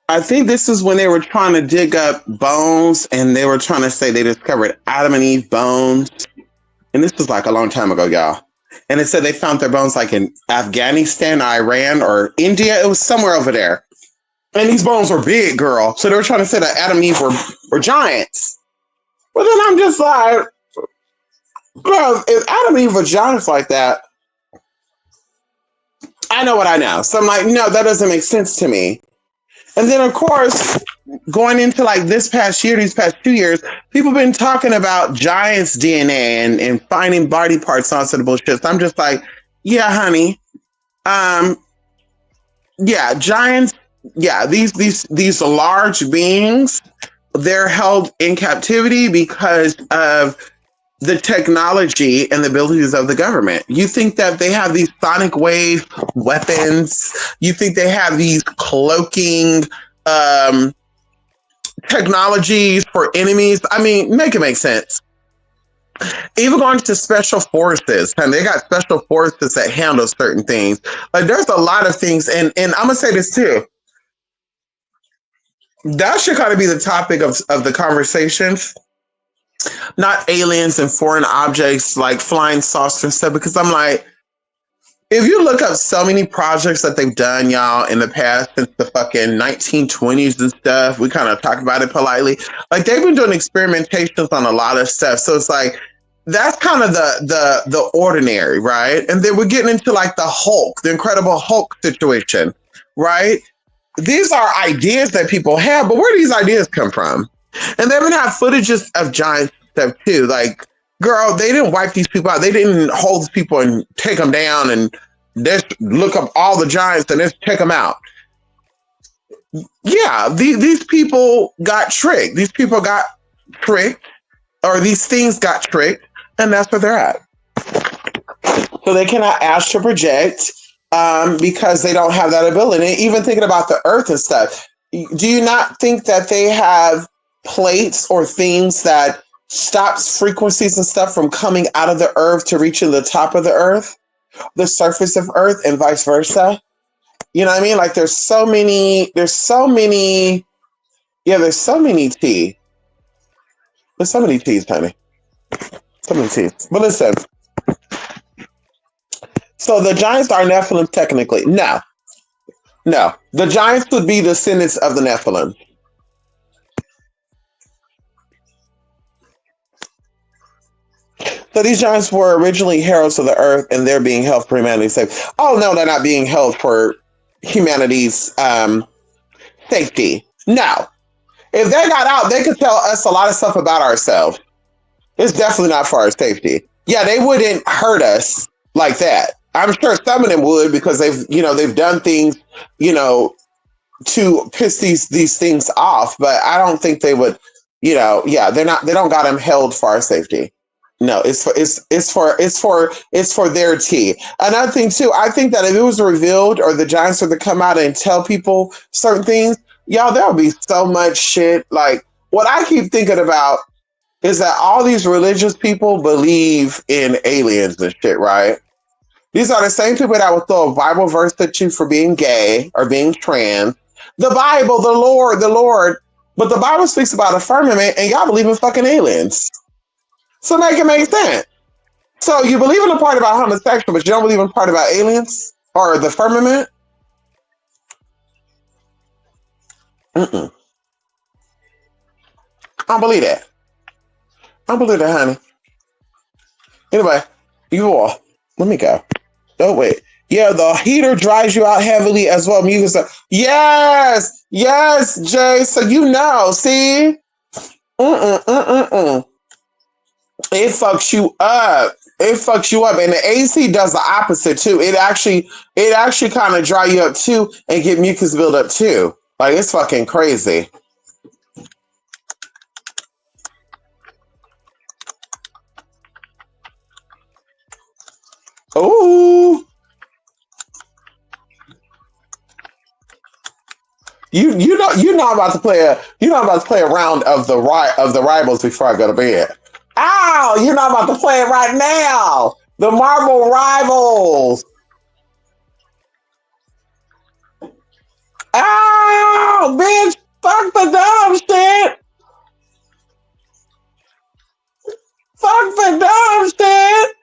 I think this is when they were trying to dig up bones and they were trying to say they discovered Adam and Eve bones. And this was like a long time ago, y'all. And it said they found their bones like in Afghanistan, Iran, or India. It was somewhere over there. And these bones were big, girl. So they were trying to say that Adam and Eve were giants. But then I'm just like, girl, if Adam and Eve were giants like that, I know what I know. So I'm like, no, that doesn't make sense to me. And then, of course, going into like this past year, these past 2 years, people have been talking about giants' DNA and finding body parts and all sort of bullshit. So I'm just like, yeah, honey. Yeah, giants. Yeah, these large beings, they're held in captivity because of the technology and the abilities of the government. You think that they have these sonic wave weapons? You think they have these cloaking technologies for enemies? I mean, make it make sense. Even going to special forces, and they got special forces that handle certain things. Like there's a lot of things, and I'm gonna say this too. That should kind of be the topic of the conversations, not aliens and foreign objects like flying saucers and stuff, because I'm like, if you look up so many projects that they've done, y'all, in the past since the fucking 1920s and stuff, we kind of talk about it politely. Like they've been doing experimentations on a lot of stuff. So it's like that's kind of the ordinary, right? And then we're getting into like the Hulk, the Incredible Hulk situation, right? These are ideas that people have, but where do these ideas come from? And they even have footages of giant stuff too. Like, girl, they didn't wipe these people out. They didn't hold these people and take them down and just look up all the giants and just check them out. Yeah, these people got tricked. These people got tricked, or these things got tricked, and that's where they're at. So they cannot astral project because they don't have that ability. Even thinking about the earth and stuff, do you not think that they have plates or things that stops frequencies and stuff from coming out of the earth to reaching the top of the earth, the surface of earth, and vice versa? You know what I mean? Like there's so many T. There's so many T's, honey. So many T's. But listen, so the giants are Nephilim technically. No. The giants would be descendants of the Nephilim. So these giants were originally heralds of the earth, and they're being held for humanity's sake. Oh no, they're not being held for humanity's safety. No, if they got out, they could tell us a lot of stuff about ourselves. It's definitely not for our safety. Yeah, they wouldn't hurt us like that. I'm sure some of them would because they've done things, you know, to piss these things off. But I don't think they would, yeah, they don't got them held for our safety. No, it's for their tea. Another thing too, I think that if it was revealed or the Giants were to come out and tell people certain things, y'all, there would be so much shit. Like what I keep thinking about is that all these religious people believe in aliens and shit, right? These are the same people that will throw a Bible verse at you for being gay or being trans. The Bible, the Lord. But the Bible speaks about a firmament and y'all believe in fucking aliens. So make it make sense. So you believe in the part about homosexual, but you don't believe in the part about aliens or the firmament? Mm-mm. I don't believe that. I don't believe that, honey. Anyway, you all, let me go. Oh wait. Yeah, the heater dries you out heavily as well. Mucus. Yes, yes, Jay. So see, mm-mm. It fucks you up. It fucks you up, and the AC does the opposite too. It actually kind of dry you up too, and get mucus build up too. Like it's fucking crazy. Ooh. I'm about to play a round of the rivals before I go to bed. Ow! You're not about to play it right now. The Marvel Rivals. Ow, bitch! Fuck the dumb shit. Fuck the dumb shit.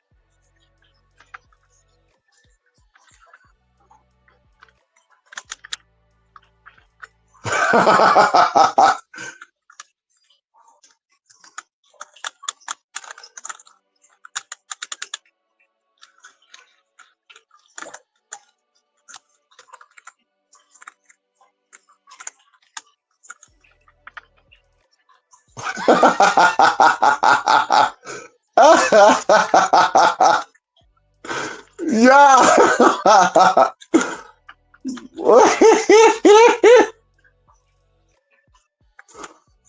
Yeah.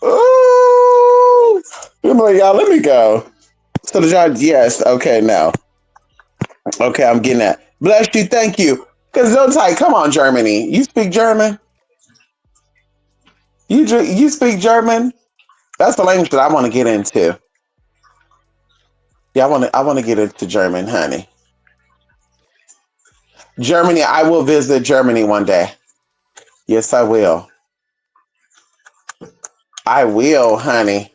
Ooh. I'm like, y'all, let me go. So the judge, yes. Okay, now. Okay, I'm getting that. Bless you, thank you. Because they're like, come on, Germany. You speak German? You speak German? That's the language that I want to get into. Yeah, I want to get into German, honey. Germany, I will visit Germany one day. Yes, I will. I will, honey.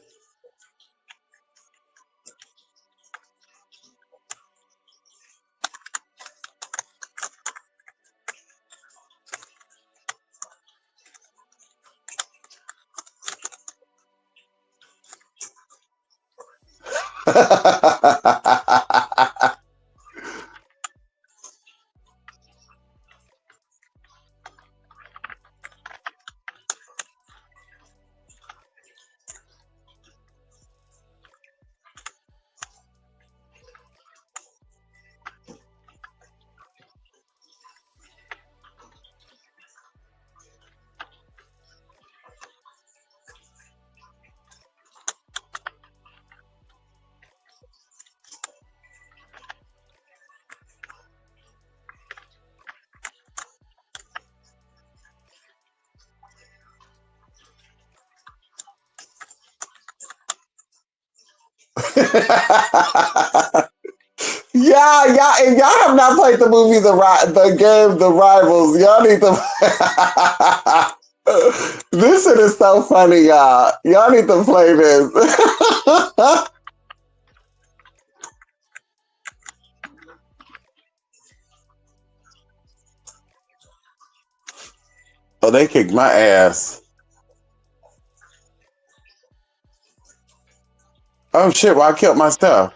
Yeah, yeah, if y'all have not played the movie, the game, The Rivals, y'all need to. This shit is so funny, y'all. Y'all need to play this. Oh, they kicked my ass. Oh shit! Well, I killed myself.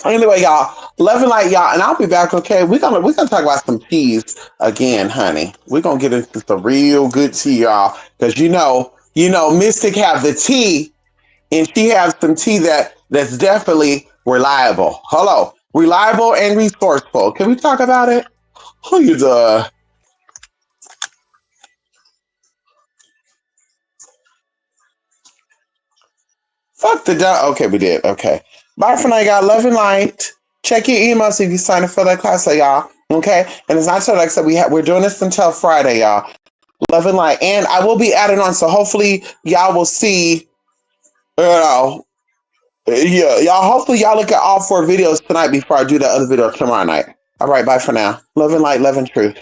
Anyway, y'all, love and light, y'all, and I'll be back. Okay, we're gonna talk about some teas again, honey. We're gonna get into some real good tea, y'all, because Mystic have the tea, and she has some tea that's definitely reliable. Hello, reliable and resourceful. Can we talk about it? Who you the fuck the done? Okay, we did. Okay, bye for now, y'all. Love and light. Check your emails if you sign up for that class, y'all. Okay, and it's not so like I said we're doing this until Friday, y'all. Love and light. And I will be adding on, so hopefully y'all will see, yeah, y'all, hopefully y'all look at all 4 videos tonight before I do that other video tomorrow night. All right, bye for now. Love and light, love and truth.